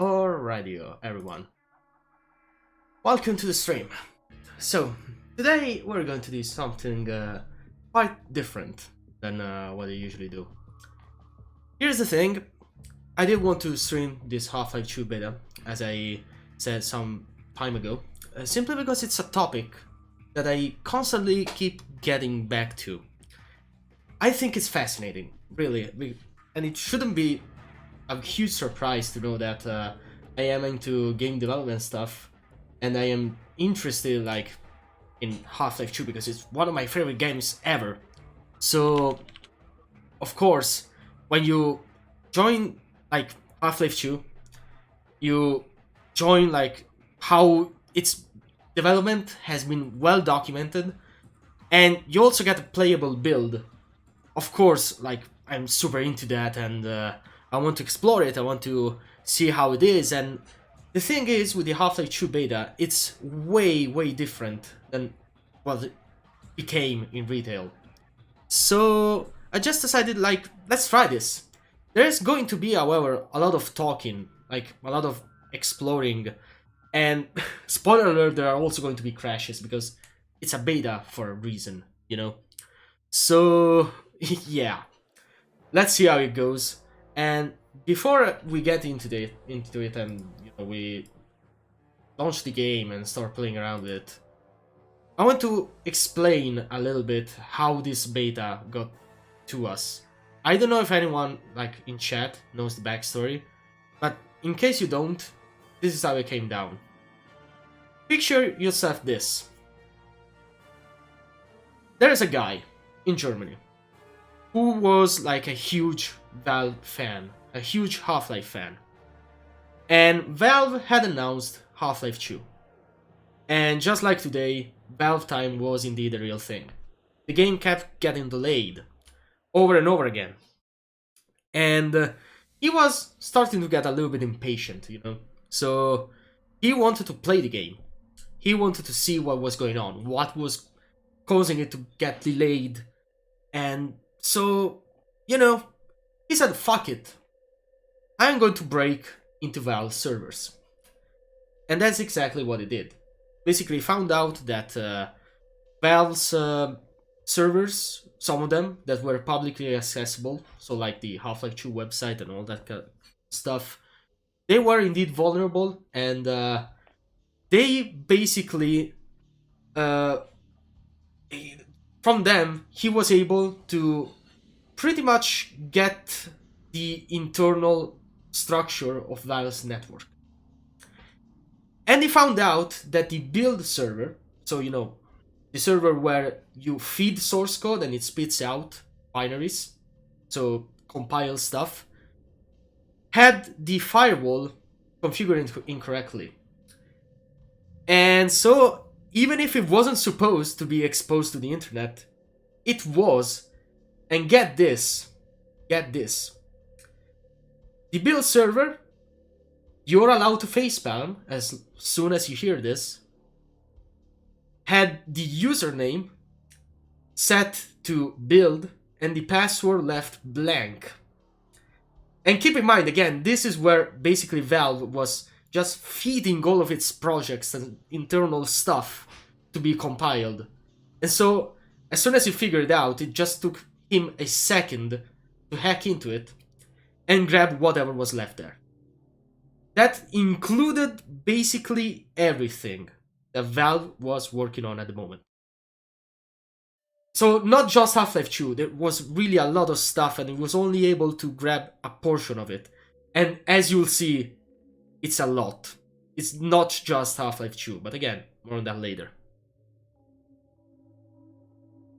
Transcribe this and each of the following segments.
Alrighty, everyone. Welcome to the stream. So, today we're going to do something quite different than what I usually do. Here's the thing. I did want to stream this Half-Life 2 beta, as I said some time ago, simply because it's a topic that I constantly keep getting back to. I think it's fascinating, really, and it shouldn't be a huge surprise to know that I am into game development stuff, and I am interested in Half-Life 2 because it's one of my favorite games ever. So, of course, when you join like Half-Life 2, you join how its development has been well documented, and you also get a playable build. Of course, I'm super into that, and I want to explore it. I want to see how it is. And the thing is, with the Half-Life 2 beta, it's way different than what it became in retail. So I just decided, let's try this. There's going to be, however, a lot of talking, a lot of exploring, and spoiler alert, there are also going to be crashes because it's a beta for a reason, you know? So, yeah, let's see how it goes. And before we get into it and we launch the game and start playing around with it, I want to explain a little bit how this beta got to us. I don't know if anyone in chat knows the backstory, but in case you don't, this is how it came down. Picture yourself this. There is a guy in Germany who was a huge Valve fan, a huge Half-Life fan. And Valve had announced Half-Life 2. And just like today, Valve time was indeed a real thing. The game kept getting delayed over and over again. And he was starting to get a little bit impatient, So he wanted to play the game. He wanted to see what was going on, what was causing it to get delayed. And so, he said, fuck it. I'm going to break into Valve servers. And that's exactly what he did. Basically found out that Valve's servers, some of them that were publicly accessible, so like the Half-Life 2 website and all that kind of stuff, they were indeed vulnerable, and they basically, from them, he was able to pretty much get the internal structure of Valve's network. And he found out that the build server, so the server where you feed source code and it spits out binaries, so compile stuff, had the firewall configured incorrectly. And so, even if it wasn't supposed to be exposed to the internet, it was. And get this. The build server, you're allowed to facepalm as soon as you hear this, had the username set to build and the password left blank. And keep in mind, again, this is where basically Valve was just feeding all of its projects and internal stuff to be compiled. And so, as soon as he figured out, it just took him a second to hack into it and grab whatever was left there. That included basically everything that Valve was working on at the moment. So not just Half-Life 2, there was really a lot of stuff, and it was only able to grab a portion of it. And as you'll see, it's a lot. It's not just Half-Life 2, but again, more on that later.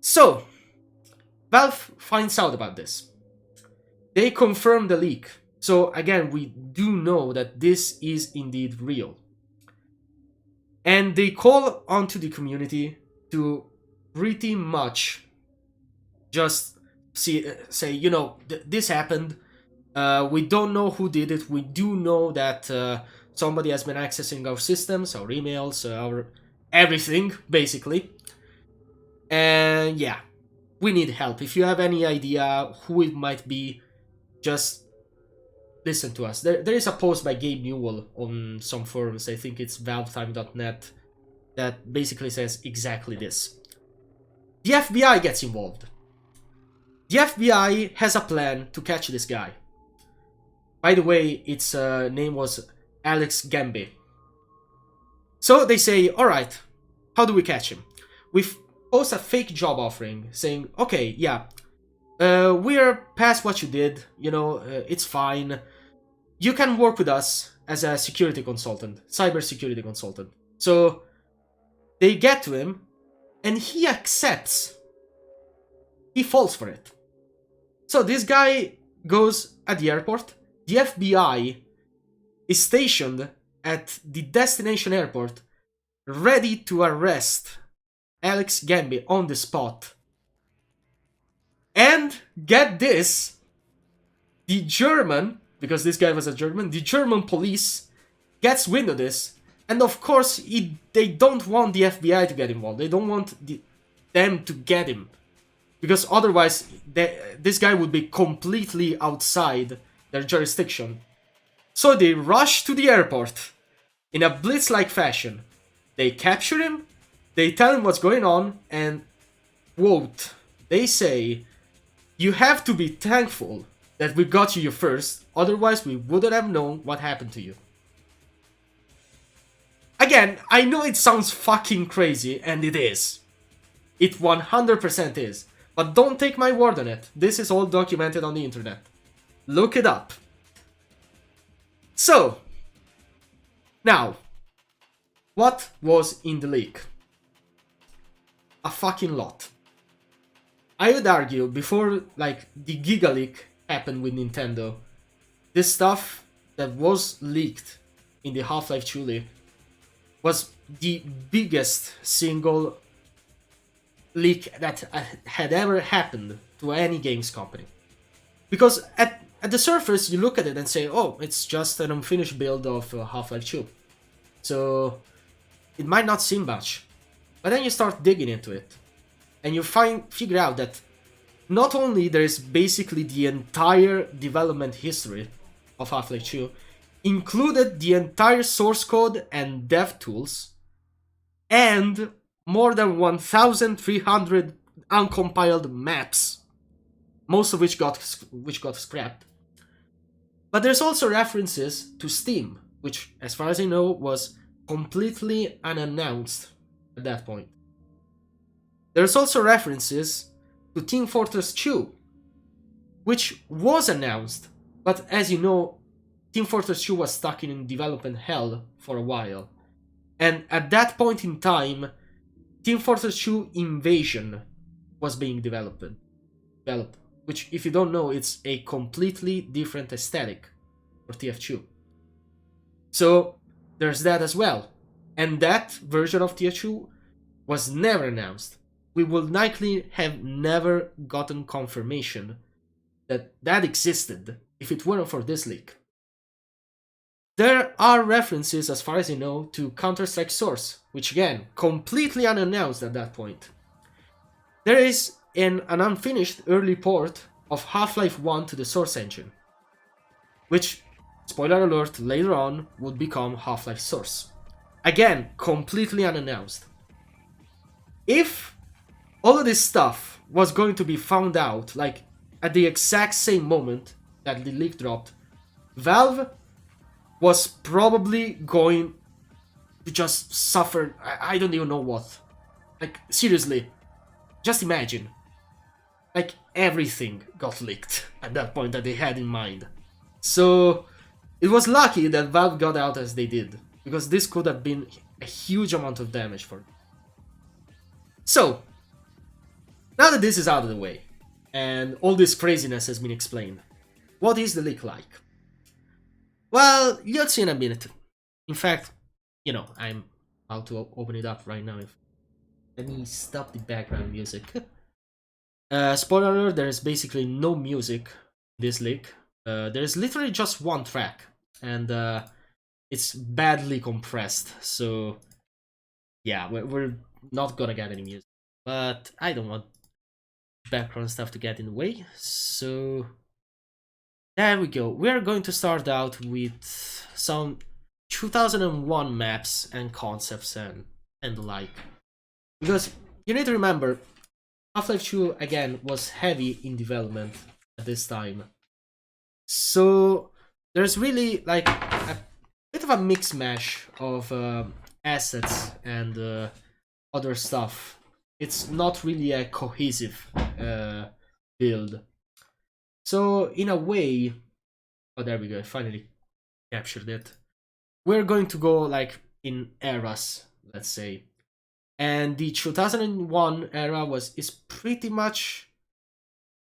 So, Valve finds out about this. They confirm the leak. So again, we do know that this is indeed real. And they call onto the community to pretty much just say, this happened. We don't know who did it. We do know that somebody has been accessing our systems, our emails, our everything, basically. And yeah, we need help. If you have any idea who it might be, just listen to us. There is a post by Gabe Newell on some forums, I think it's valvetime.net, that basically says exactly this. The FBI gets involved. The FBI has a plan to catch this guy. By the way, its name was Alex Gambi. So they say, alright, how do we catch him? We post a fake job offering saying, okay, yeah, we're past what you did, it's fine. You can work with us as a security consultant, cyber security consultant. So they get to him and he accepts. He falls for it. So this guy goes at the airport. The FBI is stationed at the destination airport, ready to arrest Alex Gambi on the spot. And get this, the German, because this guy was a German, the German police gets wind of this, and of course they don't want the FBI to get involved. They don't want them to get him, because otherwise this guy would be completely outside their jurisdiction. So they rush to the airport in a blitz-like fashion. They capture him, they tell him what's going on, and quote, they say, "You have to be thankful that we got you first, otherwise we wouldn't have known what happened to you." Again, I know it sounds fucking crazy, and it is. It 100% is. But don't take my word on it. This is all documented on the internet. Look it up. So, now, what was in the leak? A fucking lot. I would argue, before like the Giga leak happened with Nintendo, this stuff that was leaked in the Half-Life 2 leak was the biggest single leak that had ever happened to any games company. Because at the surface, you look at it and say, oh, it's just an unfinished build of Half-Life 2. So it might not seem much. But then you start digging into it. And you figure out that not only there is basically the entire development history of Half-Life 2, included the entire source code and dev tools, and more than 1,300 uncompiled maps, most of which got scrapped. But there's also references to Steam, which, as far as I know, was completely unannounced at that point. There's also references to Team Fortress 2, which was announced, but as you know, Team Fortress 2 was stuck in development hell for a while. And at that point in time, Team Fortress 2 Invasion was being developed, which, if you don't know, it's a completely different aesthetic for TF2. So there's that as well. And that version of TF2 was never announced. We will likely have never gotten confirmation that that existed if it weren't for this leak. There are references, as far as I know, to Counter-Strike Source, which again, completely unannounced at that point. There is an unfinished early port of Half-Life 1 to the Source engine, which, spoiler alert, later on would become Half-Life Source. Again, completely unannounced. If all of this stuff was going to be found out, like, at the exact same moment that the leak dropped, Valve was probably going to just suffer, I don't even know what. Like, seriously, just imagine. Like, everything got leaked at that point that they had in mind. So, it was lucky that Valve got out as they did, because this could have been a huge amount of damage for them. So, now that this is out of the way, and all this craziness has been explained, what is the leak like? Well, you'll see in a minute. In fact, I'm about to open it up right now. Let me stop the background music. Spoiler alert, there is basically no music in this leak. There is literally just one track, and it's badly compressed, so yeah, we're not gonna get any music. But I don't want background stuff to get in the way, so There we go. We're going to start out with some 2001 maps and concepts and the like. Because you need to remember, Half-Life 2 again was heavy in development at this time. So there's really like a bit of a mix mash of assets and other stuff. It's not really a cohesive build. So in a way, oh there we go, I finally captured it. We're going to go like in eras, let's say. And the 2001 era is pretty much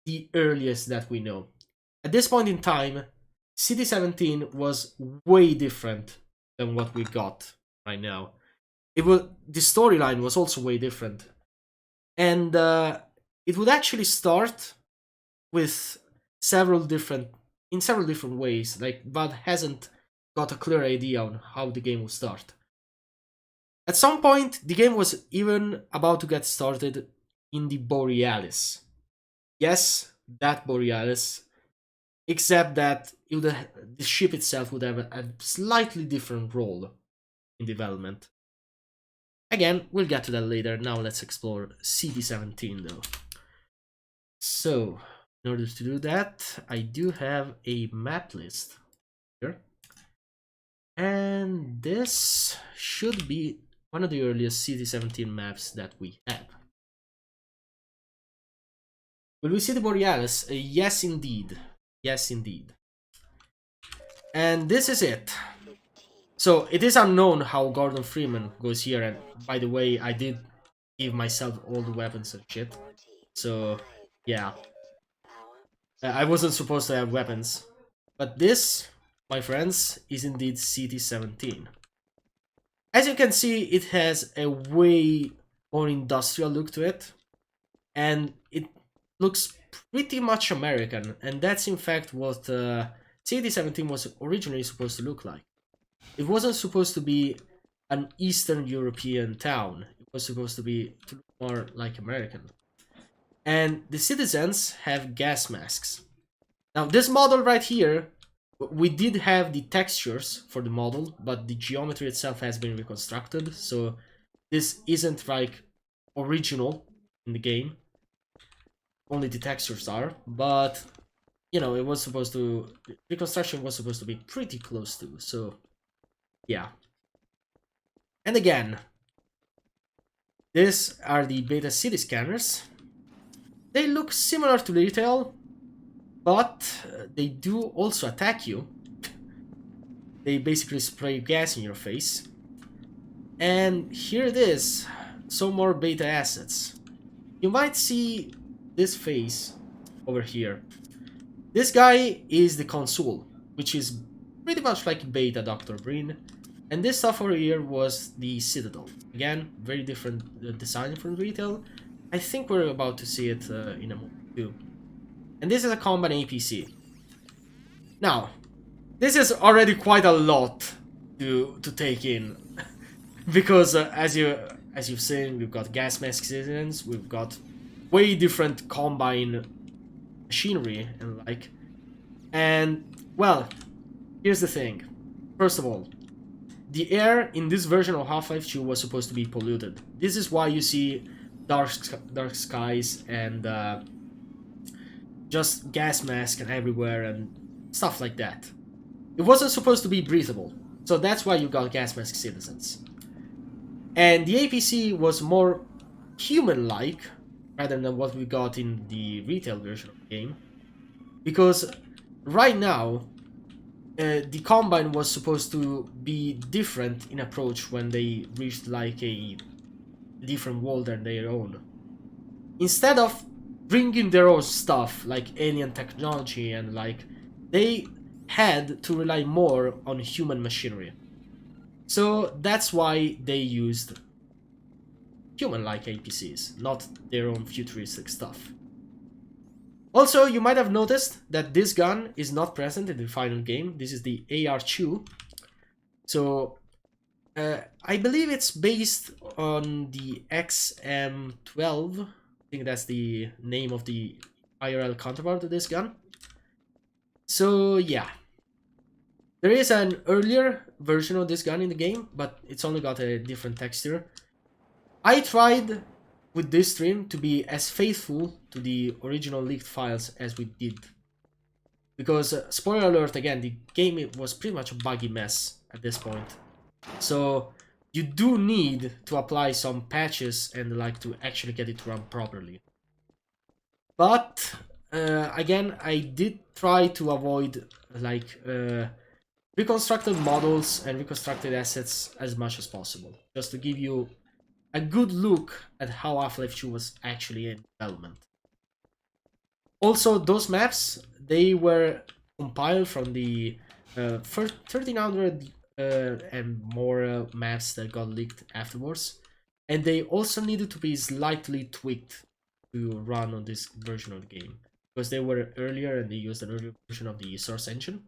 the earliest that we know. At this point in time, CD17 was way different than what we got right now. The storyline was also way different, and it would actually start with several different ways. Like, but hasn't got a clear idea on how the game will start. At some point, the game was even about to get started in the Borealis. Yes, that Borealis, except that the ship itself would have a slightly different role in development. Again, we'll get to that later. Now let's explore CD17 though. So, in order to do that, I do have a map list here. And this should be one of the earliest CD17 maps that we have. Will we see the Borealis? Yes, indeed. Yes, indeed. And this is it. So it is unknown how Gordon Freeman goes here, and by the way, I did give myself all the weapons and shit. So, yeah. I wasn't supposed to have weapons. But this, my friends, is indeed CD17. As you can see, it has a way more industrial look to it. And it looks pretty much American. And that's in fact what CD17 was originally supposed to look like. It wasn't supposed to be an Eastern European town. It was supposed to be more like American. And the citizens have gas masks. Now this model right here, we did have the textures for the model, but the geometry itself has been reconstructed, so this isn't like original in the game. Only the textures are, but you know, it was supposed to, reconstruction was supposed to be pretty close to, so yeah. And again, these are the beta city scanners. They look similar to retail, but they do also attack you. They basically spray gas in your face. And here it is, some more beta assets. You might see this face over here. This guy is the Consul, which is pretty much like beta Dr. Breen. And this stuff over here was the Citadel. Again, very different design from retail. I think we're about to see it in a moment too. And this is a combat APC. Now, this is already quite a lot to take in. Because as you've seen, we've got gas mask citizens, we've got way different combine machinery and like. And, well, here's the thing. First of all, the air in this version of Half-Life 2 was supposed to be polluted. This is why you see dark skies and just gas masks and everywhere and stuff like that. It wasn't supposed to be breathable, so that's why you got gas mask citizens. And the APC was more human-like rather than what we got in the retail version of the game, because right now the Combine was supposed to be different in approach when they reached like a different world than their own. Instead of bringing their own stuff like alien technology and like, they had to rely more on human machinery. So that's why they used human-like APCs, not their own futuristic stuff. Also, you might have noticed that this gun is not present in the final game. This is the AR-2. So, I believe it's based on the XM12. I think that's the name of the IRL counterpart to this gun. So yeah, there is an earlier version of this gun in the game, but it's only got a different texture. I tried with this stream to be as faithful to the original leaked files as we did. Because, spoiler alert again, the game it was pretty much a buggy mess at this point. So, you do need to apply some patches and like to actually get it to run properly. But, again, I did try to avoid like reconstructed models and reconstructed assets as much as possible. Just to give you a good look at how Half-Life 2 was actually in development. Also, those maps, they were compiled from the first 1300 and more maps that got leaked afterwards. And they also needed to be slightly tweaked to run on this version of the game. Because they were earlier and they used an earlier version of the source engine.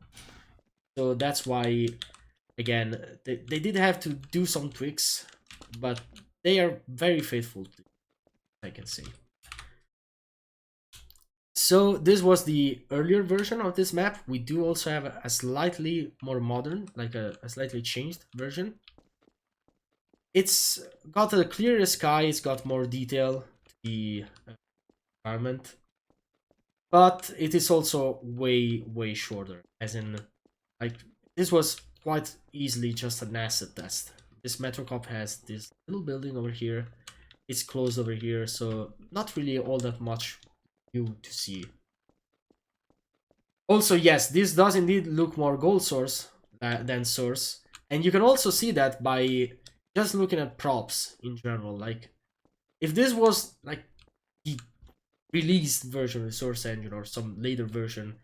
So that's why, again, they did have to do some tweaks, but they are very faithful, I can say. So this was the earlier version of this map. We do also have a slightly more modern, like a slightly changed version. It's got a clearer sky, it's got more detail to the environment. But it is also way, way shorter. As in, like, this was quite easily just an asset test. This Metro Cop has this little building over here. It's closed over here, so not really all that much new to see. Also, yes, this does indeed look more gold source than source. And you can also see that by just looking at props in general. Like, if this was like the released version of the source engine or some later version,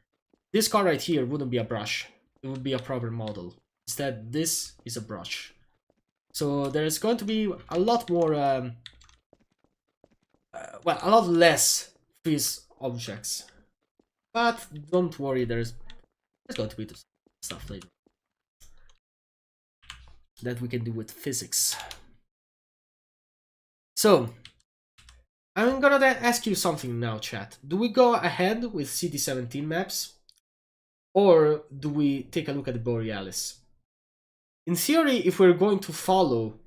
this car right here wouldn't be a brush. It would be a proper model. Instead, this is a brush. So there's going to be a lot more, well, a lot less freeze objects. But don't worry, there's going to be stuff later that we can do with physics. So, I'm gonna ask you something now, chat. Do we go ahead with CD17 maps? Or do we take a look at the Borealis? In theory, if we're going to follow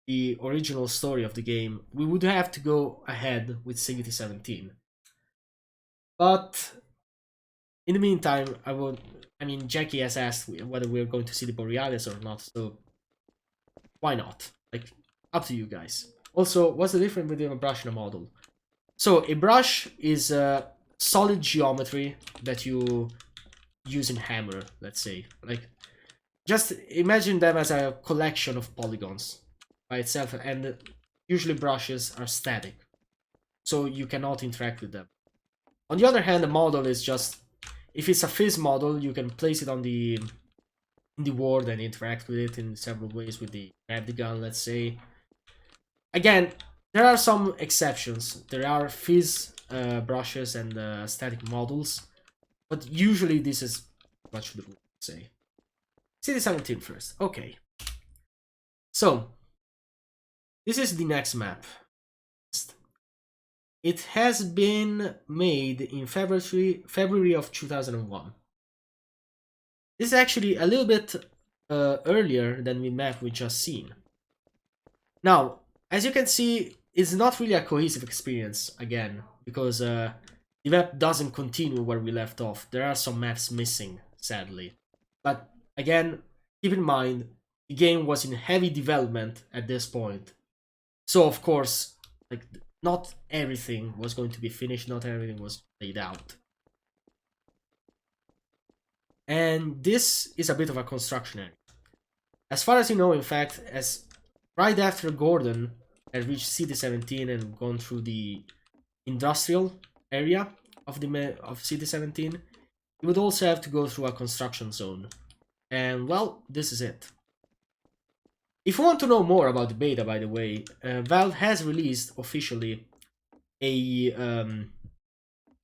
the original story of the game, we would have to go ahead with CD17. But in the meantime, I mean, Jackie has asked whether we're going to see the Borealis or not, so why not? Like, up to you guys. Also, what's the difference between a brush and a model? So, a brush is a solid geometry that you use in Hammer, let's say. Like, just imagine them as a collection of polygons by itself, and usually brushes are static, so you cannot interact with them. On the other hand, a model is just, if it's a fizz model, you can place it on the in the world and interact with it in several ways with the gravity gun, let's say. Again, there are some exceptions. There are fizz brushes and static models, but usually this is much the rule, say. CD17 first. Okay. So, this is the next map. It has been made in February of 2001. This is actually a little bit earlier than the map we just seen. Now, as you can see, it's not really a cohesive experience, again, because the map doesn't continue where we left off. There are some maps missing, sadly. But again, keep in mind, the game was in heavy development at this point. So, of course, like, not everything was going to be finished, not everything was laid out. And this is a bit of a construction area. As far as you know, in fact, as right after Gordon had reached CD17 and gone through the industrial area of CD17, you would also have to go through a construction zone. And well, this is it. If you want to know more about the beta, by the way, Valve has released officially a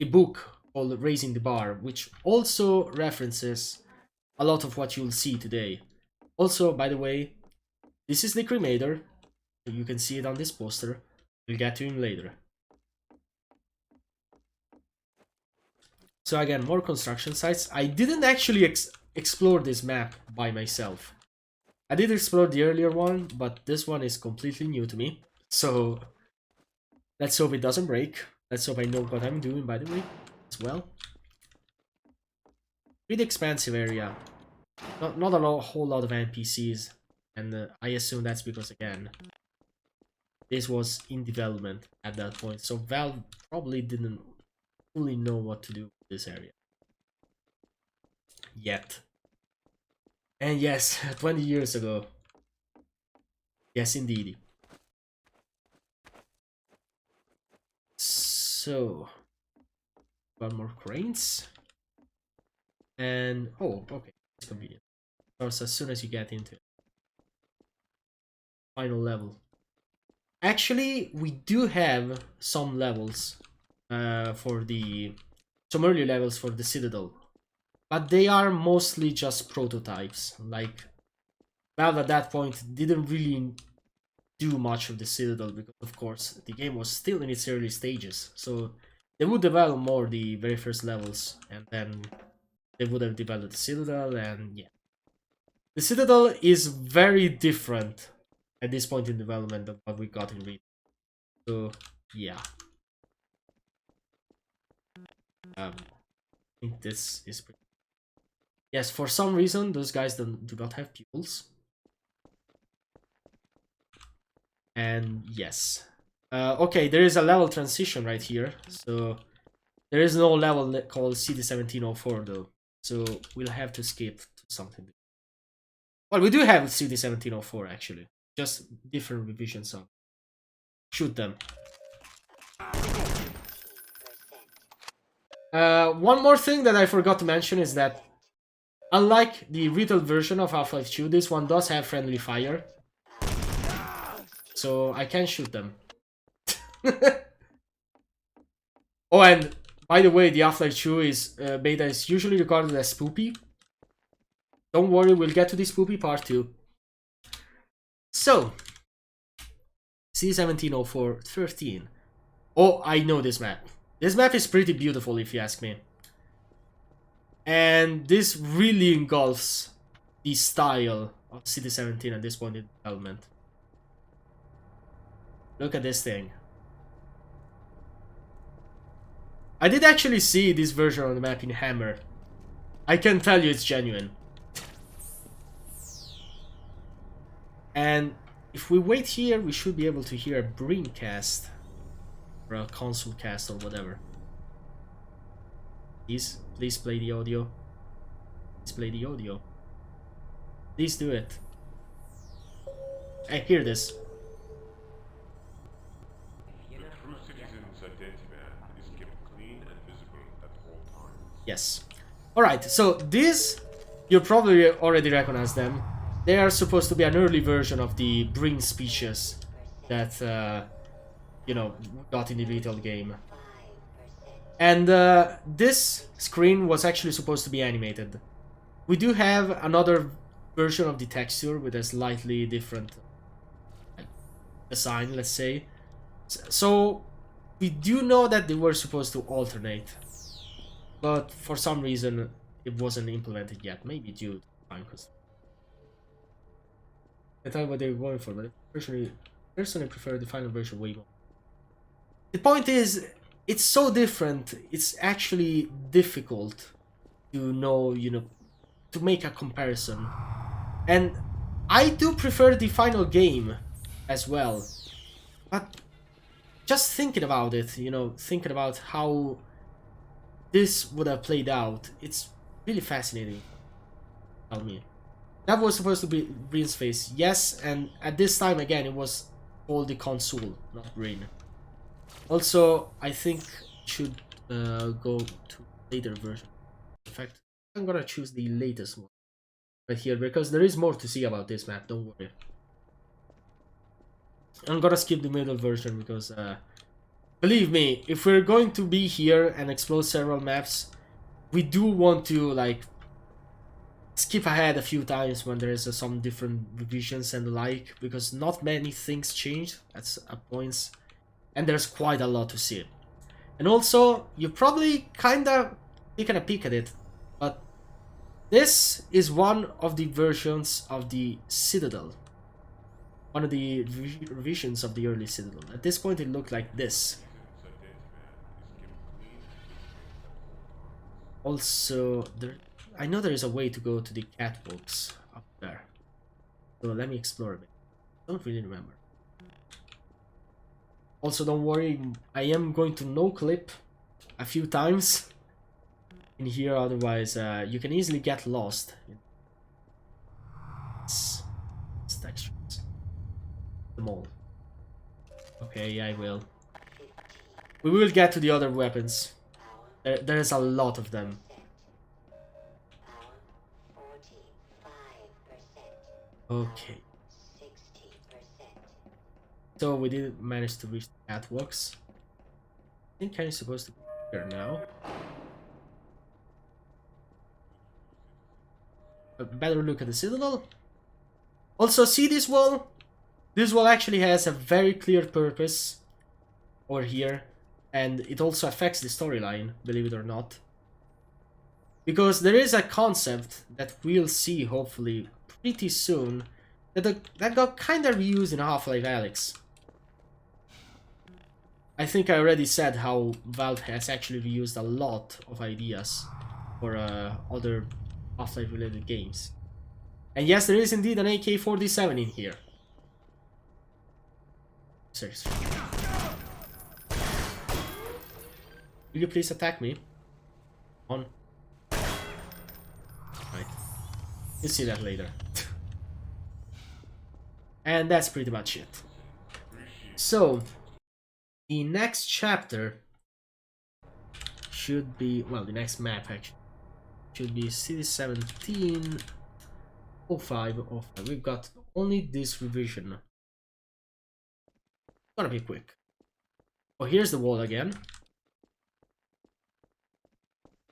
book called Raising the Bar, which also references a lot of what you'll see today. Also, by the way, this is the cremator. You can see it on this poster. We'll get to him later. So again, more construction sites. I didn't actually explore this map by myself. I did explore the earlier one, but this one is completely new to me. So let's hope it doesn't break. Let's hope I know what I'm doing, by the way, as well. Pretty expansive area. Not a whole lot of NPCs. And I assume that's because, again, this was in development at that point. So Valve probably didn't fully know what to do with this area. Yet. And yes, 20 years ago. Yes, indeed. So, got more cranes. And, oh, okay, it's convenient. Of course, as soon as you get into it. Final level. Actually, we do have some levels for the... some early levels for the Citadel. But they are mostly just prototypes. Like, Valve at that point didn't really do much of the Citadel because, of course, the game was still in its early stages. So they would develop more the very first levels, and then they would have developed the Citadel, and yeah. The Citadel is very different at this point in development than what we got in Read. So yeah. I think this is pretty... Yes, for some reason those guys do not have pupils. And yes. Okay, there is a level transition right here. So there is no level called CD1704 though. So we'll have to skip to something. Well, we do have CD1704 actually. Just different revisions of. Shoot them. One more thing that I forgot to mention is that unlike the retail version of Half-Life 2, this one does have friendly fire. So I can shoot them. Oh, and by the way, the Half-Life 2 beta is usually regarded as spoopy. Don't worry, we'll get to the spoopy part too. So, C1704-13. Oh, I know this map. This map is pretty beautiful if you ask me. And this really engulfs the style of CD17 at this point in development. Look at this thing. I did actually see this version of the map in Hammer. I can tell you it's genuine. And if we wait here, we should be able to hear a Braincast. Or a console cast or whatever. Please play the audio. Please play the audio. Please do it. I hear this. Yes. Alright, so these, you probably already recognize them. They are supposed to be an early version of the Brin speeches that, you know, got in the retail game. And this screen was actually supposed to be animated. We do have another version of the texture with a slightly different design, let's say. So we do know that they were supposed to alternate. But for some reason, it wasn't implemented yet. Maybe due to time constraints. I thought what they were going for, but personally prefer the final version way more. The point is, it's so different. It's actually difficult to know, you know, to make a comparison. And I do prefer the final game as well. But just thinking about it, you know, thinking about how this would have played out, it's really fascinating. Tell me. That was supposed to be Brin's face, yes, and at this time again it was called the console, not Brin. Also, I think I should go to later version. In fact, I'm gonna choose the latest one right here because there is more to see about this map, don't worry. I'm gonna skip the middle version because believe me, if we're going to be here and explore several maps, we do want to like skip ahead a few times when there is some different revisions and the like, because not many things changed at points, and there's quite a lot to see. And also, you probably kinda taken a peek at it, but this is one of the versions of the Citadel. One of the revisions of the early Citadel. At this point, it looked like this. Also, I know there is a way to go to the catwalks up there. So let me explore a bit. Don't really remember. Also, don't worry, I am going to no-clip a few times in here, otherwise you can easily get lost in these textures. The mall. Okay, I will. We will get to the other weapons. There is a lot of them. Okay. So we did manage to reach the catwalks. I think I'm supposed to be here now. A better look at the Citadel. Also, see this wall? This wall actually has a very clear purpose over here. And it also affects the storyline, believe it or not. Because there is a concept that we'll see, hopefully, pretty soon, that got kinda reused in Half-Life Alyx. I think I already said how Valve has actually reused a lot of ideas for other Half-Life related games. And yes, there is indeed an AK-47 in here. Seriously. Will you please attack me? On. Right. You'll see that later. And that's pretty much it. So, the next chapter should be, well, the next map actually should be City 17 05 05. We've got only this revision. Gonna be quick. Oh, here's the wall again.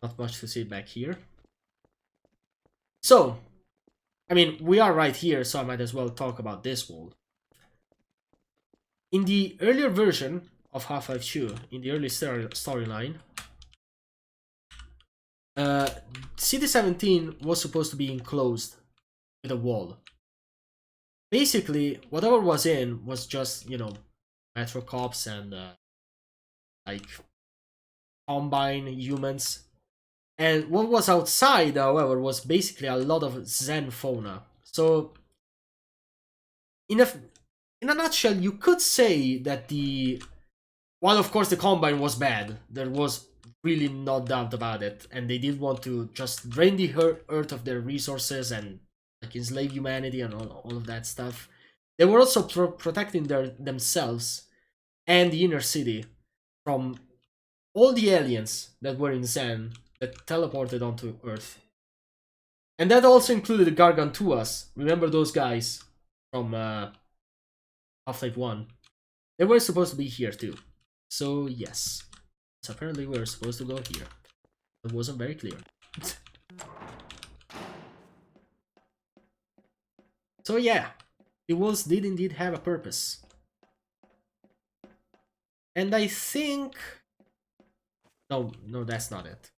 Not much to see back here. So, I mean, we are right here, so I might as well talk about this wall. In the earlier version of Half-Life 2, in the early storyline, City 17 was supposed to be enclosed with a wall. Basically, whatever was in was just, you know, Metro Cops and like Combine humans. And what was outside, however, was basically a lot of Zen fauna. So, in a nutshell, you could say that while of course the Combine was bad, there was really no doubt about it, and they did want to just drain the Earth of their resources and like enslave humanity and all of that stuff. They were also protecting themselves and the inner city from all the aliens that were in Zen that teleported onto Earth. And that also included the Gargantuas. Remember those guys from Half-Life 1? They were supposed to be here too. So yes. So apparently we were supposed to go here. It wasn't very clear. So yeah, the walls did indeed have a purpose. And I think... No, that's not it.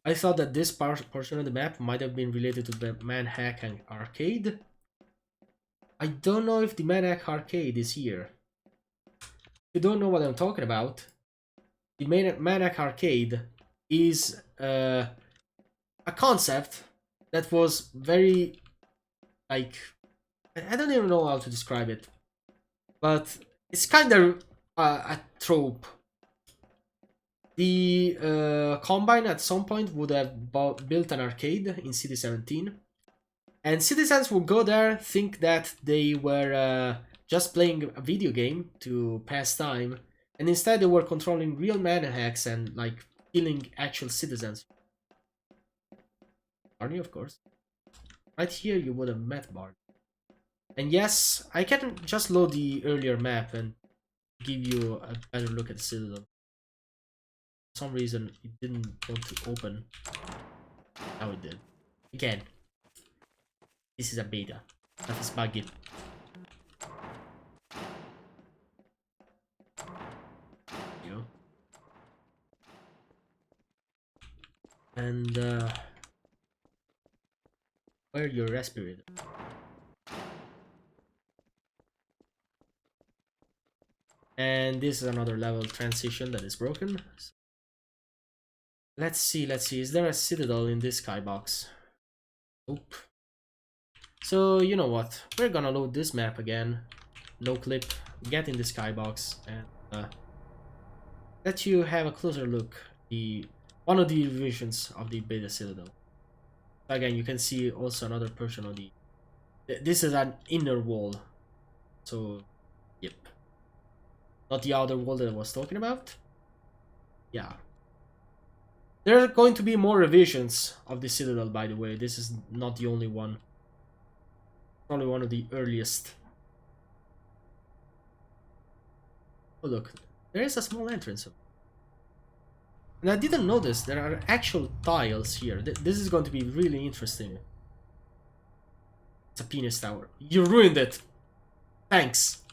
I thought that this portion of the map might have been related to the Manhattan Arcade. I don't know if the Manhattan Arcade is here. If you don't know what I'm talking about, the Manhattan Arcade is a concept that was very, like, I don't even know how to describe it, but it's kind of a trope. The Combine at some point would have built an arcade in City 17, and citizens would go there, think that they were just playing a video game to pass time, and instead they were controlling real manhacks and like killing actual citizens. Barney, of course. Right here you would have met Barney. And yes, I can just load the earlier map and give you a better look at the Citadel. For some reason it didn't want to open. Now it did. Again, this is a beta. That is buggy. And where your respirator? And this is another level transition that is broken. So let's see. Is there a citadel in this skybox? Nope. So you know what? We're gonna load this map again. No clip. Get in the skybox and let you have a closer look. One of the revisions of the beta citadel. Again, you can see also another portion of the. This is an inner wall. So, yep. Not the outer wall that I was talking about. Yeah. There are going to be more revisions of the citadel, by the way. This is not the only one. Probably one of the earliest. Oh look, there is a small entrance. And I didn't notice there are actual tiles here. This is going to be really interesting. It's a penis tower. You ruined it. Thanks.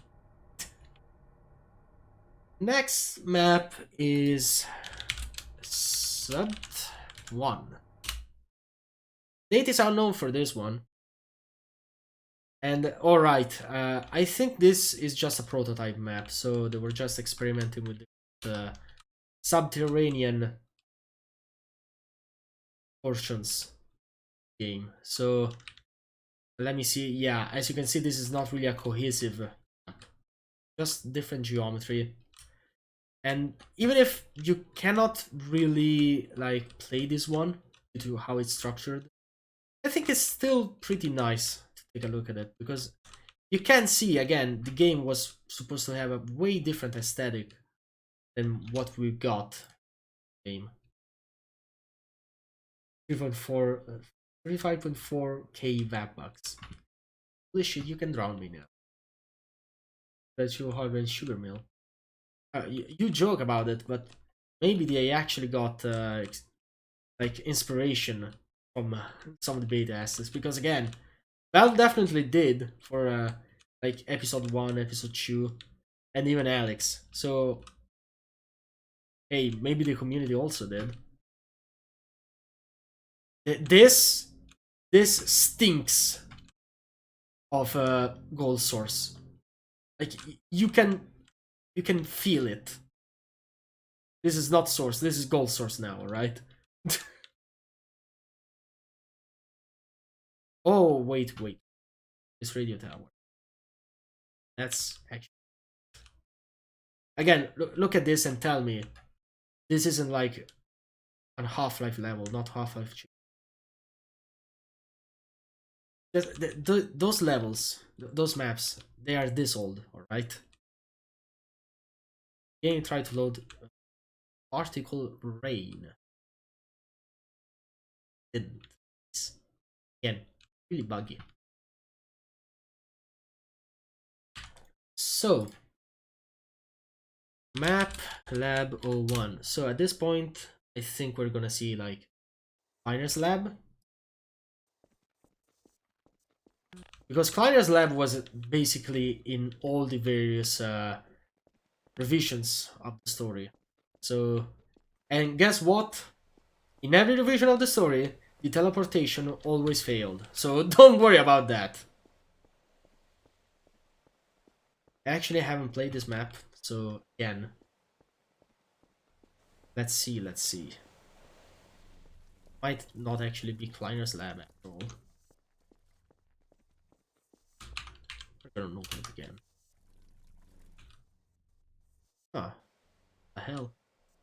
Next map is Sub 1. Date is unknown for this one. And alright, I think this is just a prototype map, so they were just experimenting with the subterranean portions game. So let me see. Yeah, as you can see, this is not really a cohesive map, just different geometry. And even if you cannot really like play this one due to how it's structured, I think it's still pretty nice to take a look at it, because you can see again the game was supposed to have a way different aesthetic than what we got. Game 35.4k vappbucks. Holy shit, you can drown me now. That's your Harvard sugar mill. You joke about it, but maybe they actually got like inspiration from some of the beta assets, because again, Valve definitely did for like episode 1, episode 2, and even Alex. So hey, maybe the community also did. This stinks of a gold source. Like you can feel it. This is not source. This is gold source now, right? Oh wait. This radio tower. That's actually again. Look at this and tell me this isn't like on Half-Life level, not Half-Life 2. Those levels, those maps, they are this old, alright? Game tried to load Particle Rain. Didn't. Again, really buggy. So, map lab 01. So at this point, I think we're gonna see like Cleaner's lab. Because Cleaner's lab was basically in all the various revisions of the story. So, and guess what? In every revision of the story, the teleportation always failed. So don't worry about that. I actually haven't played this map, so again. Let's see. Might not actually be Kleiner's lab after all. We're gonna open it again. Ah, the hell?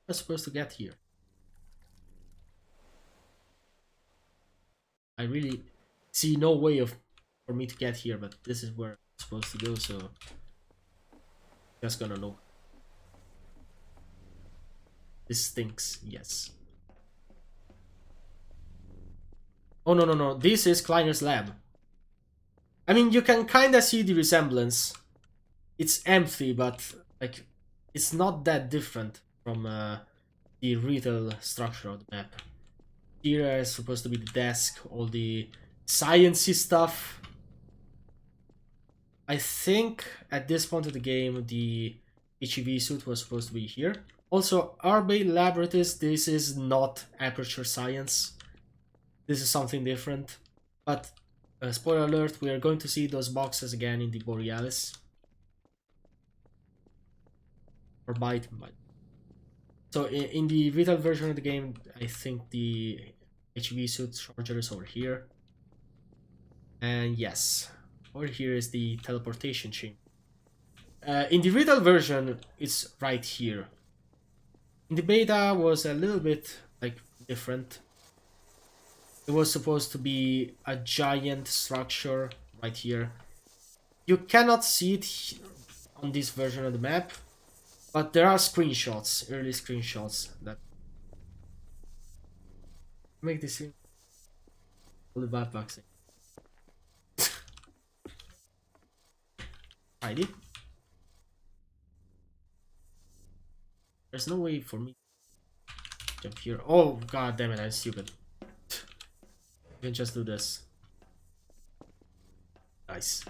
I'm supposed to get here. I really see no way for me to get here, but this is where I'm supposed to go, so just gonna look. This stinks, yes. Oh no, this is Kleiner's lab. I mean, you can kinda see the resemblance. It's empty, but like it's not that different from the retail structure of the map. Here is supposed to be the desk, all the sciencey stuff. I think at this point of the game, the HEV suit was supposed to be here. Also, RB Laboratories, this is not Aperture Science. This is something different. But, spoiler alert, we are going to see those boxes again in the Borealis. Or Byte. So, in the Vital version of the game, I think the HV suit charger is over here. And yes, over here is the teleportation chamber. In the Vital version, it's right here. In the beta was a little bit like different. It was supposed to be a giant structure right here. You cannot see it on this version of the map, but there are screenshots, early screenshots that make this seem all the bad bugs. Tidy. There's no way for me to jump here. Oh god damn it, I'm stupid. You can just do this. Nice.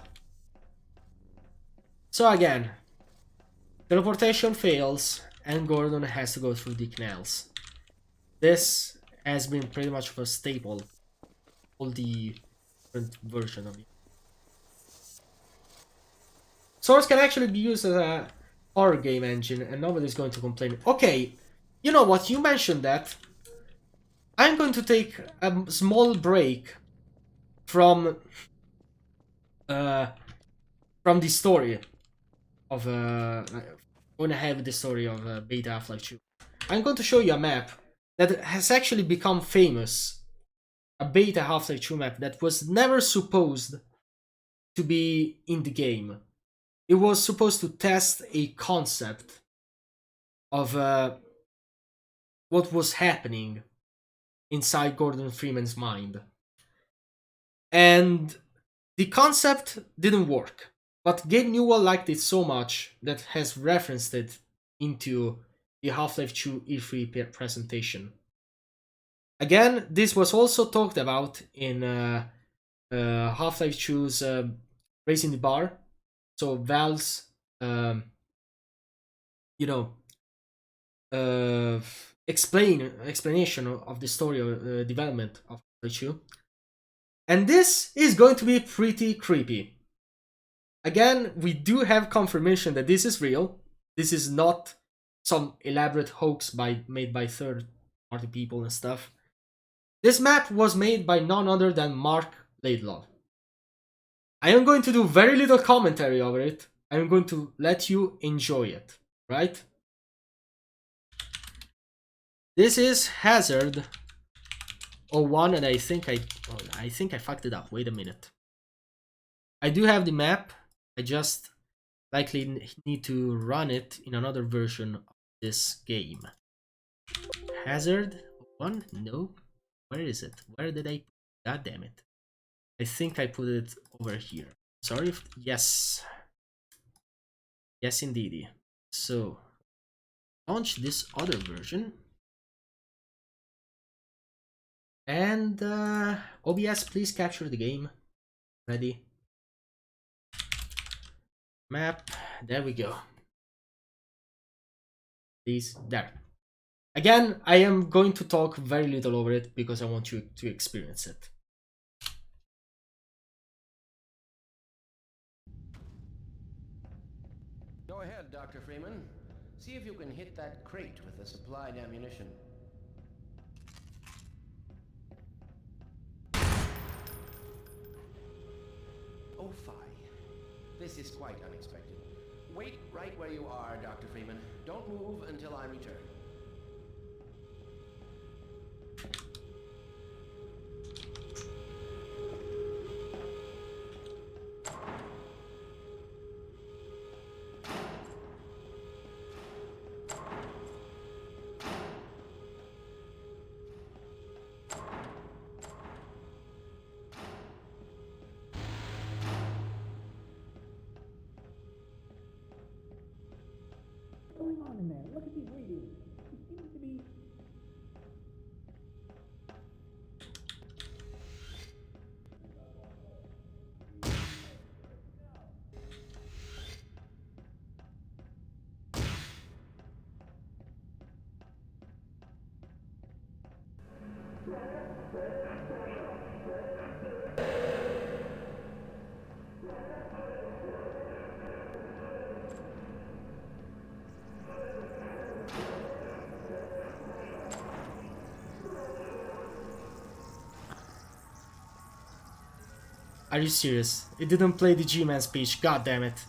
So again, teleportation fails and Gordon has to go through the canals. This has been pretty much of a staple all the different version of it. Source can actually be used as a horror game engine and nobody's going to complain. Okay, you know what, you mentioned that. I'm going to take a small break from the story of going to have the story of Beta Half-Life 2. I'm going to show you a map that has actually become famous. A Beta Half-Life 2 map that was never supposed to be in the game. It was supposed to test a concept of what was happening inside Gordon Freeman's mind. And the concept didn't work. But Gabe Newell liked it so much that has referenced it into the Half-Life 2 E3 presentation. Again, this was also talked about in Half-Life 2's Raising the Bar. So Valve's, explanation of the story or development of Half-Life 2. And this is going to be pretty creepy. Again, we do have confirmation that this is real. This is not some elaborate hoax made by third-party people and stuff. This map was made by none other than Mark Laidlaw. I am going to do very little commentary over it. I am going to let you enjoy it, right? This is Hazard 01, and I think I fucked it up. Wait a minute. I do have the map. I just likely need to run it in another version of this game. Hazard 1? No. Where is it? Where did I... God damn it. I think I put it over here. Sorry if... Yes. Yes, indeed. So, launch this other version. And, OBS, please capture the game. Ready. Map. There we go. Please. There. Again, I am going to talk very little over it because I want you to experience it. Go ahead, Dr. Freeman. See if you can hit that crate with the supplied ammunition. Oh, fie. This is quite unexpected. Wait right where you are, Dr. Freeman. Don't move until I return. What's going on in there? Look at these readings. Are you serious? It didn't play the G-Man speech, god damn it.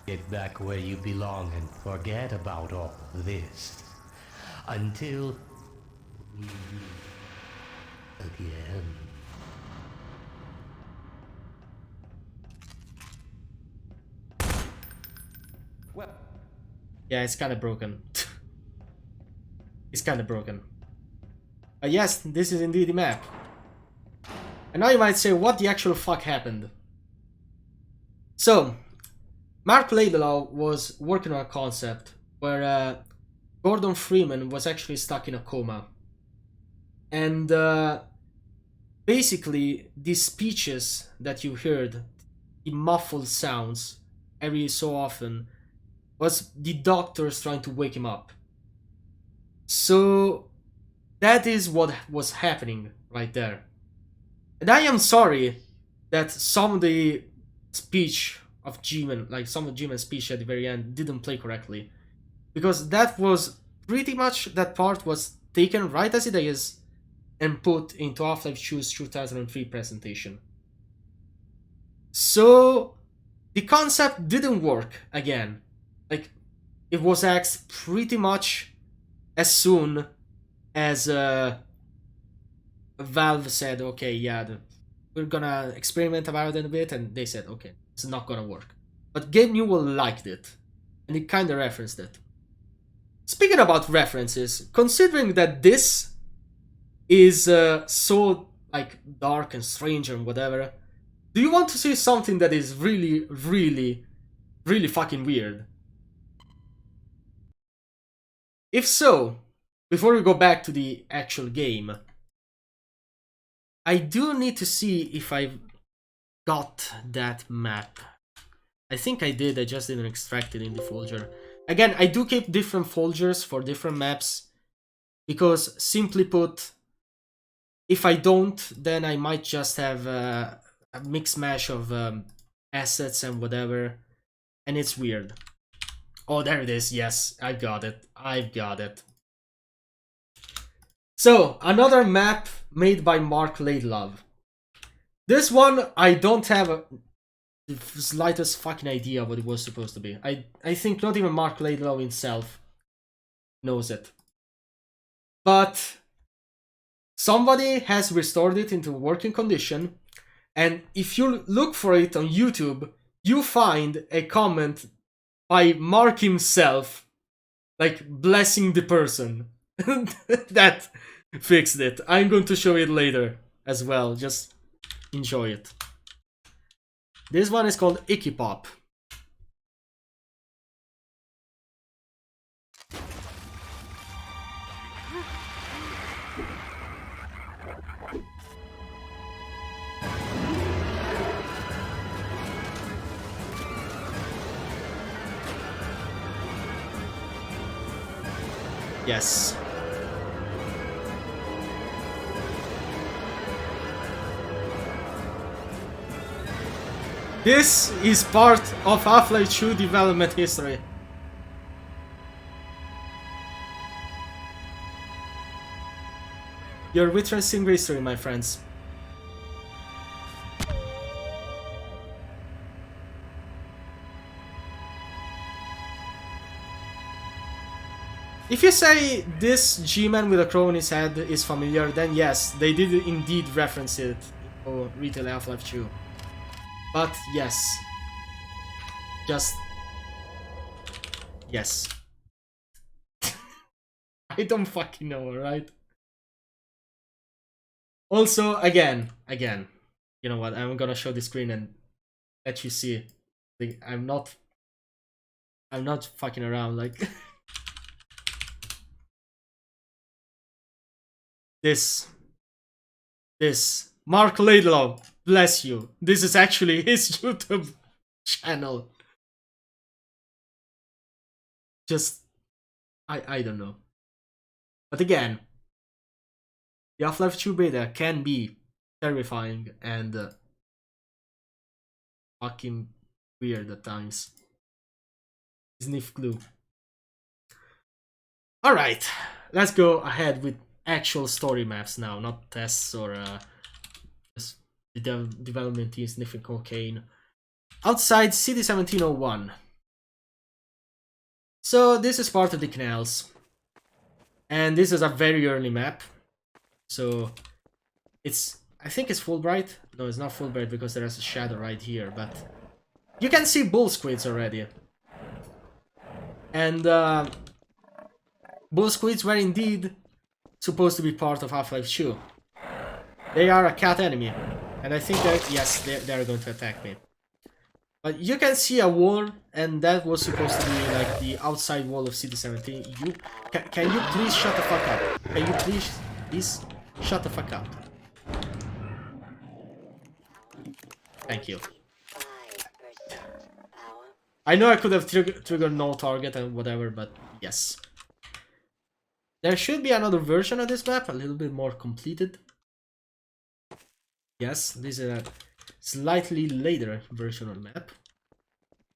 Get back where you belong and forget about all this. Until we meet again. Well, Yeah, it's kinda broken. It's kinda broken. Yes, this is indeed the map. And now you might say, what the actual fuck happened? So, Mark Laidlaw was working on a concept where Gordon Freeman was actually stuck in a coma. And basically, these speeches that you heard, the muffled sounds every so often, was the doctors trying to wake him up. So, that is what was happening right there. And I am sorry that some of the speech of G-Man, like some of G-Man's speech at the very end, didn't play correctly. Because that was pretty much, that part was taken right as it is and put into Half-Life 2's 2003 presentation. So, the concept didn't work again. Like, it was axed pretty much as soon as Valve said, okay, yeah, we're gonna experiment about it a bit, and they said, okay, it's not gonna work. But Gabe Newell liked it, and he kinda referenced it. Speaking about references, considering that this is so like dark and strange and whatever, do you want to see something that is really, really, really fucking weird? If so, before we go back to the actual game, I do need to see if I've got that map. I think I did, I just didn't extract it in the folder. Again, I do keep different folders for different maps, because simply put, if I don't, then I might just have a mixed mash of assets and whatever, and it's weird. Oh, there it is, yes, I got it, I've got it. So, another map made by Mark Laidlaw. This one, I don't have the slightest fucking idea what it was supposed to be. I think not even Mark Laidlaw himself knows it. But somebody has restored it into working condition, and if you look for it on YouTube, you find a comment by Mark himself, like blessing the person. That fixed it. I'm going to show it later as well, just enjoy it. This one is called Icky Pop. Yes. This is part of Half-Life 2 development history. You're witnessing history, my friends. If you say this G-Man with a crow on his head is familiar, then yes, they did indeed reference it for Retail Half-Life 2. But yes. Just... yes. I don't fucking know, alright? Also, again, you know what, I'm gonna show the screen and let you see. I'm not fucking around, like... This, Mark Laidlaw, bless you. This is actually his YouTube channel. Just, I don't know. But again, The Half-Life 2 beta can be terrifying and fucking weird at times. Sniff glue. Alright, let's go ahead with actual story maps now, not tests or just the development team sniffing cocaine. Outside City 1701. So this is part of the canals. And this is a very early map. So it's, I think it's Fulbright. No, it's not Fulbright because there is a shadow right here, but you can see bull squids already. And bull squids were indeed supposed to be part of Half-Life 2. They are a cat enemy. And I think that, yes, they are going to attack me. But you can see a wall, and that was supposed to be like the outside wall of City 17. Can you please shut the fuck up? Can you please shut the fuck up? Thank you. I know I could have triggered no target and whatever, but yes. There should be another version of this map, a little bit more completed. Yes, this is a slightly later version of the map.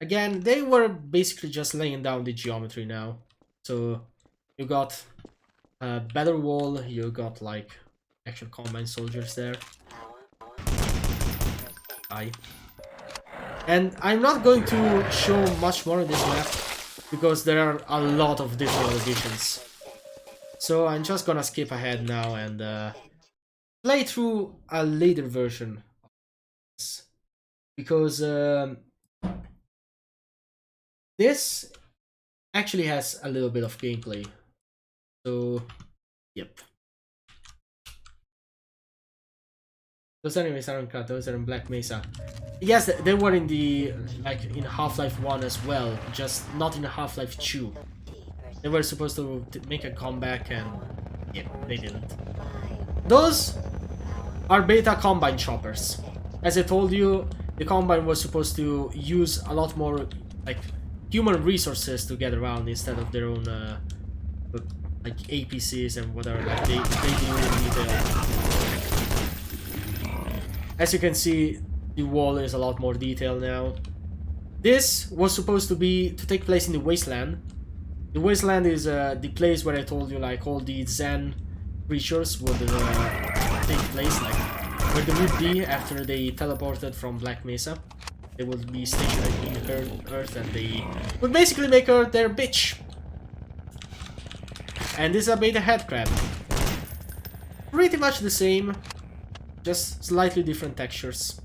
Again, they were basically just laying down the geometry now. So you got a better wall, you got like actual combine soldiers there. Aye. And I'm not going to show much more of this map because there are a lot of different additions. So I'm just gonna skip ahead now and play through a later version of this. Because this actually has a little bit of gameplay. So, yep. Those enemies are uncut, those are in Black Mesa. Yes, they were in the, like, in Half-Life 1 as well, just not in Half-Life 2. They were supposed to make a comeback and, yeah, they didn't. Those are beta Combine choppers. As I told you, the Combine was supposed to use a lot more, like, human resources to get around instead of their own, like, APCs and whatever, like, they do in detail. As you can see, the wall is a lot more detailed now. This was supposed to take place in the Wasteland. The Wasteland is the place where I told you like all the Zen creatures would take place, like where they would be after they teleported from Black Mesa. They would be stationed in Earth and they would basically make Earth their bitch. And this is a beta headcrab. Pretty much the same. Just slightly different textures.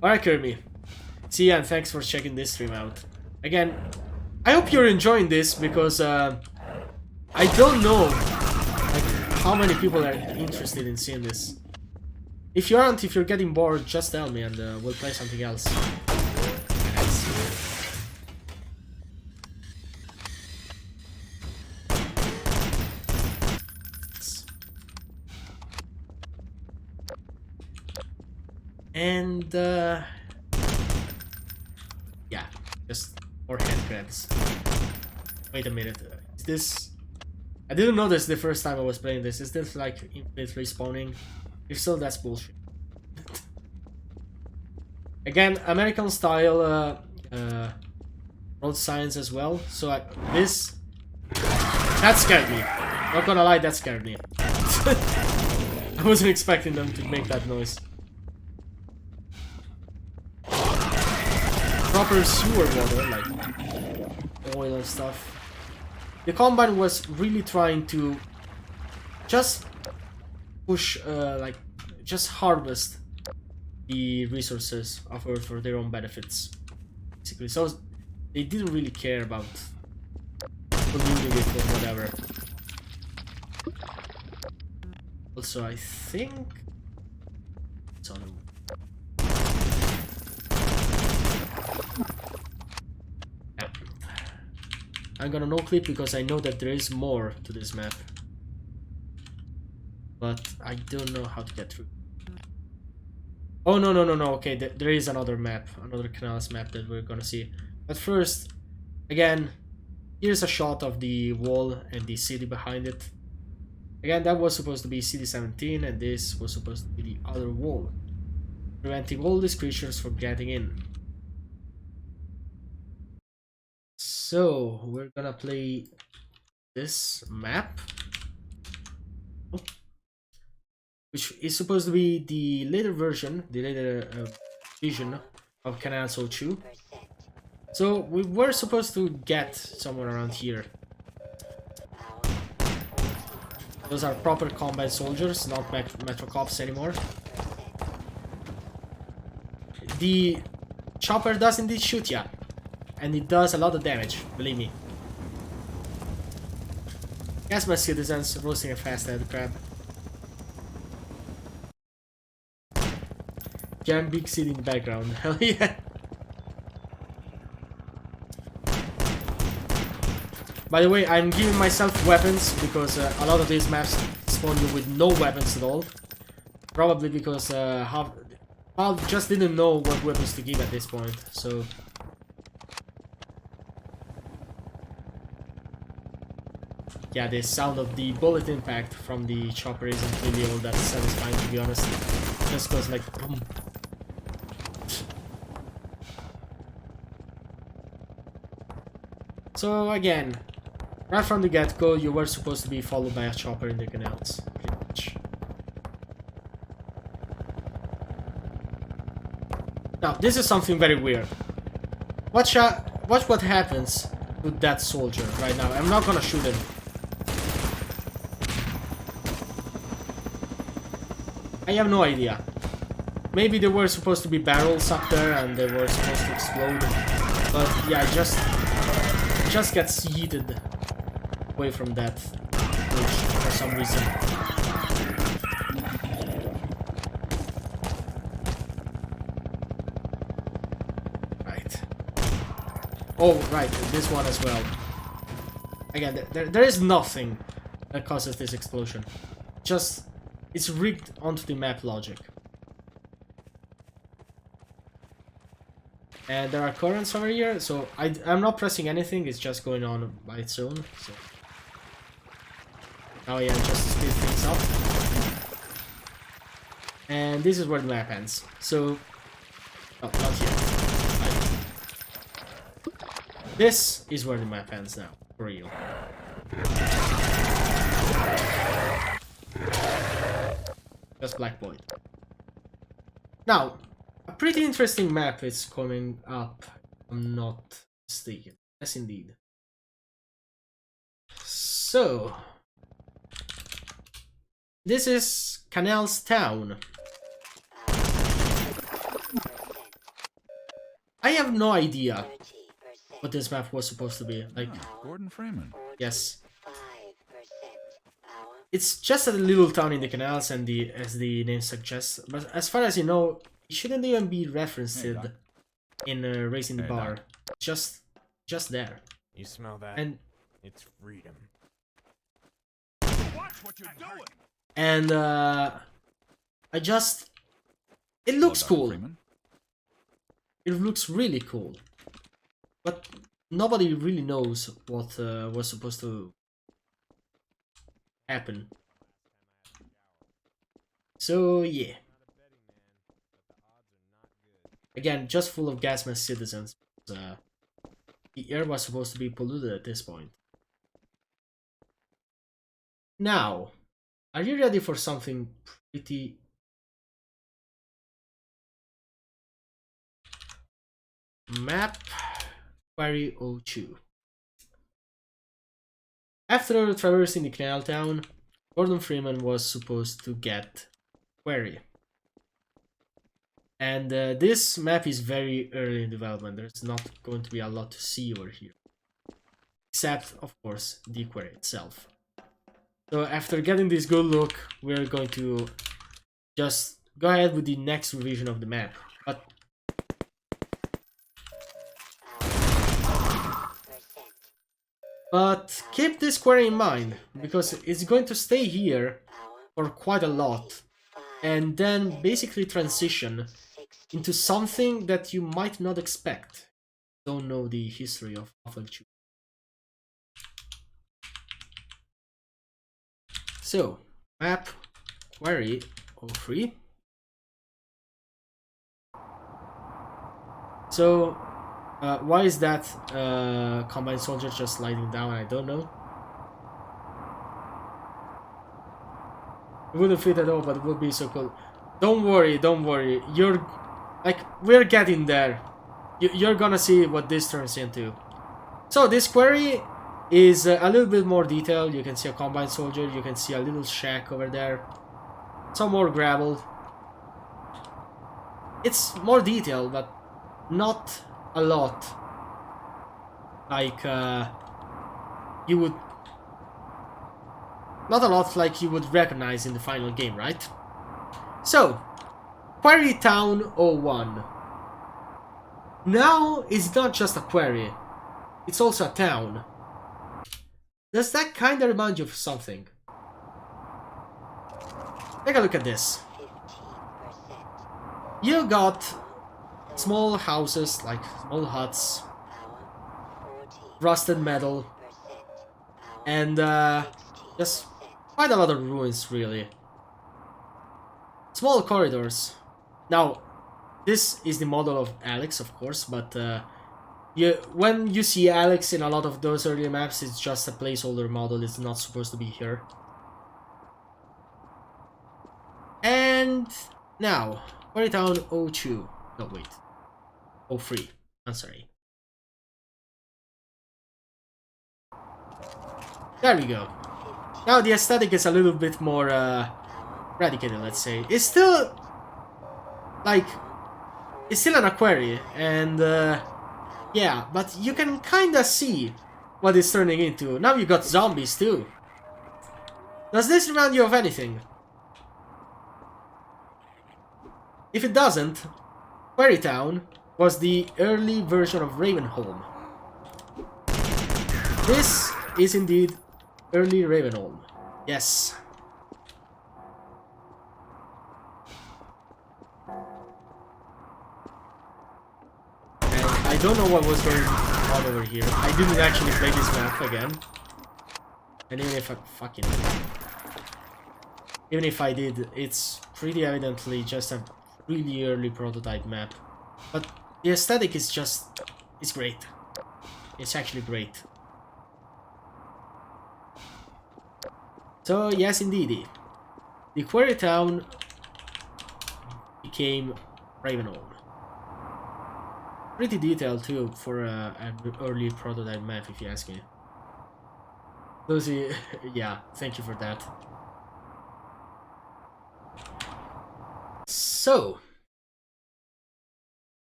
Alright, Kirby. See ya and thanks for checking this stream out. Again, I hope you're enjoying this because I don't know like, how many people are interested in seeing this. If you aren't, if you're getting bored, just tell me and we'll play something else. And yeah, just more hand grabs. Wait a minute, is this... I didn't know this the first time I was playing this. Is this like infinite respawning? If so, that's bullshit. Again, American style road signs as well. So that scared me. Not gonna lie, that scared me. I wasn't expecting them to make that noise. Proper sewer water, like oil and stuff. The Combine was really trying to just push, like, just harvest the resources of Earth for their own benefits, basically. So they didn't really care about polluting it or whatever. Also, I think it's on a... I'm gonna no clip because I know that there is more to this map. But I don't know how to get through. Oh, no, okay, there is another map, another canals map that we're gonna see. But first, again, Here's a shot of the wall and the city behind it. Again, that was supposed to be City 17, and this was supposed to be the other wall, preventing all these creatures from getting in. So, we're gonna play this map, which is supposed to be the later version, the later vision of Canals 02. So, we were supposed to get somewhere around here. Those are proper combat soldiers, not Metro Cops anymore. The chopper does indeed shoot ya, and it does a lot of damage, believe me. Yes, my citizens, roasting a fast-headed crab. Giant big city in the background, hell yeah. By the way, I'm giving myself weapons because a lot of these maps spawn you with no weapons at all. Probably because Valve just didn't know what weapons to give at this point, so... Yeah, the sound of the bullet impact from the chopper isn't really all that satisfying, to be honest. It just goes like boom. So again, right from the get-go, you were supposed to be followed by a chopper in the canals, pretty much. Now, this is something very weird. Watch what happens to that soldier right now. I'm not gonna shoot him. I have no idea. Maybe there were supposed to be barrels up there and they were supposed to explode. But yeah, it just gets yeeted away from that bridge for some reason. Right. Oh, right, this one as well. Again, there is nothing that causes this explosion. Just, it's rigged onto the map logic. And there are currents over here, so I'm not pressing anything, it's just going on by its own. So now yeah, just to speed things up. And this is where the map ends. So, oh, not yet. This is where the map ends now, for real. Just Black Void. Now, a pretty interesting map is coming up, if I'm not mistaken. Yes, indeed. So, this is Canals Town. I have no idea what this map was supposed to be. Like, Gordon Freeman. yes. It's just a little town in the canals, and as the name suggests. But as far as you know, it shouldn't even be referenced in Raising the Bar. Just there. You smell that? And it's freedom. Watch what you're doing. And it looks cool. Freeman. It looks really cool. But nobody really knows what was supposed to happen. So yeah. Again, just full of gas mask citizens. The air was supposed to be polluted at this point. Now, are you ready for something pretty... Map Query 02. After traversing the canal town, Gordon Freeman was supposed to get Query. And this map is very early in development. There's not going to be a lot to see over here. Except, of course, the Query itself. So after getting this good look, we're going to just go ahead with the next revision of the map. But keep this query in mind, because it's going to stay here for quite a lot, and then basically transition into something that you might not expect. Don't know the history of Waffle. So, map query 03. So, why is that combined soldier just sliding down? I don't know. It wouldn't fit at all, but it would be so cool. Don't worry, don't worry. You're like, we're getting there. You're gonna see what this turns into. So this query is a little bit more detailed. You can see a combined soldier. You can see a little shack over there. Some more gravel. It's more detailed, but not a lot. Like you would. Not a lot like you would recognize in the final game, right? So, Quarry Town 01. Now it's not just a quarry, it's also a town. Does that kinda remind you of something? Take a look at this. You got small houses, like small huts, rusted metal, and just quite a lot of ruins, really. Small corridors. Now, this is the model of Alex, of course, but when you see Alex in a lot of those earlier maps, it's just a placeholder model. It's not supposed to be here. And now, Quarry Town 02. No, wait. 03. I'm sorry. There we go. Now the aesthetic is a little bit more radicated, let's say. It's still like, it's still an aquarium, and yeah, but you can kinda see what it's turning into. Now you got zombies too. Does this remind you of anything? If it doesn't, Quarry Town was the early version of Ravenholm. This is indeed early Ravenholm. Yes. And I don't know what was going on over here. I didn't actually play this map again. And even if I fucking... Even if I did, it's pretty evidently just a really early prototype map. But the aesthetic is just... it's great. It's actually great. So, yes, indeed. The Quarry Town became Ravenholm. Pretty detailed, too, for an early prototype map, if you ask me. Lucy, yeah, thank you for that. So,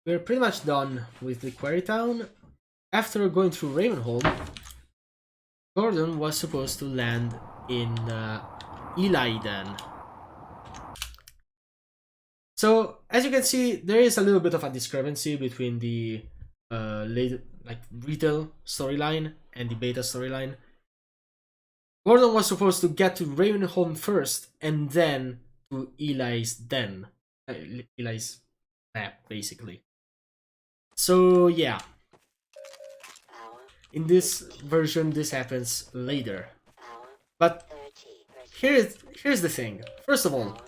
we're pretty much done with the Quarry Town. After going through Ravenholm, Gordon was supposed to land in Eli then. So, as you can see, there is a little bit of a discrepancy between the retail storyline and the beta storyline. Gordon was supposed to get to Ravenholm first and then to Eli's map, basically. So, yeah. In this version, this happens later. But here's the thing. First of all,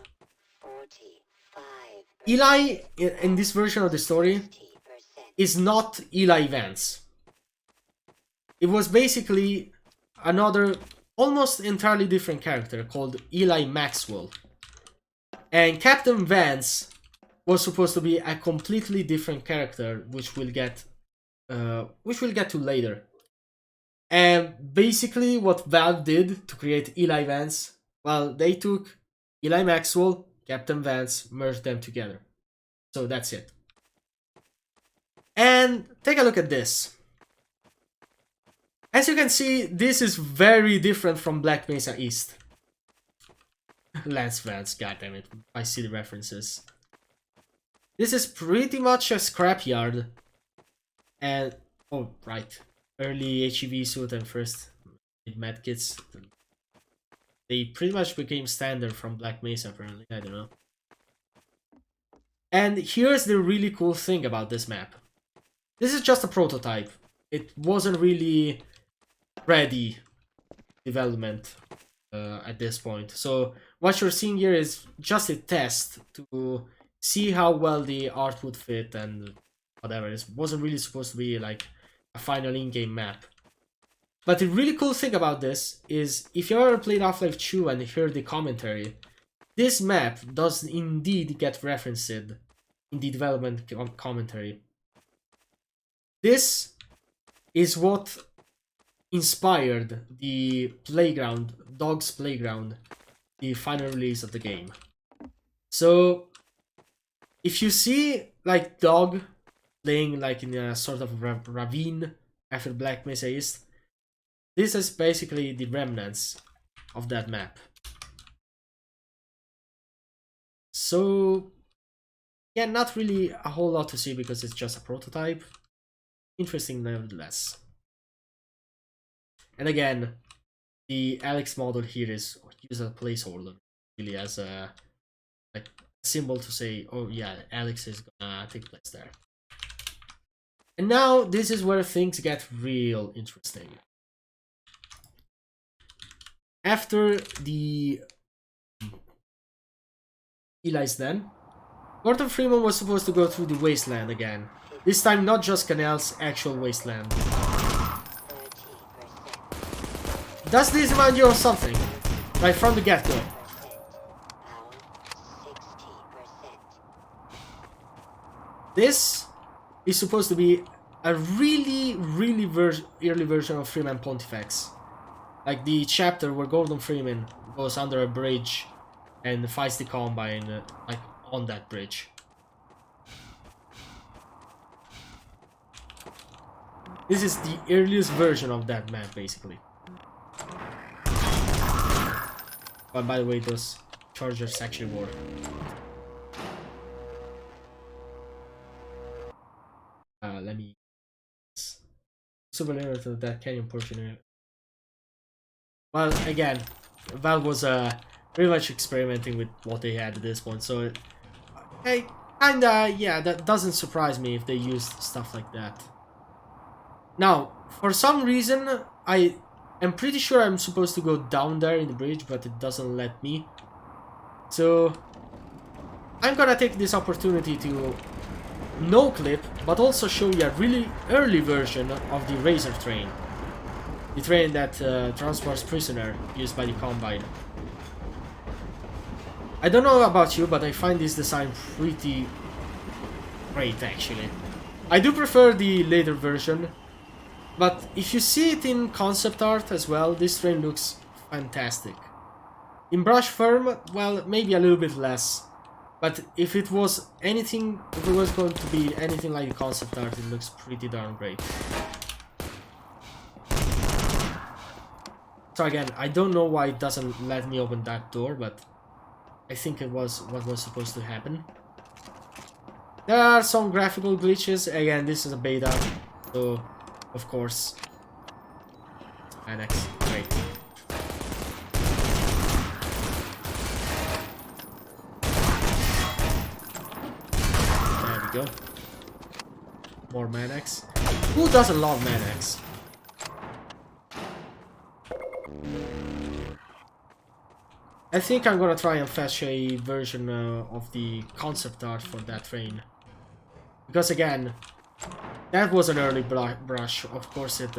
Eli, in this version of the story, is not Eli Vance. It was basically another, almost entirely different character called Eli Maxwell. And Captain Vance was supposed to be a completely different character, which we'll get to later. And basically what Valve did to create Eli Vance, well, they took Eli Maxwell, Captain Vance, merged them together. So that's it. And take a look at this. As you can see, this is very different from Black Mesa East. Lance Vance, goddammit, I see the references. This is pretty much a scrapyard. And, oh, right. Early HEV suit and first medkits. They pretty much became standard from Black Mesa, apparently. I don't know. And here's the really cool thing about this map. This is just a prototype. It wasn't really ready development. at this point. So what you're seeing here is just a test to see how well the art would fit and whatever. It wasn't really supposed to be like a final in-game map. But the really cool thing about this is if you ever played Half-Life 2 and heard the commentary, this map does indeed get referenced in the development commentary. This is what inspired the playground, Dog's Playground, the final release of the game. So if you see like Dog playing like in a sort of ravine after Black Mesa East, this is basically the remnants of that map. So yeah, not really a whole lot to see because it's just a prototype. Interesting nevertheless. And again, the Alex model here is used as a placeholder, really as a like symbol to say, oh yeah, Alex is gonna take place there. And now this is where things get real interesting. After the Eli's Den, Gordon Freeman was supposed to go through the Wasteland again. This time not just Canal's actual wasteland. Does this remind you of something? Right from the get-go. This is supposed to be a really early version of Freeman Pontifex. Like the chapter where Gordon Freeman goes under a bridge and fights the Combine like on that bridge. This is the earliest version of that map, basically. But by the way, those chargers actually work. Let me super limited to that canyon portion. Well, again, Valve was pretty much experimenting with what they had at this point, so hey, kinda, yeah, that doesn't surprise me if they used stuff like that. Now, for some reason, I am pretty sure I'm supposed to go down there in the bridge, but it doesn't let me. So I'm gonna take this opportunity to no clip, but also show you a really early version of the Razor train. The train that transports prisoner used by the Combine. I don't know about you, but I find this design pretty great actually. I do prefer the later version, but if you see it in concept art as well, this train looks fantastic. In brush form, well, maybe a little bit less. But if it was anything, if it was going to be anything like the concept art, it looks pretty darn great. So again, I don't know why it doesn't let me open that door, but I think it was what was supposed to happen. There are some graphical glitches. Again, this is a beta, so of course. Annex, great. There we go. More Manax. Who doesn't love Manax? I think I'm gonna try and fetch a version of the concept art for that train. Because again, that was an early brush. Of course it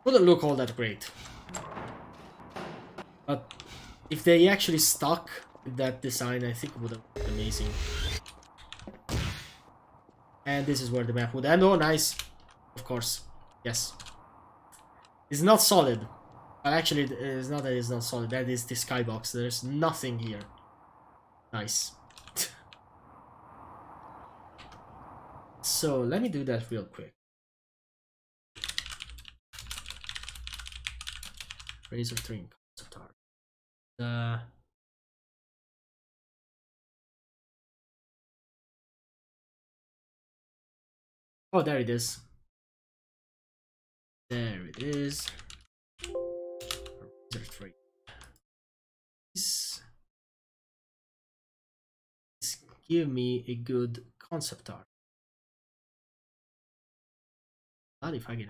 wouldn't look all that great. But if they actually stuck with that design, I think it would have been amazing. And this is where the map would end. Oh, nice. Of course. Yes. It's not solid. Well, actually, it's not that it's not solid. That is the skybox. There's nothing here. Nice. So, let me do that real quick. Razor train concept art. Oh, there it is. There it is. Razor train. Please give me a good concept art. Not if I get.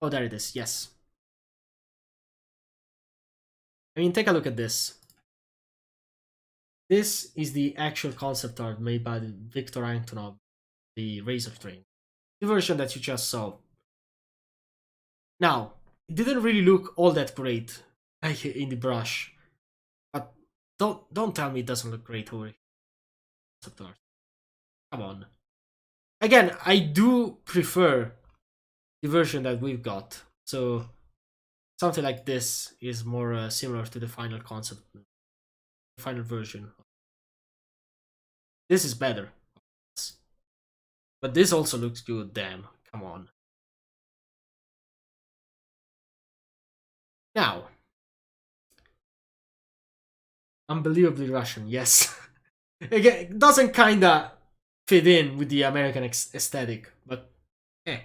Oh, there it is. Yes. I mean, take a look at this. This is the actual concept art made by Viktor Antonov, the Razor Train. The version that you just saw. Now, it didn't really look all that great like in the brush. But don't tell me it doesn't look great over concept art. Come on. Again, I do prefer the version that we've got. So something like this is more similar to the final concept, the final version. This is better. But this also looks good, damn. Come on. Now. Unbelievably Russian, yes. Again, it doesn't kinda fit in with the American aesthetic, but eh.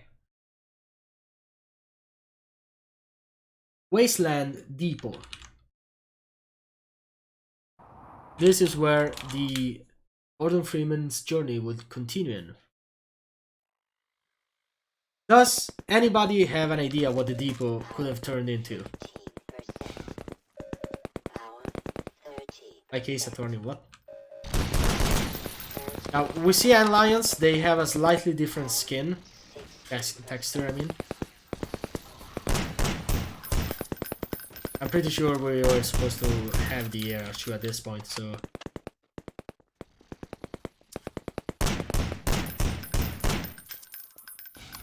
Wasteland Depot. This is where the Gordon Freeman's journey would continue in. Does anybody have an idea what the depot could have turned into? Like Ace Attorney, what? Now, we see Lions, they have a slightly different skin. Texture, I mean. I'm pretty sure we were supposed to have the R2 at this point, so...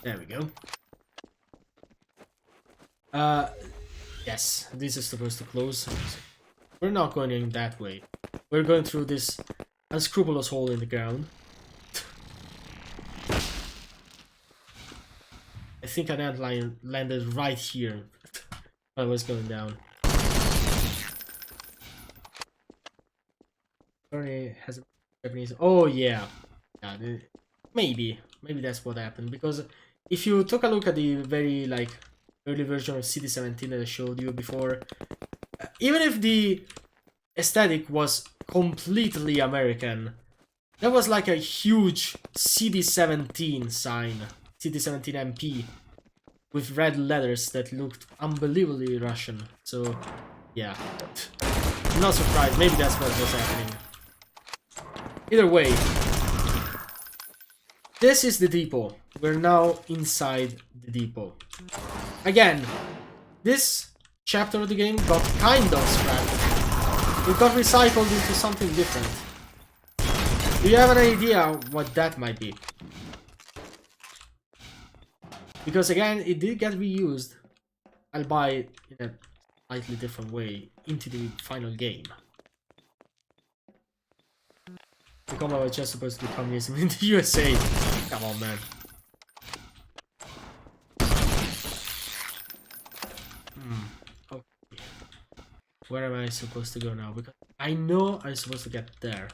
There we go. Yes, this is supposed to close. We're not going in that way. We're going through this unscrupulous hole in the ground. I think an antlion landed right here while I was going down. Bernie has a Japanese. Oh yeah, maybe that's what happened, because if you took a look at the very like early version of CD17 that I showed you before, even if the aesthetic was completely American, there was like a huge CD17 sign, CD17 MP, with red letters that looked unbelievably Russian. So yeah, I'm not surprised. Maybe that's what was happening. Either way, this is the depot. We're now inside the depot. Again, this chapter of the game got kind of scrapped. It got recycled into something different. Do you have an idea what that might be? Because again, it did get reused, albeit in a slightly different way, into the final game. The combat was just supposed to be communism in the USA. Come on, man. Okay. Where am I supposed to go now? Because I know I'm supposed to get there.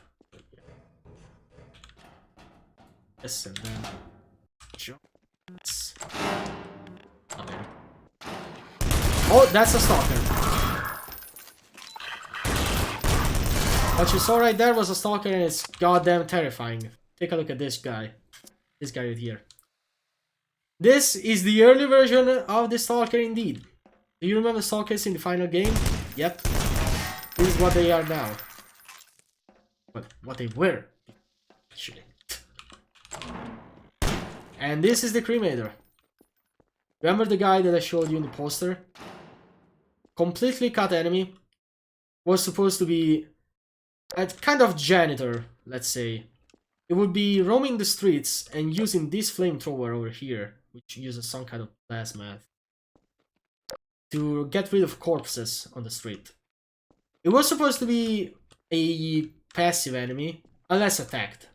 Yes, and then... Oh, that's a stalker. What you saw right there was a stalker, and it's goddamn terrifying. Take a look at this guy. This guy right here. This is the early version of the stalker indeed. Do you remember stalkers in the final game? Yep. This is what they are now. What they were, actually. And this is the cremator. Remember the guy that I showed you in the poster? Completely cut enemy. Was supposed to be a kind of janitor, let's say. It would be roaming the streets and using this flamethrower over here, which uses some kind of plasma, to get rid of corpses on the street. It was supposed to be a passive enemy, unless attacked.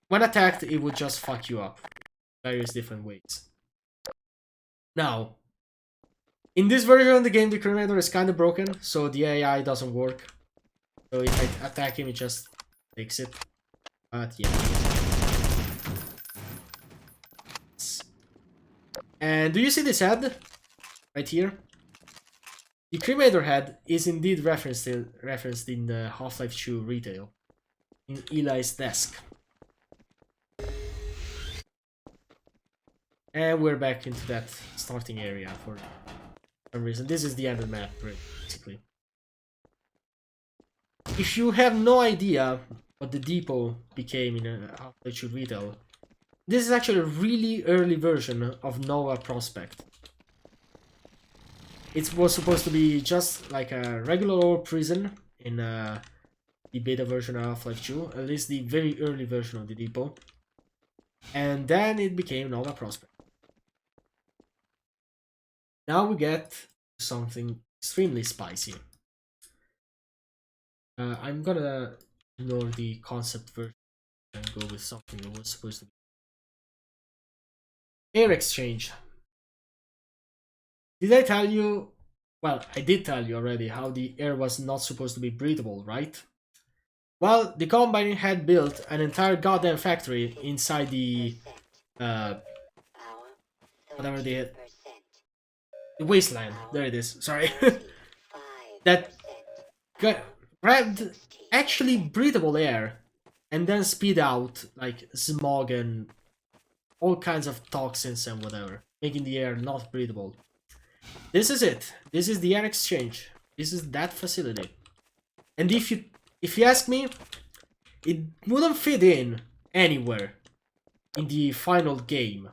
When attacked, it would just fuck you up. Various different ways. Now, in this version of the game, the cremator is kind of broken, so the AI doesn't work. So if I attack him, it just takes it. But yeah. And do you see this head? Right here? The cremator head is indeed referenced in the Half-Life 2 retail. In Eli's desk. And we're back into that starting area for For some reason. This is the end of the map, basically. If you have no idea what the depot became in Half-Life 2 Retail, this is actually a really early version of Nova Prospect. It was supposed to be just like a regular old prison in the beta version of Half-Life 2, at least the very early version of the depot. And then it became Nova Prospect. Now we get something extremely spicy. I'm gonna ignore the concept version and go with something that was supposed to be air exchange. Did I tell you? Well, I did tell you already how the air was not supposed to be breathable, right? Well, the Combine had built an entire goddamn factory inside the whatever the Wasteland. There it is. Sorry. That grabbed actually breathable air and then spit out like smog and all kinds of toxins and whatever, making the air not breathable. This is it. This is the air exchange. This is that facility. And if you ask me, it wouldn't fit in anywhere in the final game,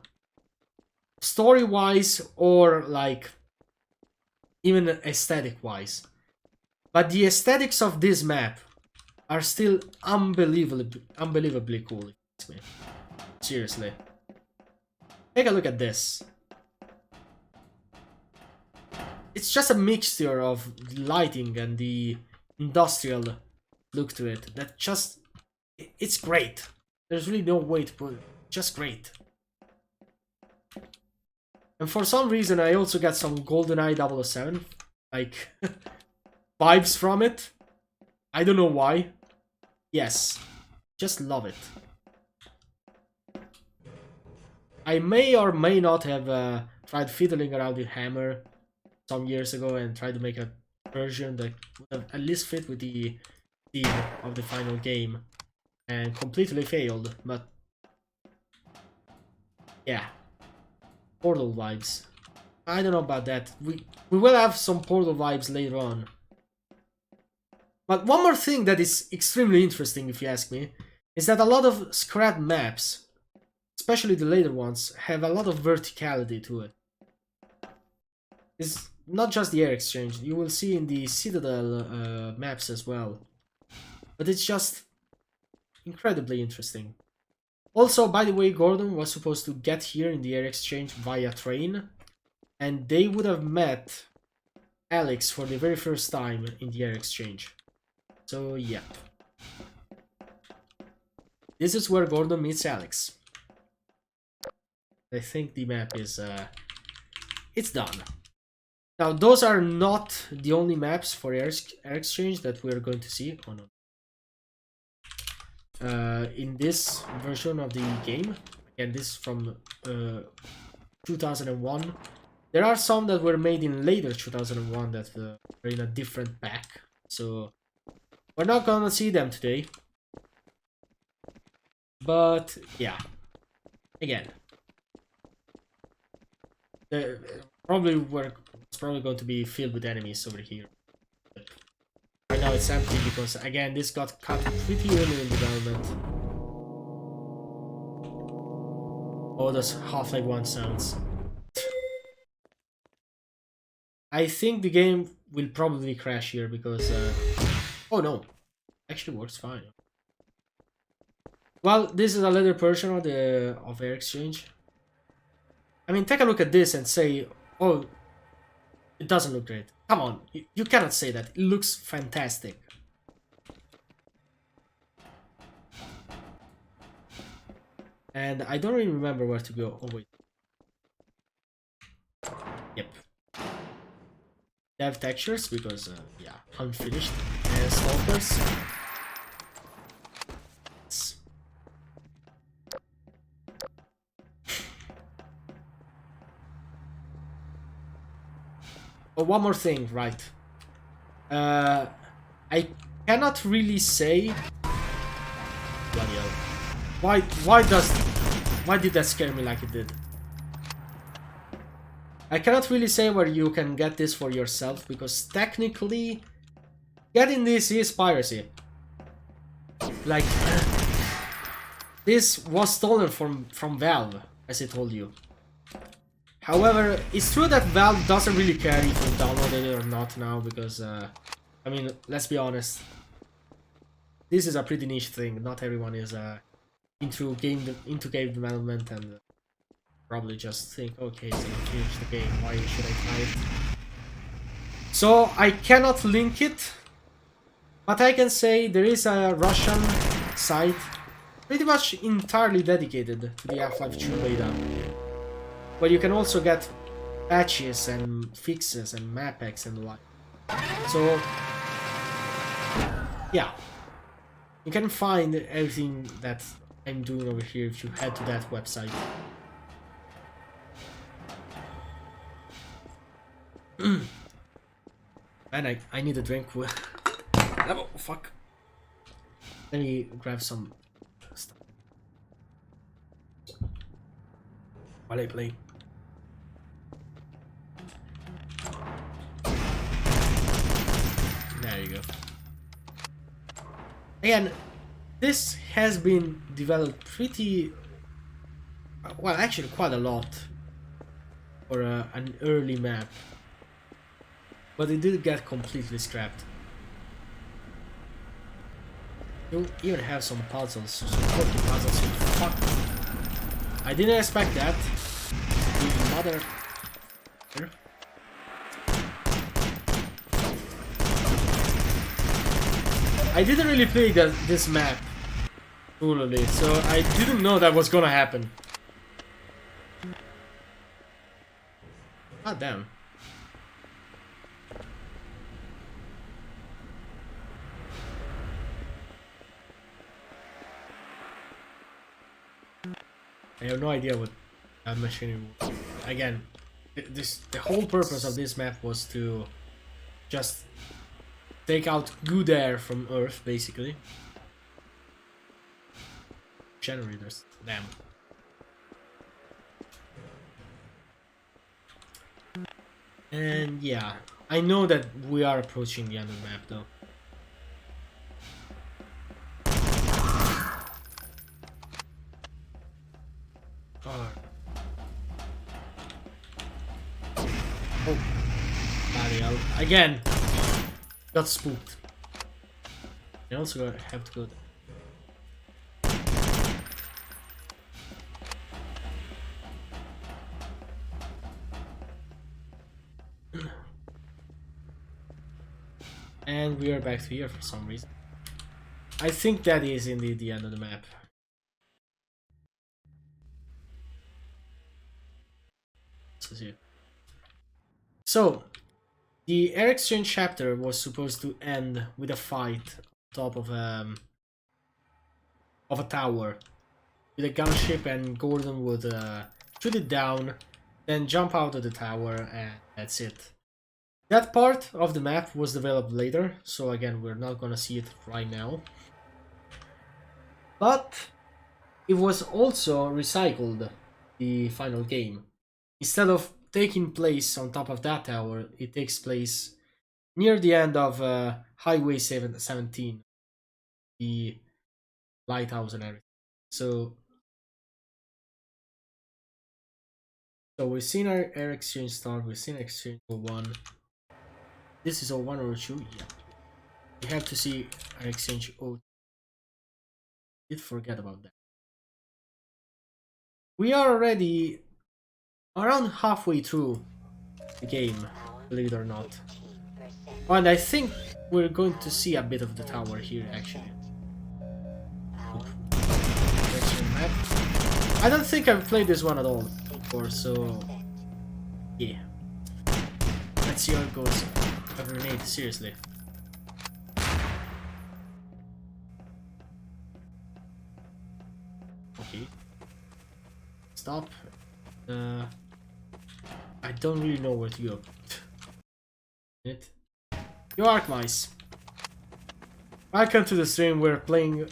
story-wise or like even aesthetic-wise. But the aesthetics of this map are still unbelievably cool. Seriously. Take a look at this. It's just a mixture of lighting and the industrial look to it that just... it's great. There's really no way to put it. Just great. And for some reason I also got some GoldenEye 007 like vibes from it. I don't know why. Yes. Just love it. I may or may not have tried fiddling around with Hammer some years ago and tried to make a version that would have at least fit with the theme of the final game, and completely failed, but yeah. Portal vibes. I don't know about that. We will have some Portal vibes later on. But one more thing that is extremely interesting, if you ask me, is that a lot of scrap maps, especially the later ones, have a lot of verticality to it. It's not just the air exchange, you will see in the Citadel maps as well. But it's just incredibly interesting. Also, by the way, Gordon was supposed to get here in the air exchange via train, and they would have met Alex for the very first time in the air exchange. So, yeah. This is where Gordon meets Alex. I think the map is, it's done. Now, those are not the only maps for air exchange that we're going to see. Oh no. In this version of the game, and this from 2001, there are some that were made in later 2001 that were in a different pack, so we're not gonna see them today. But yeah, again, it's probably going to be filled with enemies over here. Right now it's empty because, again, this got cut pretty early in development. Oh, those Half-Life 1 sounds. I think the game will probably crash here because... oh no, actually works fine. Well, this is a later version of the Air Exchange. I mean, take a look at this and say, oh, it doesn't look great. Come on, you cannot say that. It looks fantastic. And I don't really remember where to go. Oh, wait. Yep. Dev textures because, yeah, unfinished. And stalkers. Oh, one more thing, right? I cannot really say. Bloody hell. Why did that scare me like it did? I cannot really say where you can get this for yourself, because technically getting this is piracy. Like, this was stolen from Valve, as I told you. However, it's true that Valve doesn't really care if you downloaded it or not now, because, I mean, let's be honest. This is a pretty niche thing. Not everyone is into game development and probably just think, okay, so I finished the game, why should I try it? So I cannot link it, but I can say there is a Russian site pretty much entirely dedicated to the Half-Life 2 beta, where you can also get patches and fixes and map packs and the like. So yeah, you can find everything that I'm doing over here if you head to that website. Man, I need a drink. Oh, fuck. Let me grab some stuff while I play. There you go. Again, this has been developed pretty well, actually quite a lot for an early map, but it did get completely scrapped. You even have some puzzles, some quirky puzzles. Fuck! I didn't expect that. You mother. I didn't really play this map thoroughly, so I didn't know that was gonna happen. God damn. I have no idea what that machine was. Again, the whole purpose of this map was to just take out good air from Earth, basically. Generators, damn. And yeah, I know that we are approaching the end of the map though. Oh, bloody hell. Again, got spooked. I also have to go there. And we are back to here for some reason. I think that is indeed the end of the map. So, the air exchange chapter was supposed to end with a fight on top of a tower with a gunship, and Gordon would shoot it down, then jump out of the tower, and that's it. That part of the map was developed later, so again, we're not gonna see it right now. But it was also recycled, the final game. Instead of taking place on top of that tower, it takes place near the end of Highway 17, the lighthouse and everything. So we've seen our air exchange start, we've seen exchange 01. This is 01 or 02, yeah. We have to see our exchange 02. Did forget about that. We are already around halfway through the game, believe it or not. And I think we're going to see a bit of the tower here, actually. Map. I don't think I've played this one at all before, so yeah. Let's see how it goes. A grenade, seriously. Okay. Stop. I don't really know where to go. You Arc Mice. Welcome to the stream. We're playing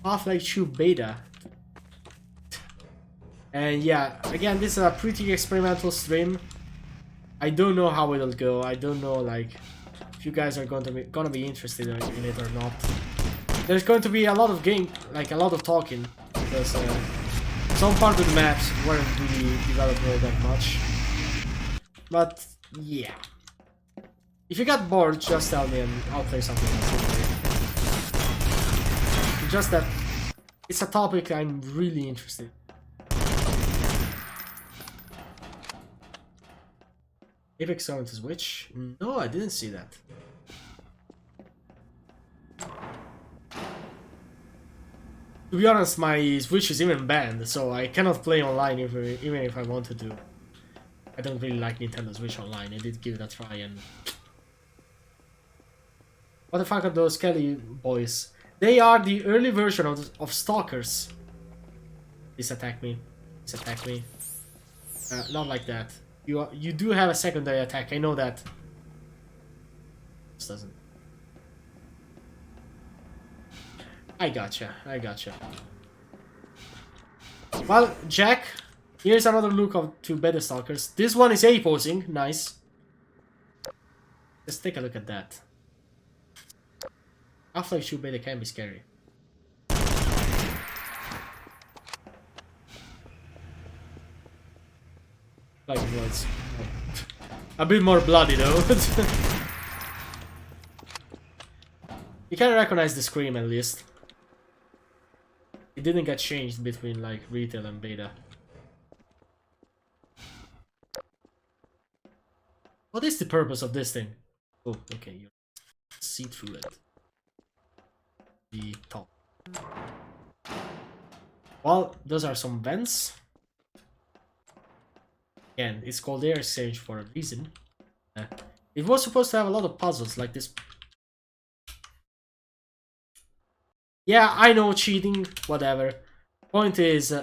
Half-Life 2 Beta. And yeah, again, this is a pretty experimental stream. I don't know how it'll go. I don't know, like, if you guys are gonna be interested in it or not. There's going to be a lot of a lot of talking, because some part of the maps weren't really developed all that much. But yeah, if you got bored, just tell me and I'll play something else. Just that it's a topic I'm really interested in. Apex 7 to Switch? No, I didn't see that. To be honest, my Switch is even banned, so I cannot play online even if I wanted to. I don't really like Nintendo Switch Online. I did give it a try and... What the fuck are those Kelly boys? They are the early version of Stalkers. Please attack me. Please attack me. Not like that. You do have a secondary attack, I know that. This doesn't. I gotcha. Well, Jack, here's another look of two better stalkers. This one is A-posing, nice. Let's take a look at that. Half-Life 2 beta can be scary. Like was a bit more bloody though. You can recognize the scream at least. It didn't get changed between like retail and beta. What is the purpose of this thing? Oh, okay, you see through it. The top. Well, those are some vents. Again, it's called Air Exchange for a reason. It was supposed to have a lot of puzzles like this. Yeah, I know, cheating, whatever. Point is,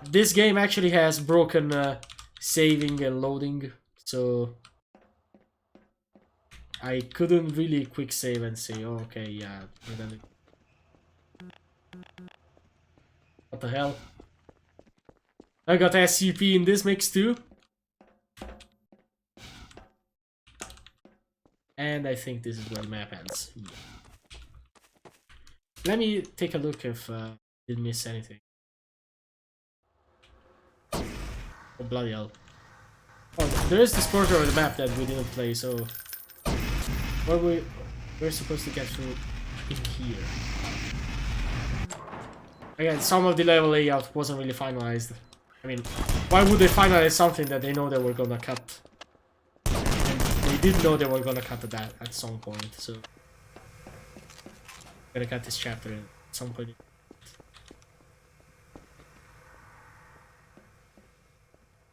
this game actually has broken saving and loading, so I couldn't really quick save and say, oh, okay, yeah, we're gonna... What the hell? I got SCP in this mix too. And I think this is where the map ends. Yeah. Let me take a look if I did miss anything. Oh, bloody hell. Oh, there is this portion of the map that we didn't play, so... We're supposed to get through in here. Again, some of the level layout wasn't really finalized. I mean, why would they finalize something that they know they were gonna cut? And they did know they were gonna cut that at some point, so... Gonna cut this chapter at some point.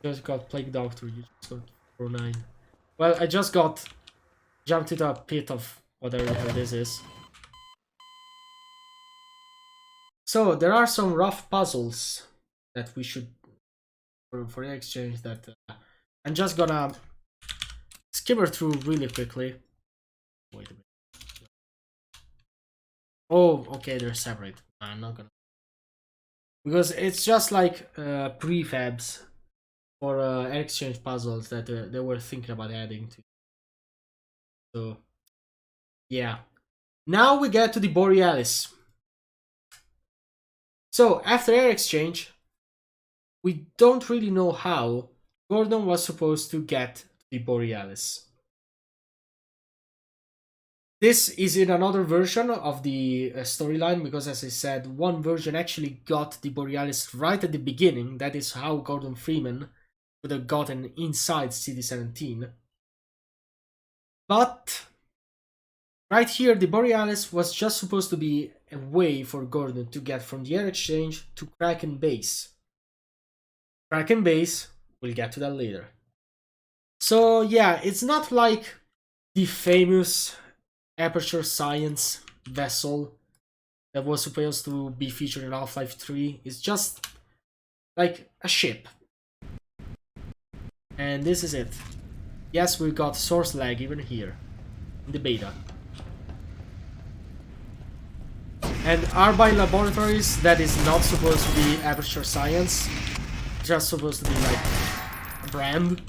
Just got Plague Doctor, you just got 409. Well, I just got jumped into a pit of whatever this is. So, there are some rough puzzles that we should... For the exchange that I'm just gonna skimmer through really quickly. Wait a minute. Oh, okay, they're separate. I'm not gonna, because it's just like prefabs for exchange puzzles that they were thinking about adding to. So yeah, now we get to the Borealis. So after air exchange, we don't really know how Gordon was supposed to get the Borealis. This is in another version of the storyline, because as I said, one version actually got the Borealis right at the beginning. That is how Gordon Freeman would have gotten inside CD-17. But right here, the Borealis was just supposed to be a way for Gordon to get from the air exchange to Kraken Base. Kraken Base, we'll get to that later. So yeah, it's not like the famous Aperture Science vessel that was supposed to be featured in Half-Life 3. It's just like a ship. And this is it. Yes, we got source lag even here in the beta. And Arbine Laboratories, that is not supposed to be Aperture Science. Just supposed to be like a brand.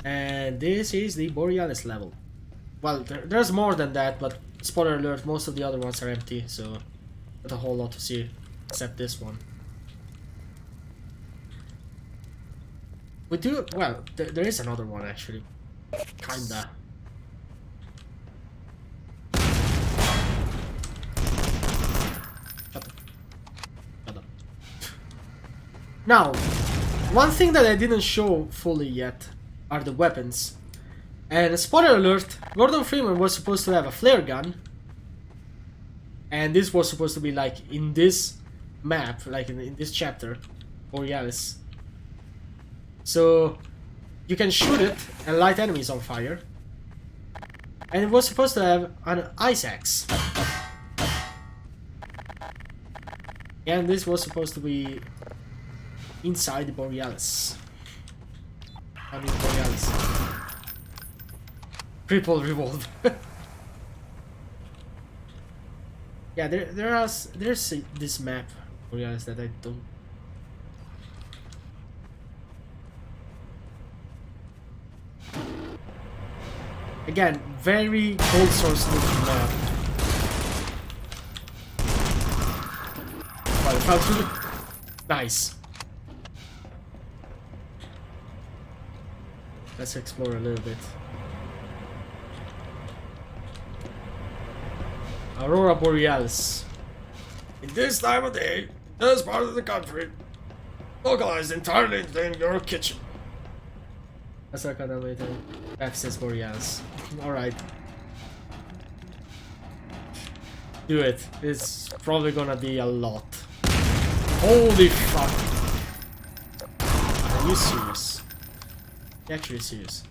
And this is the Borealis level. Well, there's more than that, but spoiler alert, most of the other ones are empty, so not a whole lot to see, except this one. We do, well, there is another one actually. Kinda. Shut up. Now, one thing that I didn't show fully yet are the weapons. And spoiler alert, Gordon Freeman was supposed to have a flare gun. And this was supposed to be like in this map, like in this chapter, Borealis. So you can shoot it and light enemies on fire. And it was supposed to have an ice axe. And this was supposed to be inside the Borealis. I mean Borealis. Triple revolve. Yeah, there's this map Borealis that I don't. Again, very cold source looking map. Well, it fell through the... Nice. Let's explore a little bit. Aurora Borealis. In this time of day, this part of the country, localized entirely in your kitchen. That's our kind of way to access Borealis. Alright. Do it. It's probably gonna be a lot. Holy fuck. Are you serious? You're actually serious.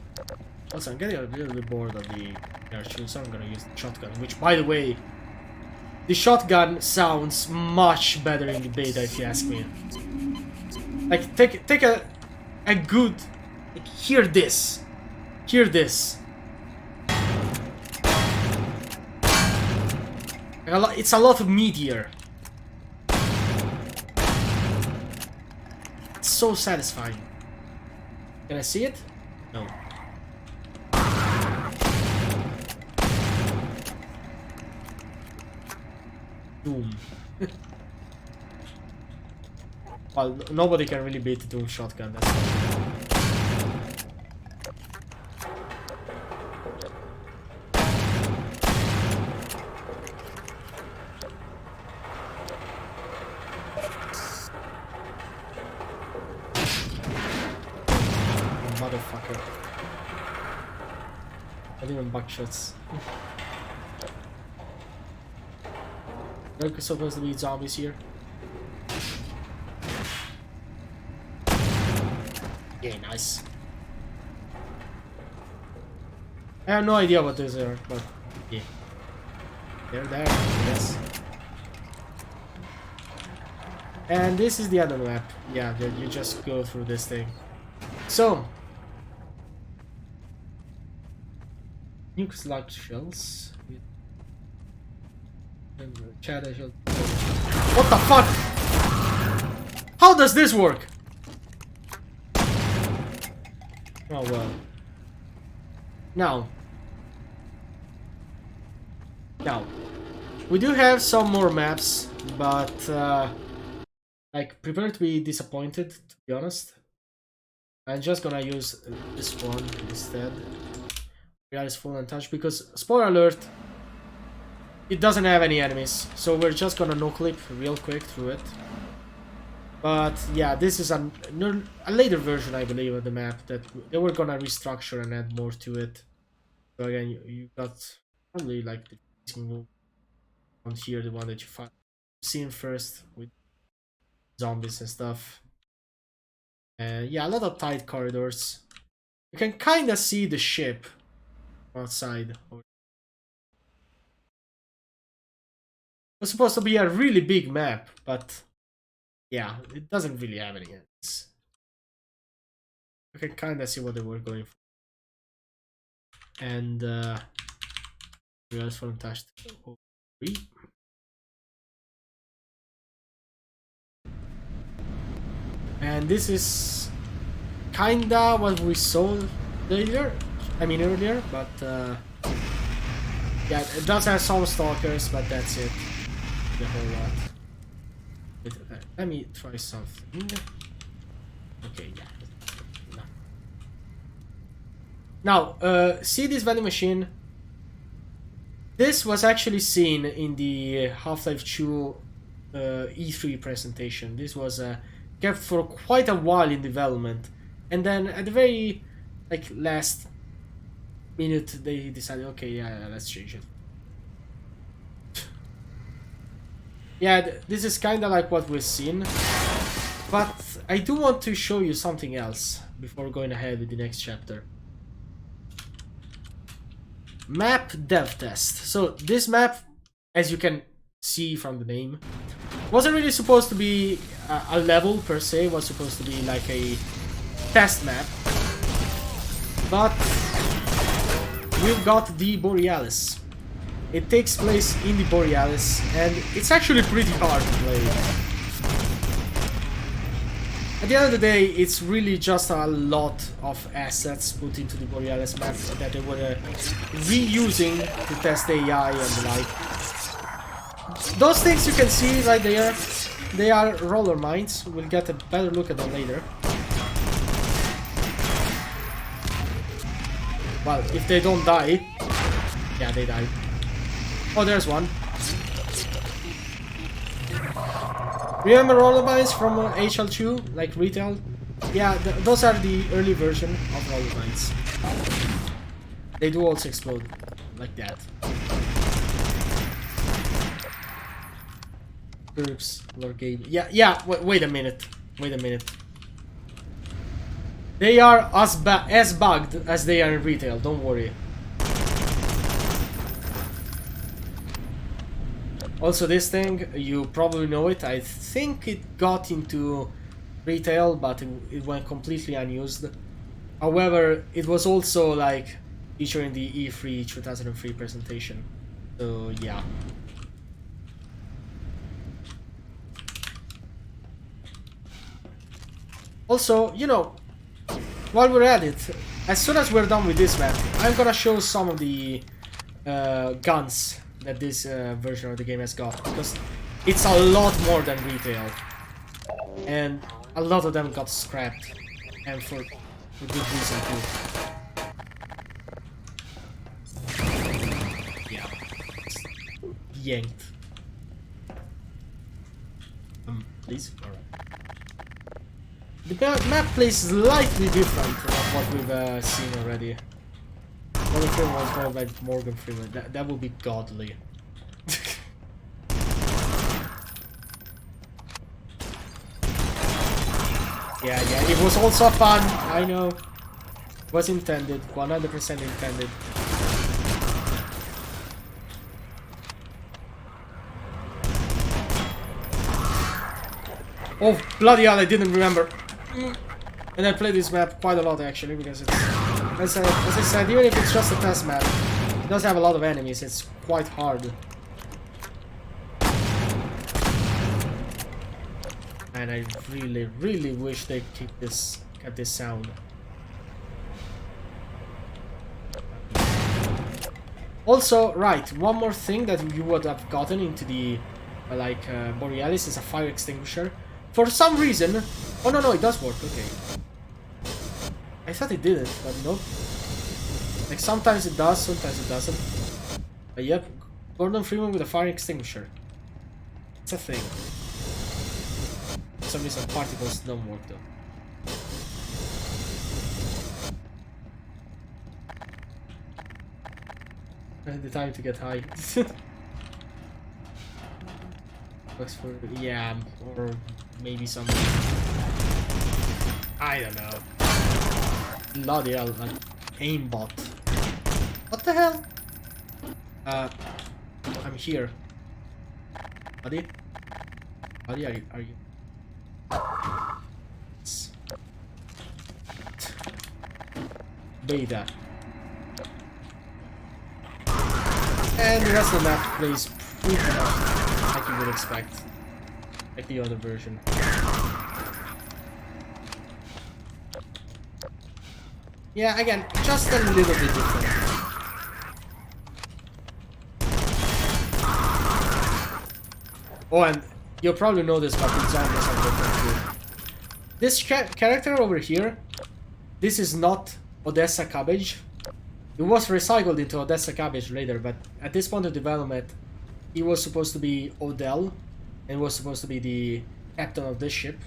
Also, I'm getting a little bit bored of the air shoot, so I'm gonna use the shotgun, which, by the way, the shotgun sounds much better in the beta, if you ask me. Like, take a good... Like, hear this. Hear this. It's a lot of meteor. It's so satisfying. Can I see it? No. Doom. Well, nobody can really beat the Doom shotgun. That's motherfucker. Not even buckshots. There's supposed to be zombies here. Yeah, nice. I have no idea what these are, but yeah. They're there, yes. And this is the other map. Yeah, you just go through this thing. So, nuke slug shells. What the fuck? How does this work? Oh well. Now, we do have some more maps, but like, prepare to be disappointed. To be honest, I'm just gonna use this one instead. Realis full untouched because, spoiler alert, it doesn't have any enemies, so we're just gonna no-clip real quick through it. But yeah, this is a later version, I believe, of the map that they were gonna restructure and add more to it. So again, you got probably like the single one here, the one that you seen first with zombies and stuff. And yeah, a lot of tight corridors. You can kind of see the ship outside. It's supposed to be a really big map, but yeah, it doesn't really have any ends. You can kind of see what they were going for. and results from task 3. And this is kinda what we saw earlier, but yeah, it does have some stalkers, but that's it. The whole lot. Let me try something. Okay, yeah. Now, see this vending machine? This was actually seen in the Half-Life 2 E3 presentation. This was kept for quite a while in development, and then at the very last minute they decided, okay, yeah, let's change it. Yeah, this is kind of like what we've seen, but I do want to show you something else before going ahead with the next chapter. Map dev test. So this map, as you can see from the name, wasn't really supposed to be a level per se. It was supposed to be like a test map, but we've got the Borealis. It takes place in the Borealis, and it's actually pretty hard to play. At the end of the day, it's really just a lot of assets put into the Borealis map that they were reusing to test AI and the like. Those things you can see right there, they are roller mines. We'll get a better look at them later. Well, if they don't die... Yeah, they die. Oh, there's one. Remember roller mines from HL2, like retail? Yeah, those are the early version of roller mines. They do also explode, like that. Perks, Lord Game. Yeah, wait a minute. They are as bugged as they are in retail, don't worry. Also, this thing, you probably know it. I think it got into retail, but it went completely unused. However, it was also like featured in the E3 2003 presentation. So yeah. Also, you know, while we're at it, as soon as we're done with this map, I'm gonna show some of the guns that this version of the game has got, because it's a lot more than retail, and a lot of them got scrapped, and for good reason too. Yeah, yanked. Please. All right. The map plays slightly different from what we've seen already. Morgan Freeman was called by Morgan Freeman. That would be godly. Yeah, it was also fun. I know. Was intended. 100% intended. Oh, bloody hell, I didn't remember. And I played this map quite a lot actually, because it's, as I said, even if it's just a test map, it does have a lot of enemies, it's quite hard. And I really wish they kept this sound. Also, right, one more thing that you would have gotten into the Borealis is a fire extinguisher. For some reason... Oh no, it does work, okay. I thought it didn't, but nope. Like sometimes it does, sometimes it doesn't. But yep, Gordon Freeman with a fire extinguisher. It's a thing. For some reason particles don't work though. I had the time to get high. Looks for... yeah, or maybe some... I don't know. Bloody hell, an aimbot. What the hell? I'm here. Buddy? Buddy, are you? Beta. And the rest of the map plays pretty much like you would expect. Like the other version. Yeah, again, just a little bit different. Oh, and you'll probably know this, but the zombies are different too. This character over here, this is not Odessa Cabbage. It was recycled into Odessa Cabbage later, but at this point of development, he was supposed to be Odell, and was supposed to be the captain of this ship.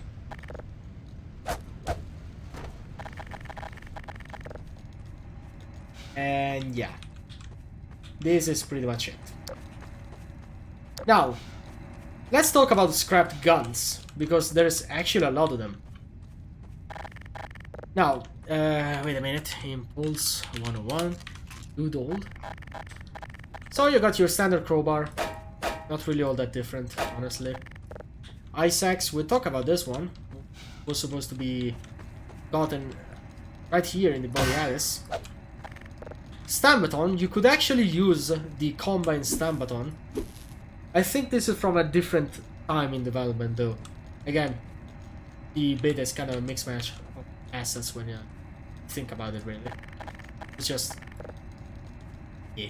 And yeah, this is pretty much it. Now, let's talk about scrapped guns, because there's actually a lot of them. Now, wait a minute, Impulse 101, good old. So you got your standard crowbar, not really all that different, honestly. Ice axe, we'll talk about this one, was supposed to be gotten right here in the Borealis. Stun baton, you could actually use the combine stun baton. I think this is from a different time in development though. Again, the beta is kind of a mixed match of assets when you think about it really. It's just... yeah.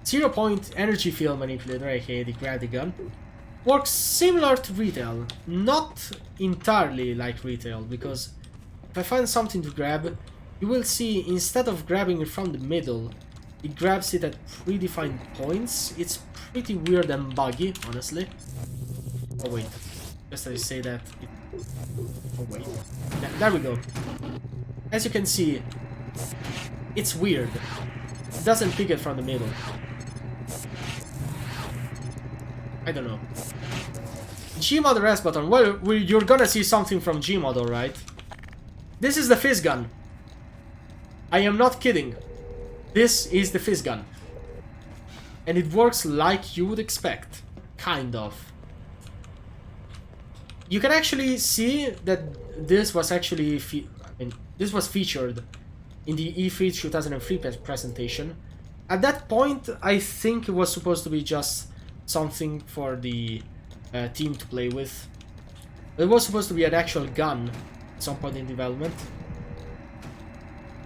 0 point energy field manipulator, aka the gravity gun, works similar to retail. Not entirely like retail, because if I find something to grab, you will see instead of grabbing it from the middle, it grabs it at predefined points. It's pretty weird and buggy, honestly. Oh wait, just as I say that, oh wait, there we go. As you can see, it's weird. It doesn't pick it from the middle. I don't know. Gmod rest button. Well, you're gonna see something from Gmod, alright? This is the fizz gun. I am not kidding. This is the fizz gun. And it works like you would expect. Kind of. You can actually see that this was actually... this was featured in the E3 2003 presentation. At that point, I think it was supposed to be just something for the team to play with. It was supposed to be an actual gun at some point in development.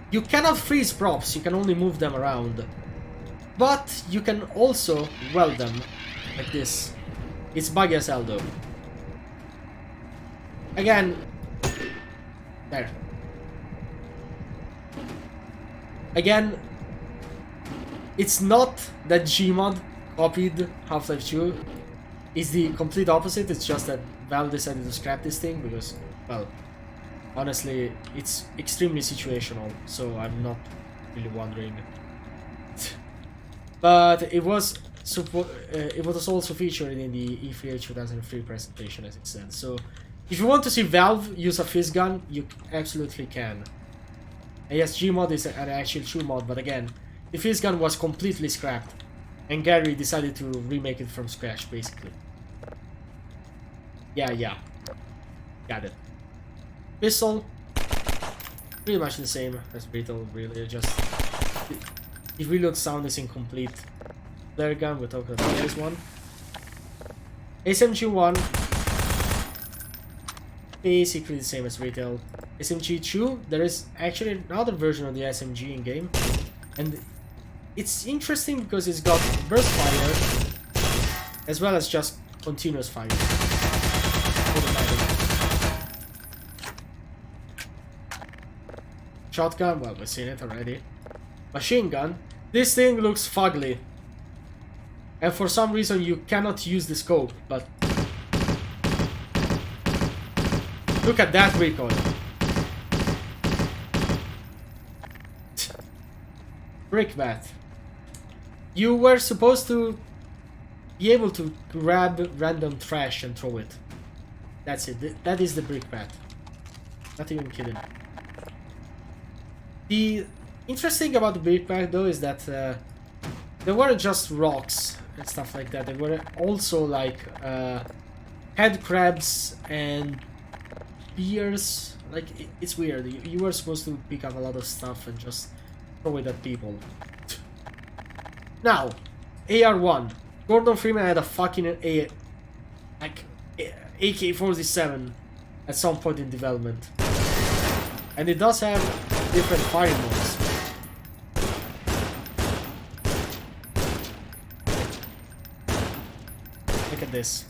You cannot freeze props, you can only move them around. But you can also weld them, like this. It's buggy as hell though. Again, there. Again, it's not that Gmod copied Half-Life 2. It's the complete opposite, it's just that Valve decided to scrap this thing because, well, honestly, it's extremely situational, so I'm not really wondering. But it was also featured in the E3 2003 presentation, as it said. So, if you want to see Valve use a fizz gun, you absolutely can. And yes, Gmod is an actual true mod, but again, the fizz gun was completely scrapped, and Gary decided to remake it from scratch, basically. Yeah. Got it. Pistol, pretty much the same as Beetle, really, just the reload sound is incomplete. Flare gun, we're talking about this one. SMG1, basically the same as Retail. SMG2, there is actually another version of the SMG in game, and it's interesting because it's got burst fire as well as just continuous fire. Shotgun, well, we've seen it already. Machine gun, this thing looks fugly. And for some reason you cannot use the scope, but... look at that recoil. Brickbat. You were supposed to be able to grab random trash and throw it. That's it. That is the brickbat. Not even kidding. The interesting about the brickbat though is that they weren't just rocks and stuff like that. They were also like head crabs and spears. Like it's weird. You were supposed to pick up a lot of stuff and just throw it at people. Now, AR1. Gordon Freeman had a fucking AK-47 at some point in development. And it does have different firing modes. Look at this.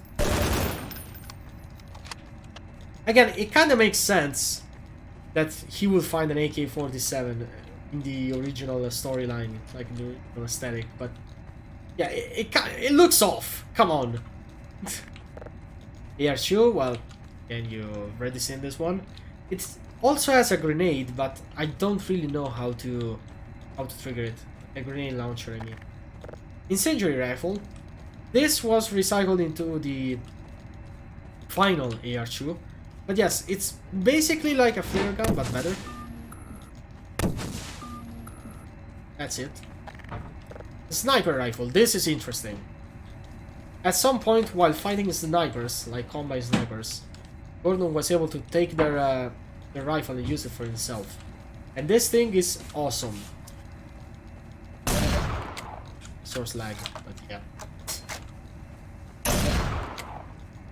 Again, it kind of makes sense that he would find an AK-47 in the original storyline, like in the original aesthetic, but yeah, it looks off. Come on. AR2, well, again, you've already seen this one. It also has a grenade, but I don't really know how to trigger it. A grenade launcher, I mean. Incendiary rifle. This was recycled into the final AR2. But yes, it's basically like a flare gun, but better. That's it. Sniper rifle. This is interesting. At some point, while fighting snipers, like combine snipers, Gordon was able to take their rifle and use it for himself. And this thing is awesome. Source lag, but yeah.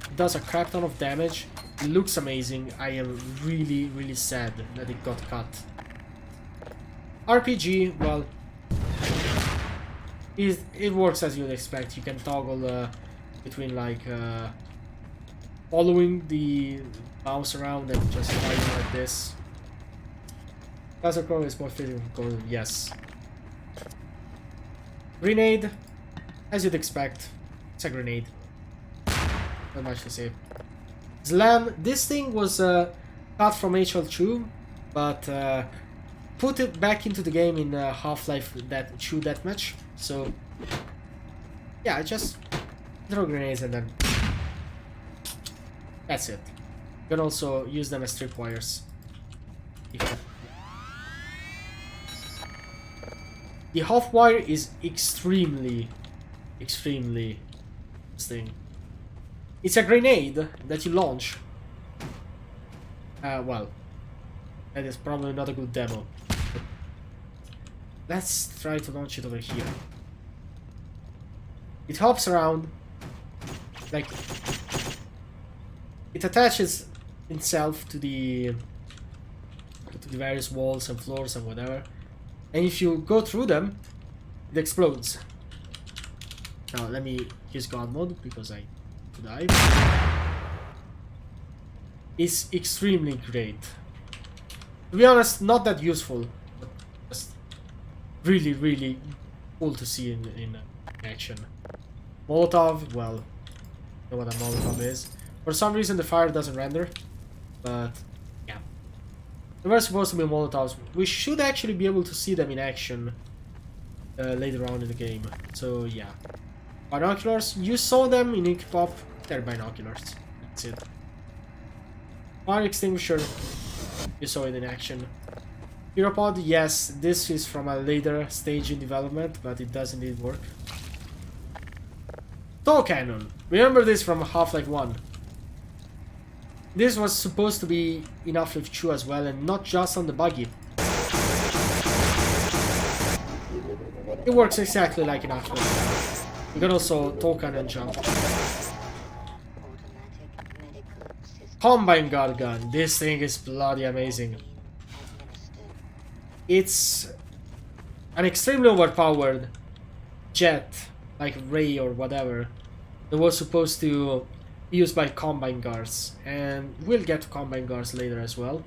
It does a crap ton of damage. It looks amazing. I am really, really sad that it got cut. RPG, well, it works as you'd expect. You can toggle between like following the mouse around and just fighting like this. Laser Crow is more fitting for Gordon, yes. Grenade, as you'd expect, it's a grenade. Not much to say. Slam, this thing was cut from HL2, but put it back into the game in Half-Life 2 Deathmatch. So, yeah, just throw grenades and then that's it. You can also use them as tripwires. The half wire is extremely interesting. It's a grenade that you launch. Well, that is probably not a good demo. Let's try to launch it over here. It hops around, like it attaches itself to the various walls and floors and whatever. And if you go through them, it explodes. Now let me use God mode because I dive. It's extremely great. To be honest, not that useful, but just really cool to see in action. Molotov, well, you know what a Molotov is. For some reason the fire doesn't render, but yeah. They were supposed to be Molotovs. We should actually be able to see them in action later on in the game. So yeah. Binoculars, you saw them in Ink Pop. They're binoculars. That's it. Fire extinguisher, you saw it in action. Pyropod, yes, this is from a later stage in development, but it does indeed work. Tow cannon, remember this from Half-Life 1. This was supposed to be in Half-Life 2 as well, and not just on the buggy. It works exactly like in Half-Life 1. You can also tow cannon jump. Combine guard gun. This thing is bloody amazing. It's an extremely overpowered jet, like Ray or whatever, that was supposed to be used by combine guards, and we'll get to combine guards later as well.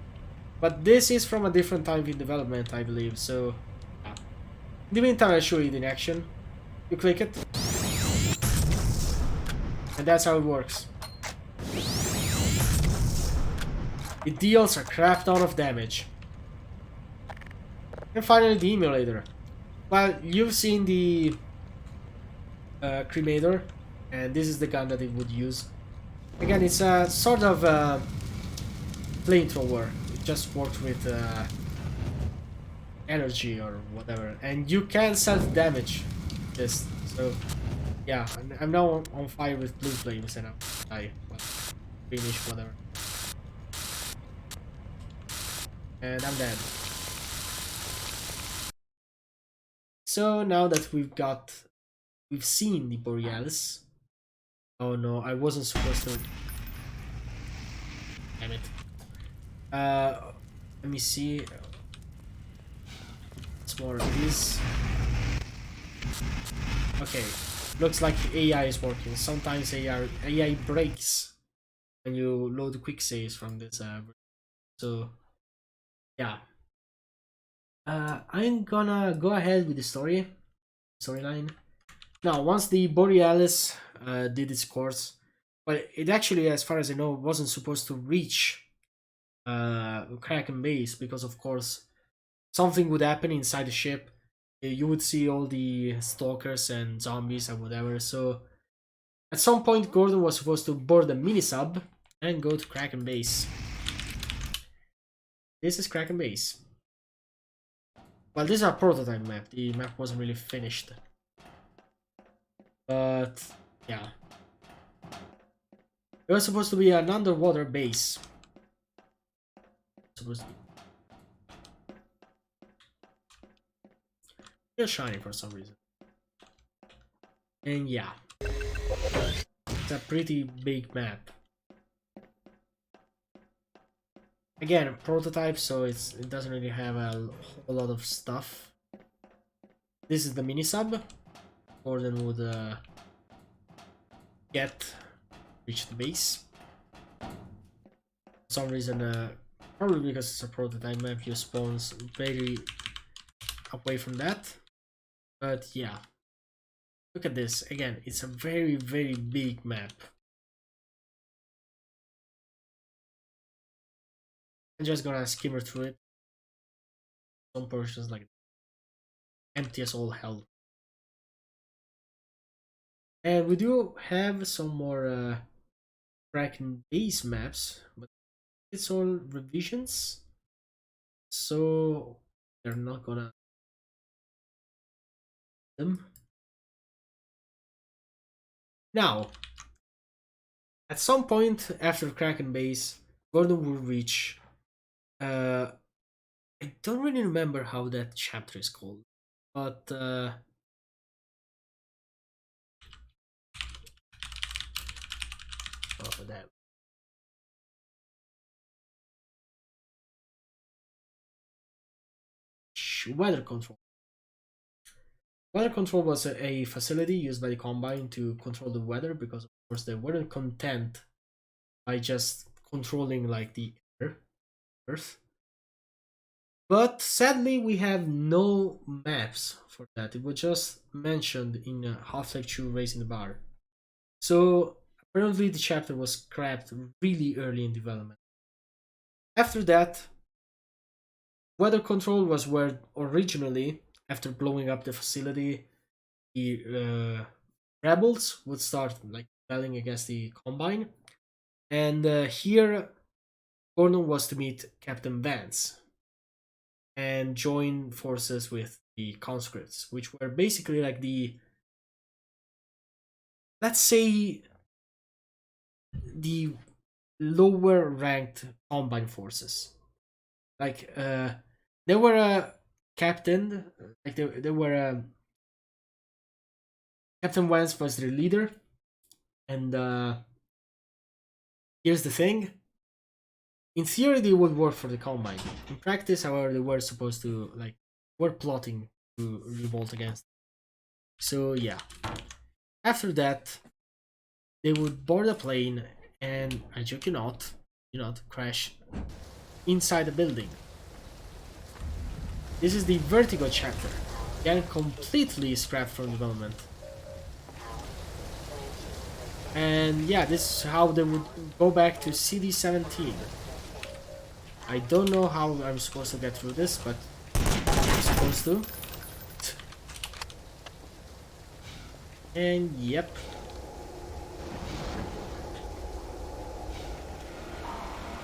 But this is from a different time in development, I believe, so yeah. In the meantime, I'll show you it in action. You click it, and that's how it works. It deals a crap ton of damage. And finally the emulator. Well, you've seen the cremator, and this is the gun that it would use. Again, it's a sort of flamethrower. It just works with energy or whatever, and you can self-damage this. So yeah, I'm now on fire with blue flames, and I well, greenish whatever. And I'm dead. So now that we've seen the Borealis. Oh no, I wasn't supposed to. Damn it. Let me see. It's more of this. Okay, looks like AI is working. Sometimes AI breaks when you load quick saves from this. So yeah. I'm gonna go ahead with the storyline. Now, once the Borealis did its course, but it actually, as far as I know, wasn't supposed to reach Kraken base because, of course, something would happen inside the ship. You would see all the stalkers and zombies and whatever. So, at some point, Gordon was supposed to board a mini sub and go to Kraken base. This is Kraken base. Well, this is a prototype map. The map wasn't really finished. But, yeah. It was supposed to be an underwater base. Supposed to be. It's shiny for some reason. And yeah. It's a pretty big map. Again, prototype, so it doesn't really have a whole lot of stuff. This is the mini sub. Gordon would reach the base. For some reason, probably because it's a prototype map, you spawn very away from that. But yeah, look at this. Again, it's a very, very big map. I'm just gonna skimmer through it. Some portions like empty as all hell. And we do have some more Kraken base maps, but it's all revisions, so they're not gonna them. Now, at some point after Kraken base, Gordon will reach. I don't really remember how that chapter is called, but oh, that weather control. Weather control was a facility used by the Combine to control the weather because, of course, they weren't content by just controlling like the Earth. But sadly, we have no maps for that. It was just mentioned in Half-Life 2 Raising the Bar. So apparently the chapter was scrapped really early in development. After that, weather control was where originally, after blowing up the facility, the rebels would start like rebelling against the Combine. And here, Gordon was to meet Captain Vance and join forces with the conscripts, which were basically like the, let's say, the lower ranked Combine forces. Like they were a captain, like they were Captain Vance was their leader, and here's the thing. In theory, they would work for the Combine. In practice, however, they were supposed to were plotting to revolt against. So yeah, after that, they would board a plane and, I joke you not, crash inside a building. This is the Vertigo chapter, again completely scrapped from development. And yeah, this is how they would go back to CD17. I don't know how I'm supposed to get through this, but I'm supposed to. And yep.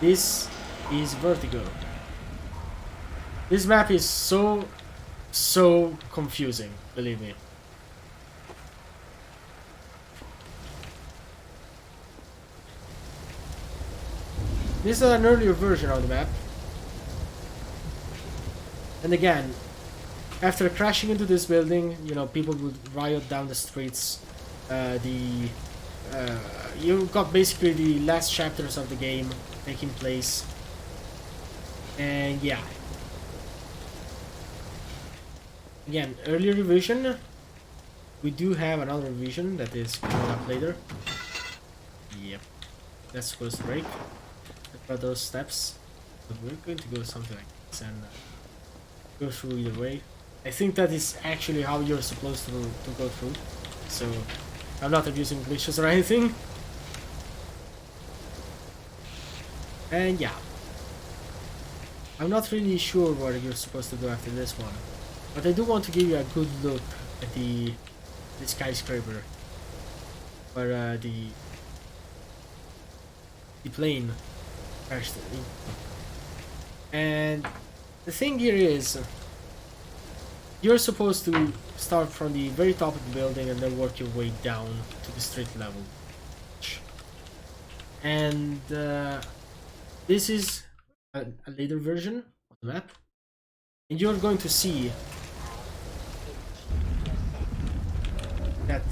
This is Vertigo. This map is so confusing, believe me. This is an earlier version of the map. And again, after crashing into this building, you know, people would riot down the streets. You got basically the last chapters of the game taking place, and yeah. Again, earlier revision. We do have another revision that is coming up later. Yep, that's supposed to break. About those steps, but we're going to go something like this and go through either way. I think that is actually how you're supposed to go through. So I'm not abusing glitches or anything. And yeah, I'm not really sure where you're supposed to go after this one, but I do want to give you a good look at the skyscraper, where the plane crashed in. And the thing here is, you're supposed to start from the very top of the building and then work your way down to the street level. And this is a later version of the map, and you're going to see that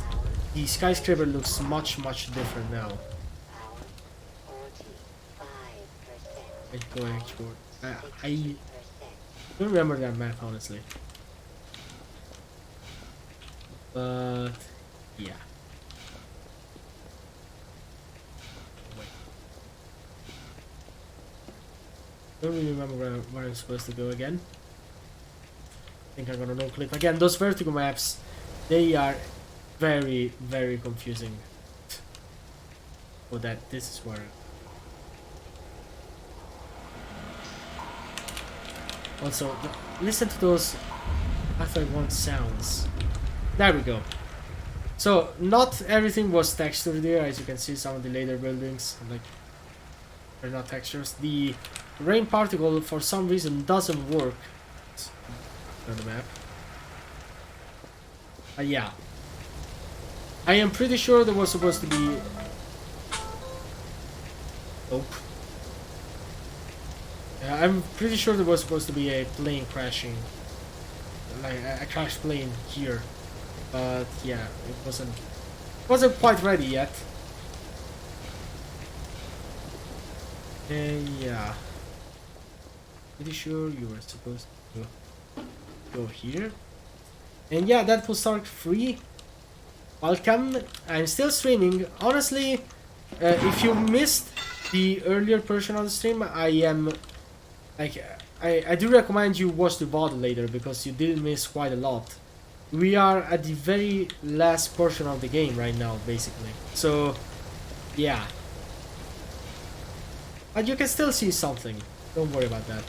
the skyscraper looks much different now. Let's go export. I don't remember that map honestly, but yeah. Wait. Don't really remember where I'm supposed to go again. I think I'm gonna no click again. Those vertigo maps, they are very confusing. For that, this is where. Also, listen to those FI1 sounds. There we go. So, not everything was textured there, as you can see. Some of the later buildings, like, they're not textures. The rain particle, for some reason, doesn't work on the map. Yeah. I am pretty sure there was supposed to be... Nope. I'm pretty sure there was supposed to be a plane crashing, like a crashed plane here, but yeah, it wasn't quite ready yet. And yeah, pretty sure you were supposed to go here. And yeah, that will start free. Welcome. I'm still streaming. Honestly, if you missed the earlier portion of the stream, I do recommend you watch the VOD later, because you did miss quite a lot. We are at the very last portion of the game right now, basically. So, yeah. But you can still see something. Don't worry about that.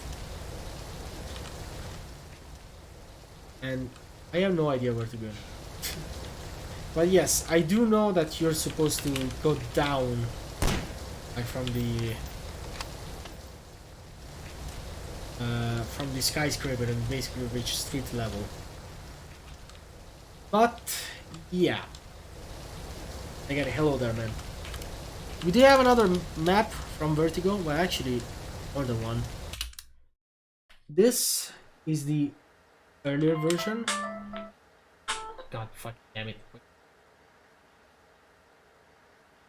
And I have no idea where to go. But yes, I do know that you're supposed to go down, like from the skyscraper, and basically reach street level. But yeah, again, hello there, man. We do have another map from Vertigo. Well, actually, more than one. This is the earlier version. God, fuck, damn it!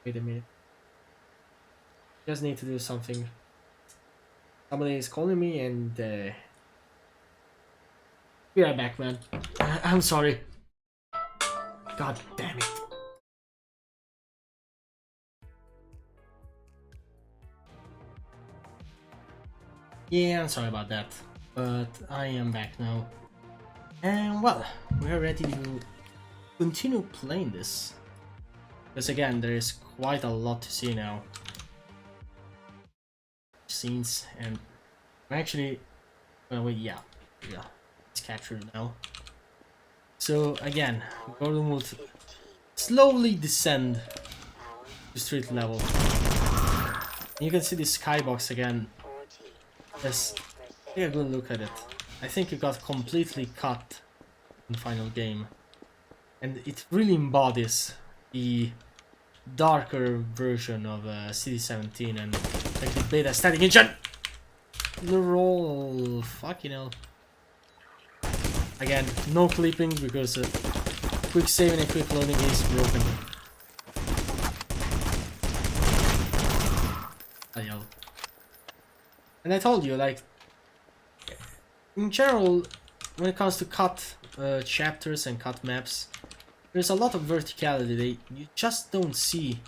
Wait a minute. Just need to do something. Somebody is calling me, and be right back, man. I'm sorry. God damn it. Yeah, I'm sorry about that, but I am back now. And well, we're ready to continue playing this. Because again, there is quite a lot to see now. Scenes, and actually, well, wait, yeah, it's captured now. So again, Gordon will slowly descend to street level. You can see the skybox again. Let's take a good look at it. I think it got completely cut in the final game, and it really embodies the darker version of CD17 and like the beta static engine. The roll, fucking hell. Again, no clipping because quick saving and quick loading is broken. And I told you, like, in general, when it comes to cut chapters and cut maps, there's a lot of verticality. You just don't see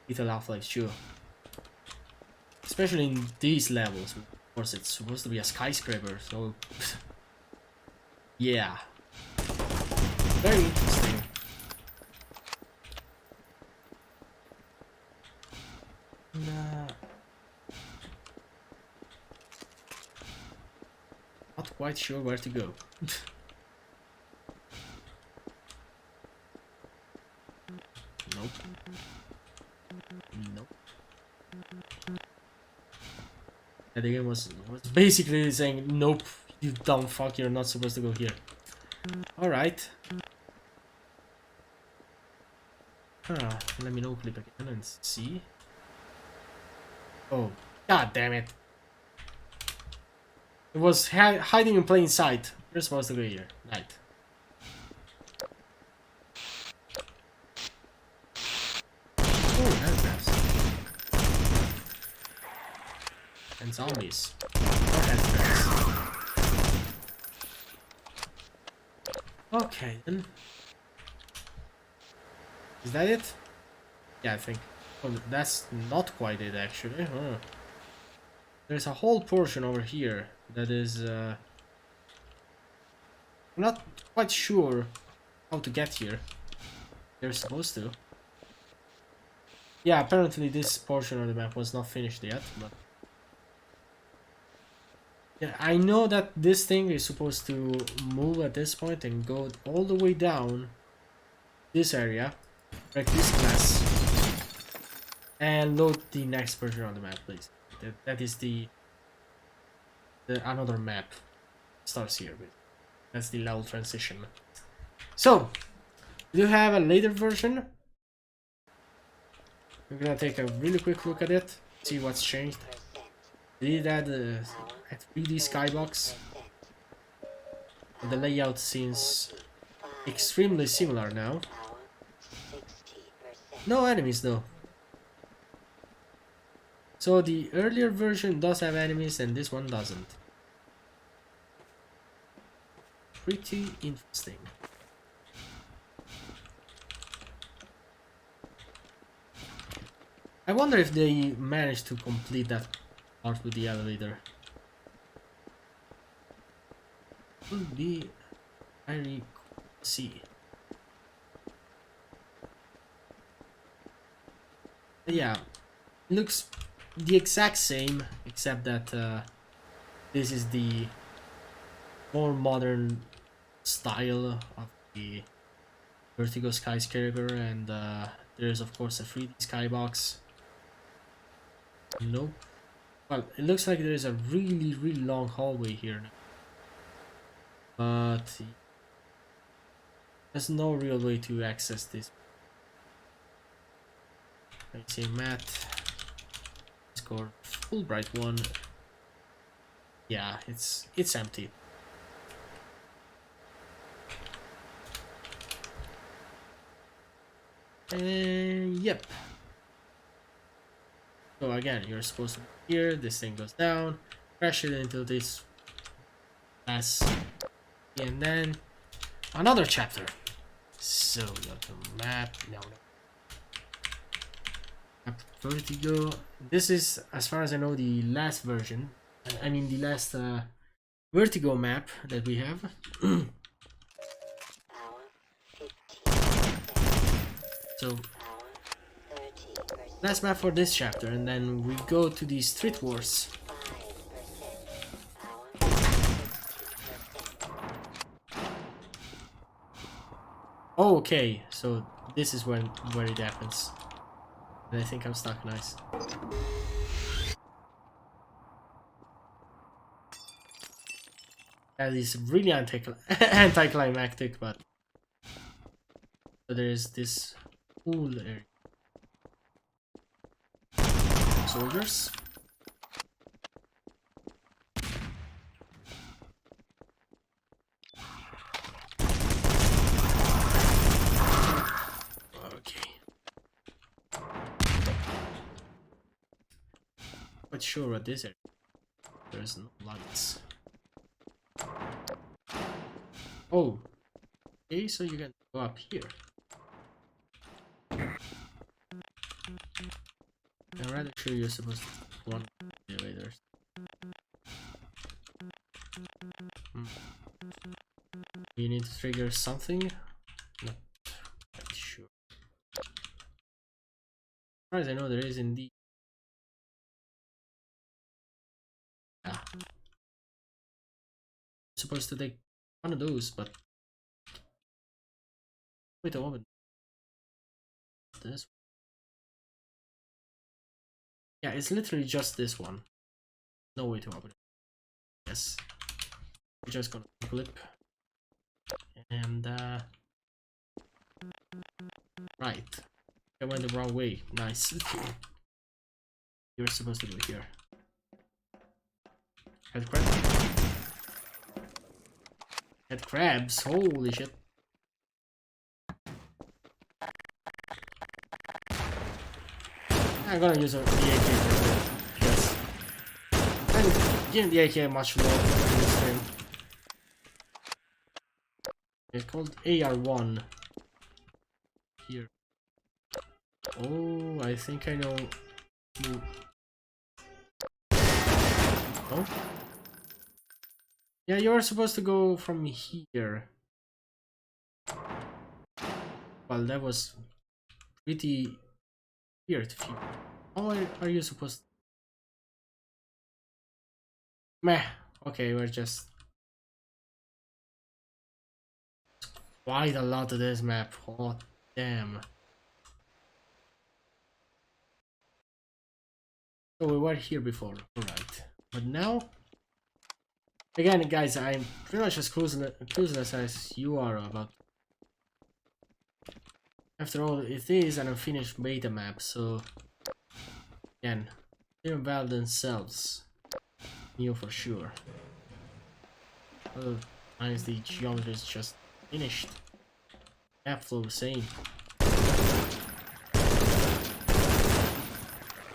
it in Half-Life 2. Especially in these levels. Of course, it's supposed to be a skyscraper, so... yeah. Very interesting. Not quite sure where to go. Nope. Nope. And the game was basically saying, nope, you dumb fuck, you're not supposed to go here. Alright. Let me no clip again and see. Oh, god damn it. It was hiding in plain sight. You're supposed to go here. Right. Oh, that's nice. And zombies. Oh, that's nice. Okay, then. Is that it? Yeah, I think. Oh, that's not quite it, actually. Huh. There's a whole portion over here that is... I'm not quite sure how to get here. They're supposed to. Yeah, apparently this portion of the map was not finished yet, but... yeah, I know that this thing is supposed to move at this point and go all the way down this area, break this glass, and load the next version of the map, please. That is the another map starts here with. That's the level transition. So, we do have a later version. We're gonna take a really quick look at it, see what's changed. They did add a 3D skybox. The layout seems extremely similar now. No enemies though. So the earlier version does have enemies and this one doesn't. Pretty interesting. I wonder if they managed to complete that part with the elevator. Would be very cool to see. Yeah, it looks the exact same, except that this is the more modern style of the Vertigo skyscraper, and there's of course a 3D skybox. Nope. Well, it looks like there is a really long hallway here now. But there's no real way to access this. Let me see, Matt. Let's go full bright one. Yeah, it's empty. Yep. So again, you're supposed to be here. This thing goes down, crash it into this glass, and then another chapter. So we got the map. No. Map Vertigo. This is, as far as I know, the last version. I mean, the last Vertigo map that we have. So, last map for this chapter, and then we go to the Street Wars. Oh, okay, so this is where it happens. And I think I'm stuck. Nice. That is really anticlimactic, but so there is this cool area. Soldiers. quite sure what this is. There's no lights. Oh, okay, so you can go up here. I'm rather sure you're supposed to run the elevators. You need to trigger something? Not quite sure. As far as I know, there is indeed. Yeah. Supposed to take one of those, but wait a moment. This. Yeah, it's literally just this one. No way to open it. Yes. We're just gonna flip. And right. I went the wrong way. Nice. You're supposed to go here. Head crabs. Head crabs. Holy shit. I'm gonna use the AK for a bit. Yes. I'm giving the AK much more in this game. It's called AR1. Here. Oh, I think I know. Oh? Yeah, you're supposed to go from here. Well, that was pretty weird. How are you supposed to... Meh. Okay, we're just... Quite a lot of this map. Oh, damn. So we were here before, alright. But now... Again, guys, I'm pretty much as clueless as you are about... After all, it is an unfinished beta map, so... Again, even Valve themselves knew for sure. Otherwise, the geometry is just finished. Map flow same.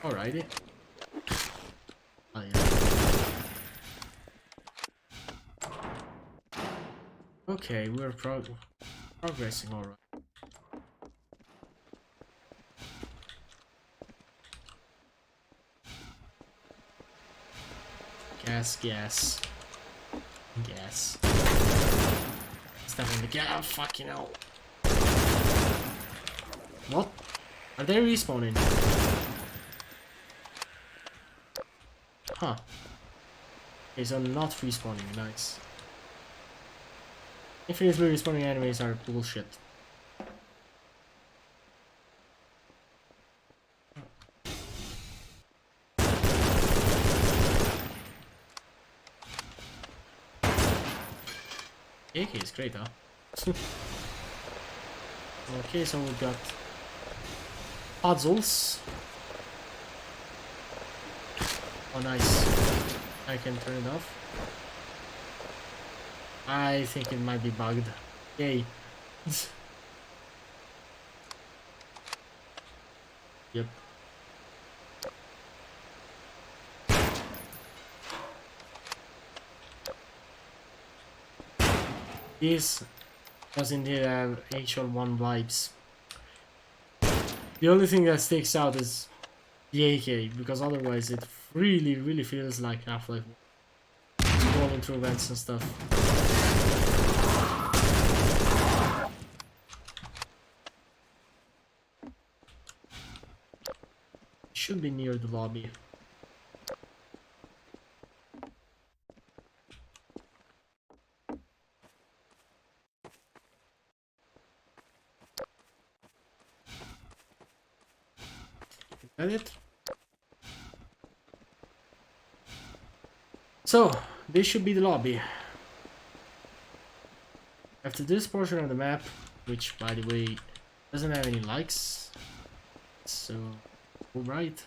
Alrighty. Oh, yeah. Okay, we're progressing alright. Gas. Step on the gas. Fucking hell. What? Are they respawning? Huh. Okay, so not respawning. Nice. Infinitely respawning enemies are bullshit. AK is great, huh? Okay, so we've got puzzles. Oh, nice. I can turn it off. I think it might be bugged. Yay. Yep. This does indeed have HL1 vibes. The only thing that sticks out is the AK, because otherwise it really feels like Half-Life rolling through vents and stuff. Should be near the lobby. Is that it? So, this should be the lobby. After this portion of the map, which by the way doesn't have any likes, so alright.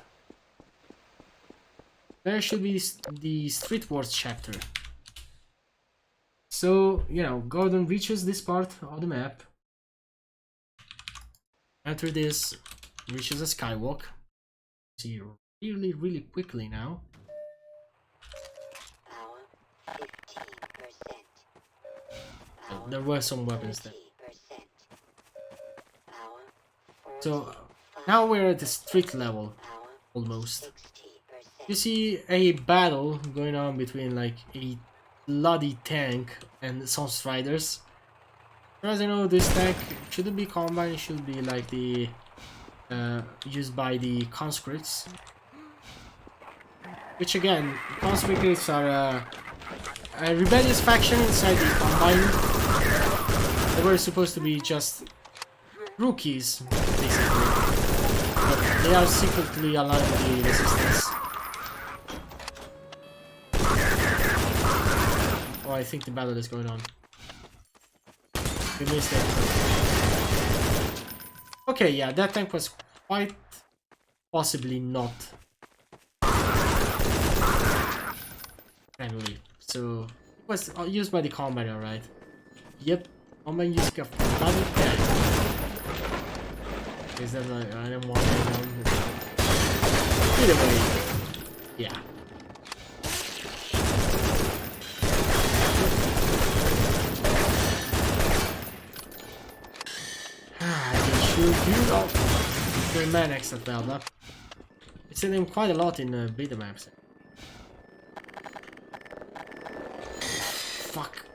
There should be the Street Wars chapter. So, you know, Gordon reaches this part of the map. After this, reaches a skywalk. See really, really quickly now. Power 15%. Power There were some weapons there. 30%. Power So now we're at the street level, Power almost. 60%. You see a battle going on between like a bloody tank and some striders. As far as I know, this tank shouldn't be combined, it should be like the used by the conscripts. Which again, conscripts are a rebellious faction inside the combine. They were supposed to be just rookies, basically. But they are secretly aligned with the resistance. Oh, I think the battle is going on. We missed it. Okay, yeah, that tank was quite possibly not friendly. So it was used by the combine, alright. Yep, combine using a bloody tank. Is that like I don't want to know. Either way, yeah. They should do all the maniacs at Velda. It's in them quite a lot in beta maps. Fuck.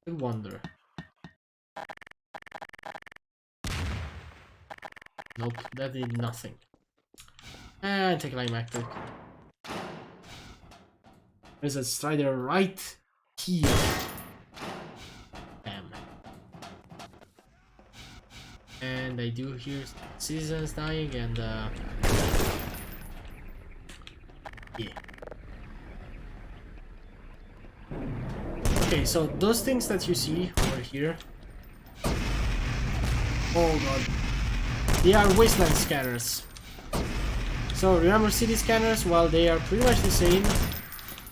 I wonder. Nope, that did nothing. And take climactic. There's a strider right here. Bam. And I do hear citizens dying and yeah. Okay, so those things that you see over here. Oh god. They are Wasteland scanners. So remember city scanners? Well, they are pretty much the same,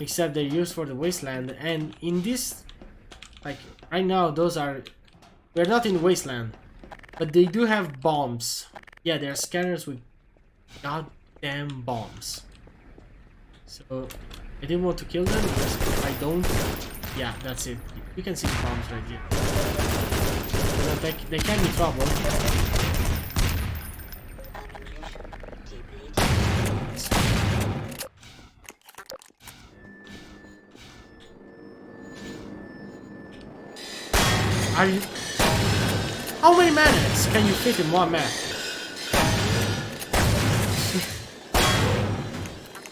except they're used for the Wasteland. And in this, like right now, those are, we're not in Wasteland, but they do have bombs. Yeah, they're scanners with goddamn bombs. So I didn't want to kill them because if I don't, yeah, that's it. You can see the bombs right here. So they can be trouble. Are you? How many maniacs can you fit in one map?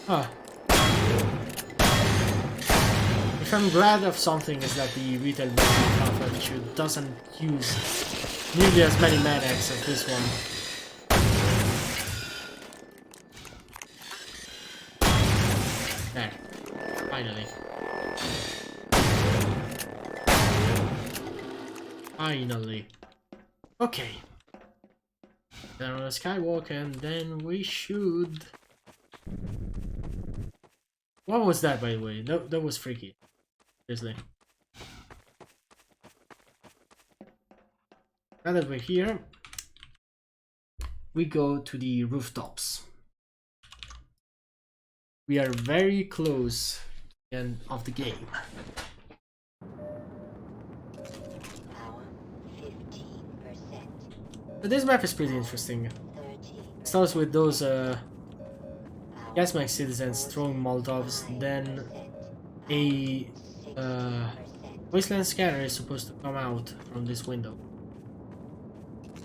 Huh. If I'm glad of something is that the retail Battlefield issue doesn't use nearly as many maniacs as this one. There. Finally. Finally. Okay. Then on a skywalk and then we should... What was that, by the way? That was freaky. Seriously. Now that we're here, we go to the rooftops. We are very close to the end of the game. So this map is pretty interesting. It starts with those Gasmax citizens throwing Molotovs, then a Wasteland scanner is supposed to come out from this window.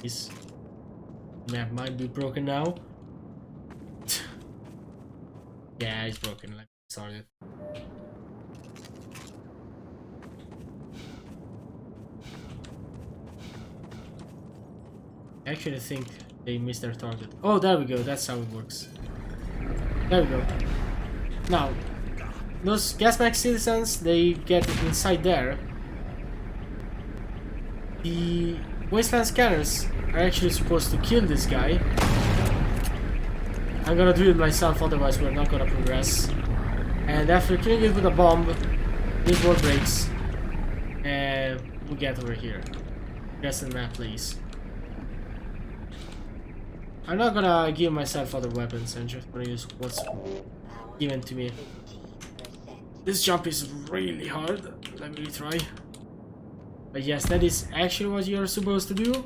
This map might be broken now. Yeah, it's broken. Let me start it. I actually think they missed their target. Oh, there we go. That's how it works. There we go. Now, those Gasmax citizens, they get inside there. The Wasteland scanners are actually supposed to kill this guy. I'm gonna do it myself, otherwise we're not gonna progress. And after killing it with a bomb, this wall breaks. And we get over here. Press the map, please. I'm not gonna give myself other weapons. I'm just gonna use what's given to me. 15%. This jump is really hard. Let me retry. But yes, that is actually what you're supposed to do.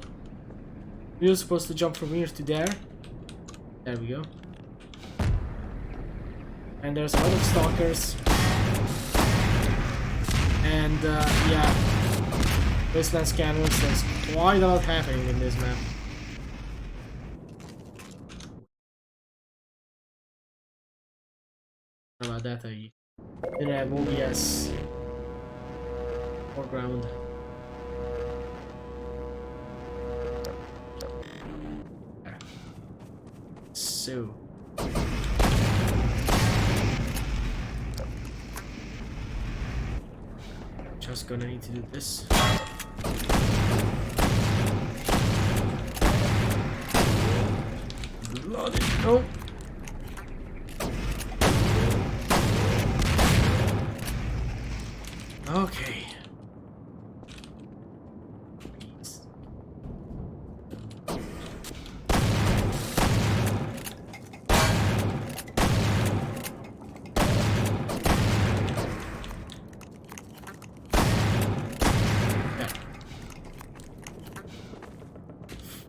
You're supposed to jump from here to there. There we go. And there's a lot of stalkers. And yeah, Wasteland scanners. There's quite a lot happening in this map. Sorry about that, I didn't have OBS foreground. So just gonna need to do this. Bloody no. Okay.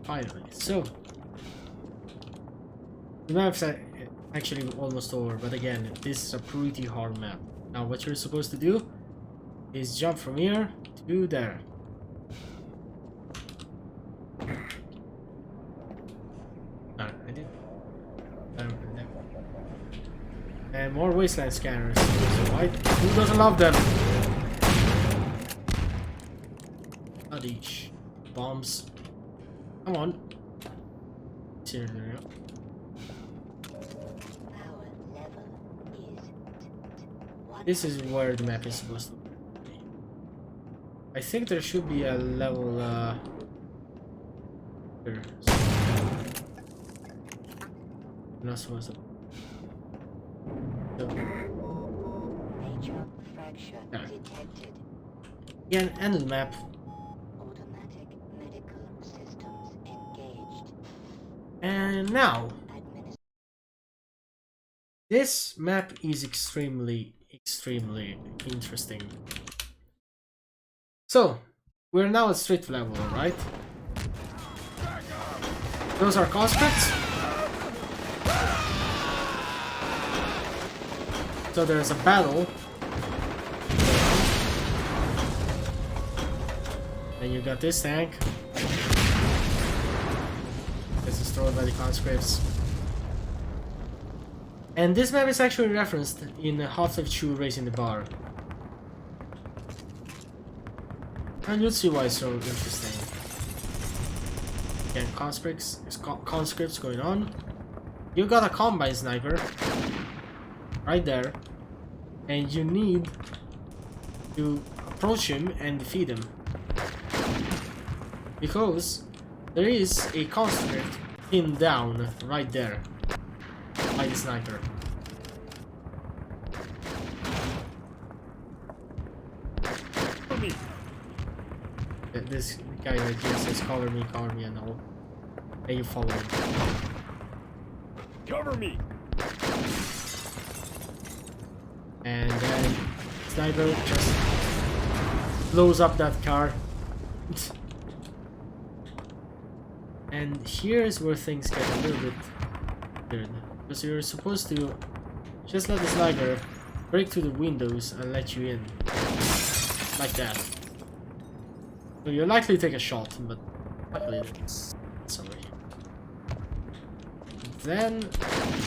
Finally, so the map's actually almost over, but again, this is a pretty hard map. Now what you're supposed to do is jump from here to there. No, I did. And more Wasteland scanners. Why? Who doesn't love them? Not each. Bombs. Come on. Seriously. Power level is This is where the map is supposed to be. I think there should be a level here. Not supposed to. So, major fracture Yeah. detected. again, end of the map. Automatic medical systems engaged. And now, Administ this map is extremely interesting. So, we're now at street level, right? Those are conscripts. So there's a battle. And you got this tank. It's destroyed by the conscripts. And this map is actually referenced in Half-Life 2 Raising the Bar. And you'll see why it's so interesting. Again, conscripts going on. You got a combine sniper right there, and you need to approach him and defeat him, because there is a conscript pinned down right there by the sniper. This guy right here says cover me, and all. And you follow him. Cover me! And then sniper just blows up that car. And here's where things get a little bit weird, because you're supposed to just let the sniper break through the windows and let you in, like that. So you're likely to take a shot, but luckily it's sorry. Then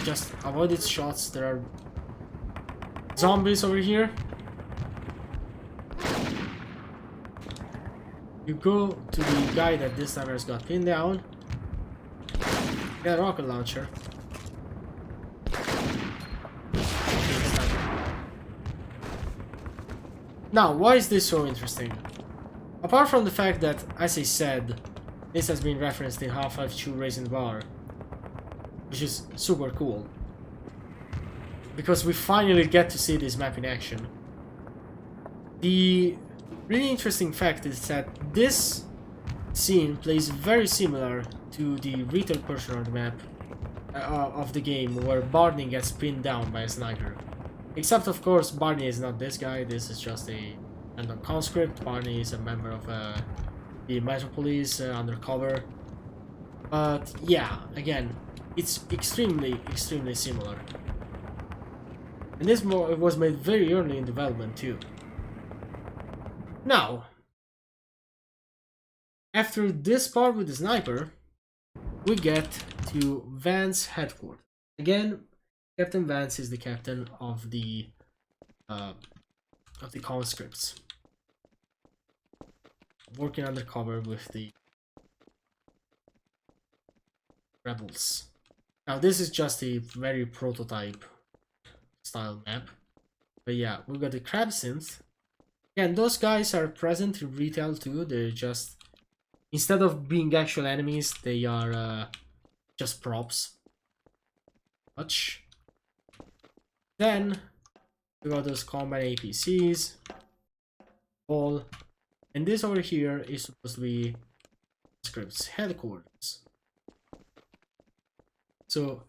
just avoid its shots. There are zombies over here. You go to the guy that this time has got pinned down. Get a rocket launcher. Now, why is this so interesting? Apart from the fact that, as I said, this has been referenced in Half-Life 2 Raising the Bar, which is super cool, because we finally get to see this map in action. The really interesting fact is that this scene plays very similar to the retail portion of the map of the game, where Barney gets pinned down by a sniper. Except, of course, Barney is not this guy. This is just a random conscript. Barney is a member of the Metropolis undercover. But yeah, again, it's extremely similar. And this was made very early in development too. Now, after this part with the sniper, we get to Vance's headquarters. Again, Captain Vance is the captain of the conscripts, working undercover with the rebels. Now, this is just a very prototype style map, but yeah, we got the crab synth. And those guys are present in retail too. They're just, instead of being actual enemies, they are just props. Much. Then we got those combat APCs, all, and this over here is supposed to be script's headquarters. So,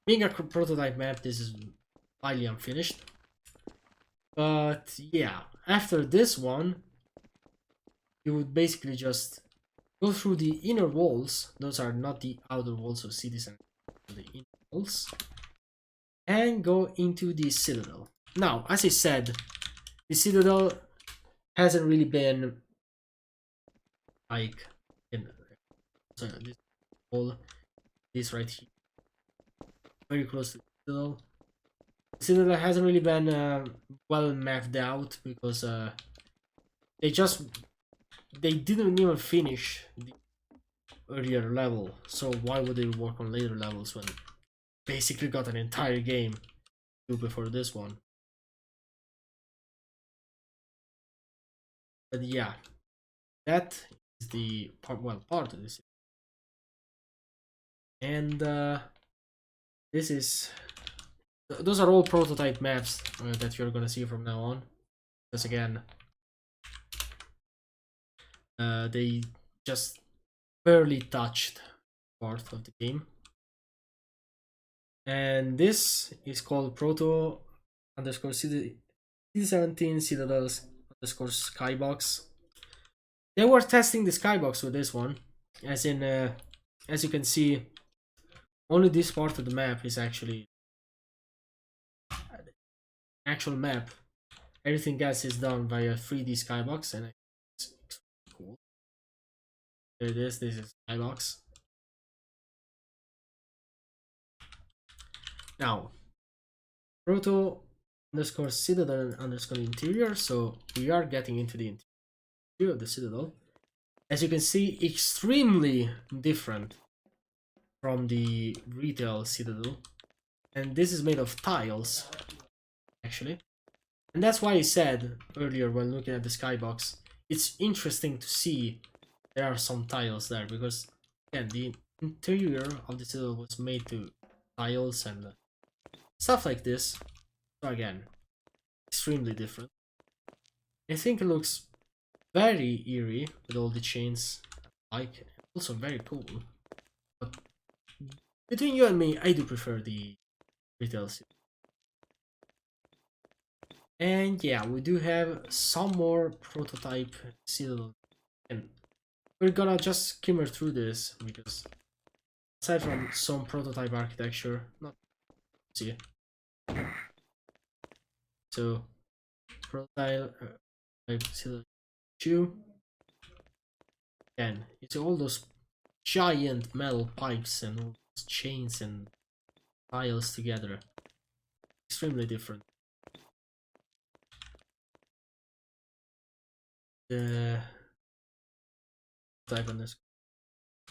being a prototype map, this is highly unfinished. But yeah, after this one, you would basically just go through the inner walls. Those are not the outer walls of cities, and the inner walls, and go into the Citadel. Now, as I said, the Citadel hasn't really been like so this wall is right here, very close to the Citadel. The Citadel hasn't really been well mapped out because they didn't even finish the earlier level, so why would they work on later levels when basically got an entire game to do before this one? But yeah, that is the part of this, and this is those are all prototype maps that you're gonna see from now on, because again, they just barely touched part of the game. And this is called proto underscore CD17 Citadels underscore skybox. They were testing the skybox with this one, as in as you can see, only this part of the map is actually actual map. Everything else is done via 3D skybox, and it's cool. There it is. This is skybox. Now, proto underscore citadel underscore interior. So we are getting into the interior of the citadel. As you can see, extremely different from the retail citadel, and this is made of tiles, actually. And that's why I said earlier when looking at the skybox, it's interesting to see there are some tiles there, because again, the interior of the citadel was made to tiles and stuff like this. So again, extremely different. I think it looks very eerie with all the chains, like, also very cool. But between you and me, I do prefer the retail citadel. And yeah, we do have some more prototype citadel, and we're gonna just skimmer through this because aside from some prototype architecture, not see. So prototype type citadel 2, and it's all those giant metal pipes and all those chains and tiles together. Extremely different. The type on this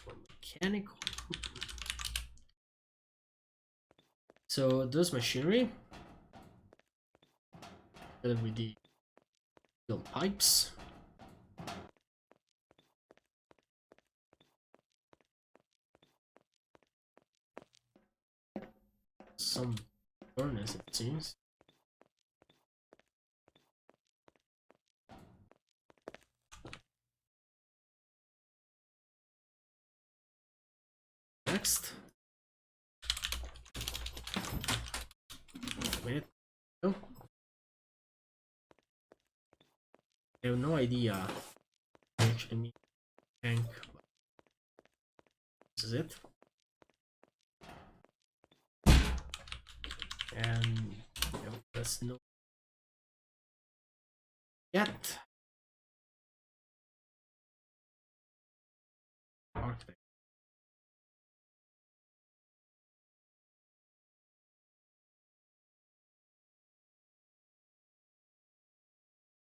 mechanical. So those machinery together with the steel pipes. Some furnace, it seems. next. Wait. No. I have no idea. I actually need tank. This is it. And there's no yet. Architect.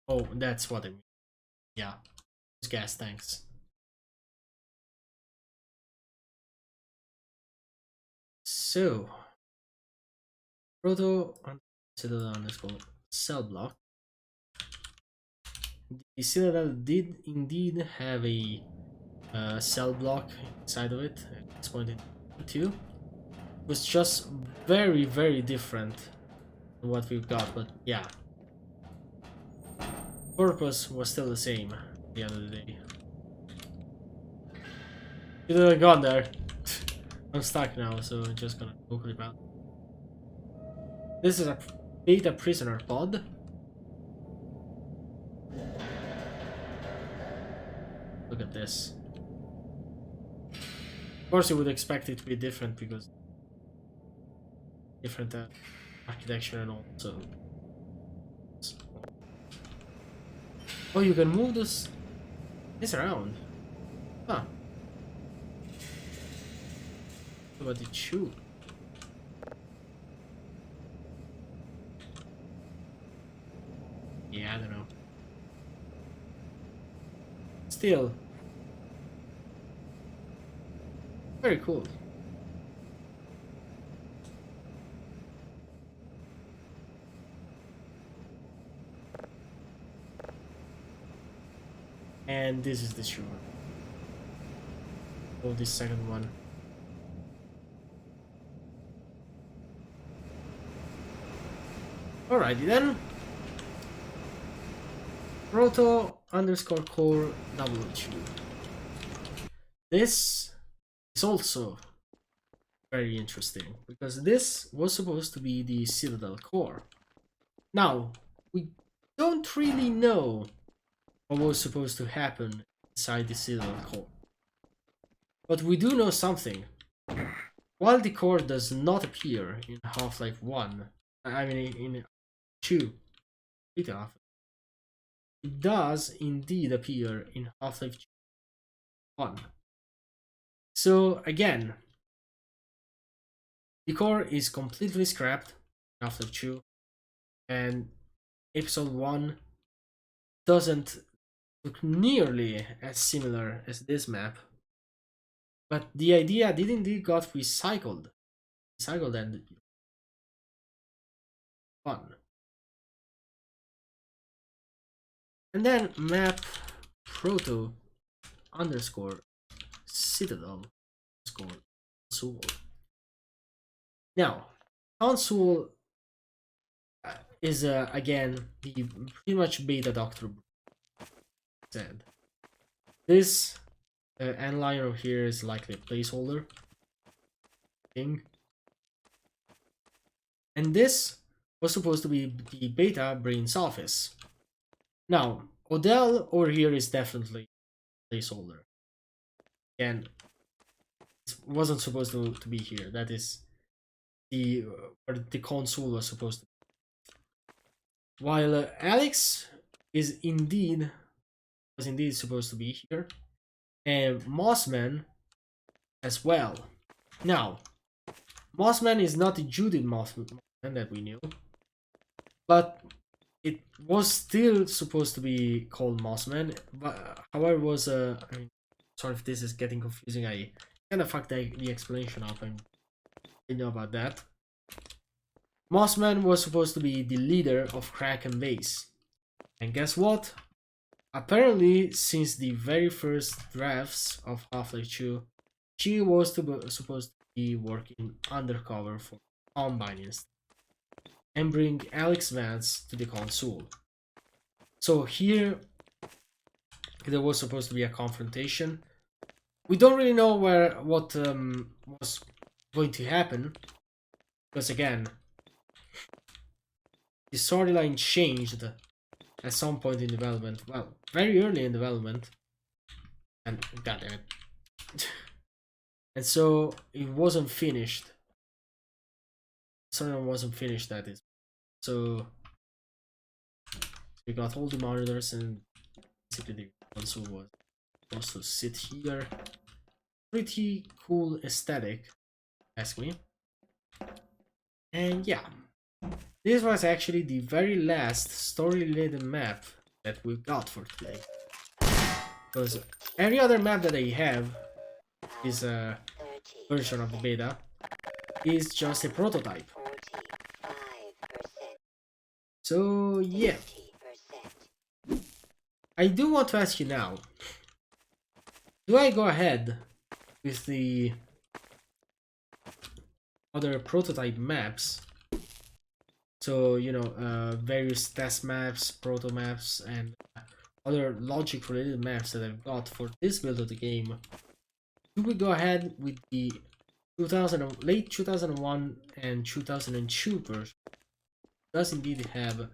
Oh, that's what I mean. Yeah, those gas tanks. So, proto citadel underscore cell block. The citadel did indeed have a cell block inside of it. It's pointed to. It was just very, very different than what we've got, but yeah. Purpose was still the same at the end of the day. You didn't gone there. I'm stuck now, so I'm just gonna go clip out. This is a beta prisoner pod. Look at this. Of course, you would expect it to be different because different architecture and all. So, oh, you can move this around. Huh? What did it shoot? Yeah, I don't know. Still, very cool. And this is the shore. Oh, this second one. Alrighty then. Proto underscore core WH. This is also very interesting because this was supposed to be the Citadel core. Now, we don't really know what was supposed to happen inside the Citadel core. But we do know something. While the core does not appear in Half-Life 1, I mean in 2, it does indeed appear in Half-Life 1. So again, the core is completely scrapped in Half-Life 2, and Episode 1 doesn't look nearly as similar as this map. But the idea did indeed got recycled. Recycled and fun. And then map proto underscore citadel underscore console. Now, console is again the pretty much beta Doctor said. This end liner over here is likely a placeholder thing. And this was supposed to be the beta brain's office. Now, Odell over here is definitely a placeholder. Again, it wasn't supposed to be here. That is the where the console was supposed to be. While Alex is indeed supposed to be here, and Mossman as well. Now, Mossman is not the Judith Mossman that we knew, but it was still supposed to be called Mossman. But however, was I mean, sorry if this is getting confusing. I kind of fucked the explanation up. I didn't know about that. Mossman was supposed to be the leader of Kraken Base, and guess what? Apparently, since the very first drafts of Half-Life 2, she was supposed to be working undercover for Combine instead, and bring Alex Vance to the console. So here, there was supposed to be a confrontation we don't really know what was going to happen, because again, the storyline changed at some point in development. Well, very early in development, and goddamn it, and so it wasn't finished. Storyline wasn't finished. That is, so we got all the monitors, and basically the console was supposed to sit here. Pretty cool aesthetic, ask me. And yeah, this was actually the very last story-related map that we got for today. Because every other map that I have is a version of the beta is just a prototype. 45%. So yeah, 50%. I do want to ask you now, do I go ahead with the other prototype maps? So, you know, various test maps, proto maps, and other logic related maps that I've got for this build of the game. Do we go ahead with the late 2001 and 2002 version? It does indeed have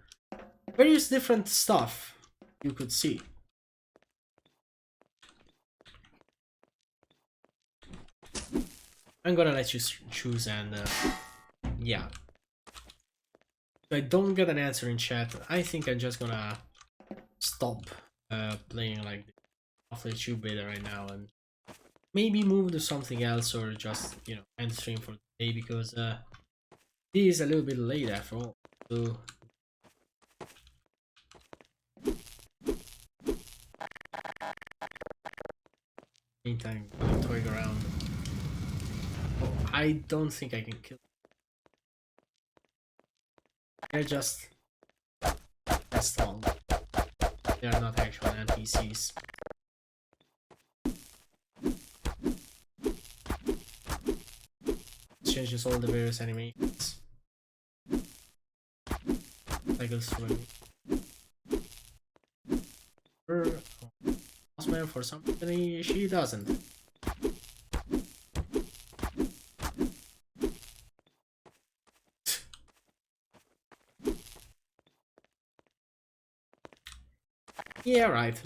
various different stuff you could see. I'm gonna let you choose, and yeah. If I don't get an answer in chat, I think I'm just gonna stop playing like the Wasteland 2 beta right now and maybe move to something else, or just, you know, end stream for the day, because it is a little bit late after all. So meantime, I'm toying around. Oh, I don't think I can kill them. They're just as long. They are not actual NPCs. Changes all the various animations. Cycles through. Bossman, for some reason, she doesn't. Yeah, right.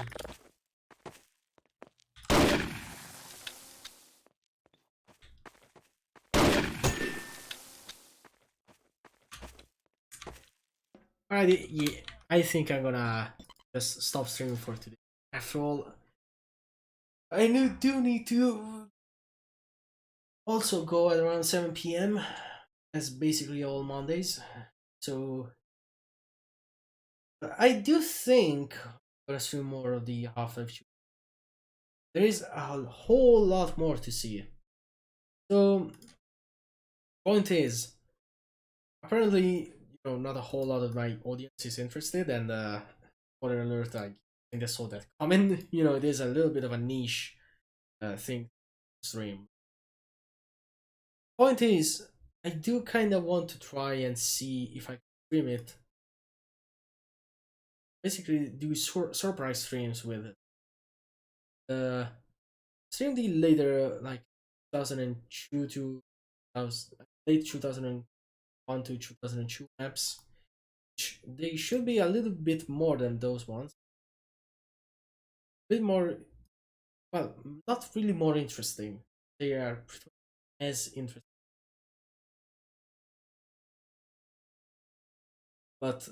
Alright, yeah, I think I'm gonna just stop streaming for today. After all, I do need to also go at around 7 p.m. as basically all Mondays. So I do think I'm gonna stream more of the Half-Life 2. There is a whole lot more to see. So point is, apparently, you know, not a whole lot of my audience is interested, and spoiler alert, I think I saw that comment. You know, it is a little bit of a niche thing to stream. Point is, I do kind of want to try and see if I can stream it. Basically, do surprise streams with it. Stream the later, like 2002 to late 2001 to 2002 maps. They should be a little bit more than those ones. A bit more, well, not really more interesting. They are pretty much as interesting. But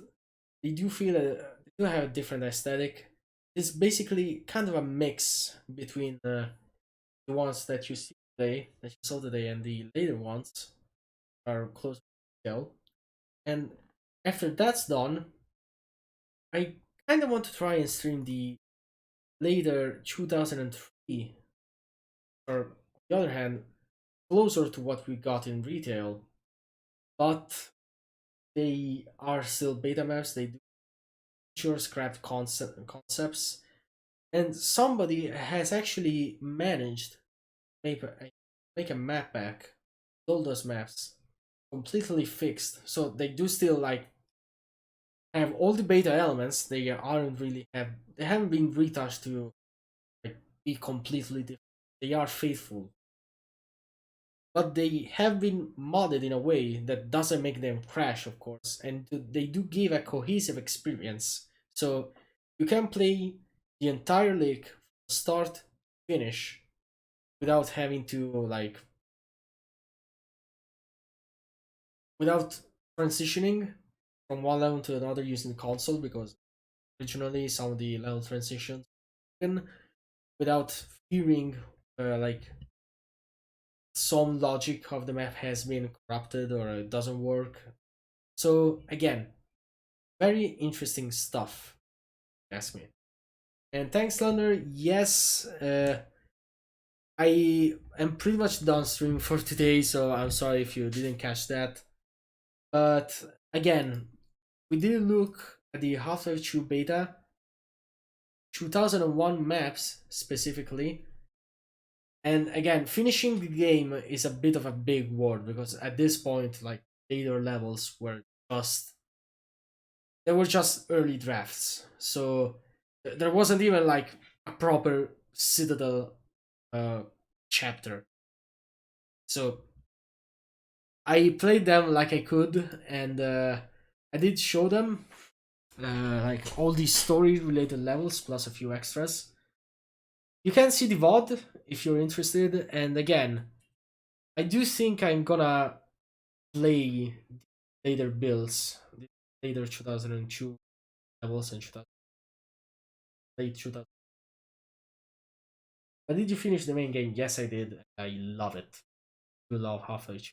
they do feel they do have a different aesthetic. It's basically kind of a mix between the ones that you see today, that you saw today, and the later ones are close to detail. And after that's done, I kind of want to try and stream the later 2003, or on the other hand, closer to what we got in retail, but they are still beta maps. They do sure scrapped concepts, and somebody has actually managed to make a map pack, all those maps completely fixed. So they do still like have all the beta elements. They haven't been retouched to like be completely different. they are faithful, but they have been modded in a way that doesn't make them crash, of course, and they do give a cohesive experience. So you can play the entire lake from start to finish without having to like without transitioning from one level to another using the console, because originally some of the level transitions without fearing like some logic of the map has been corrupted or it doesn't work. So again, very interesting stuff, ask me. And thanks, Thunder. Yes, I am pretty much done streaming for today, so I'm sorry if you didn't catch that. But again, we did look at the Half-Life 2 beta, 2001 maps specifically. And again, finishing the game is a bit of a big word, because at this point, like, later levels were just they were just early drafts. So there wasn't even like a proper Citadel chapter. So I played them like I could, and I did show them like all these story related levels plus a few extras. You can see the VOD if you're interested, and again, I do think I'm gonna play later builds, later 2002 levels and 2000, late 2000. But did you finish the main game? Yes, I did. I love it. I love Half-Life.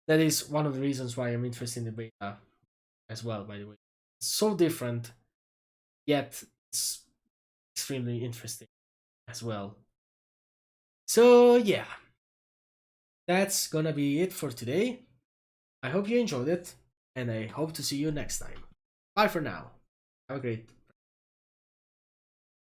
That is one of the reasons why I'm interested in the beta as well, by the way. It's so different, yet it's extremely interesting as well. So yeah, that's gonna be it for today. I hope you enjoyed it, and I hope to see you next time. Bye for now. Have a great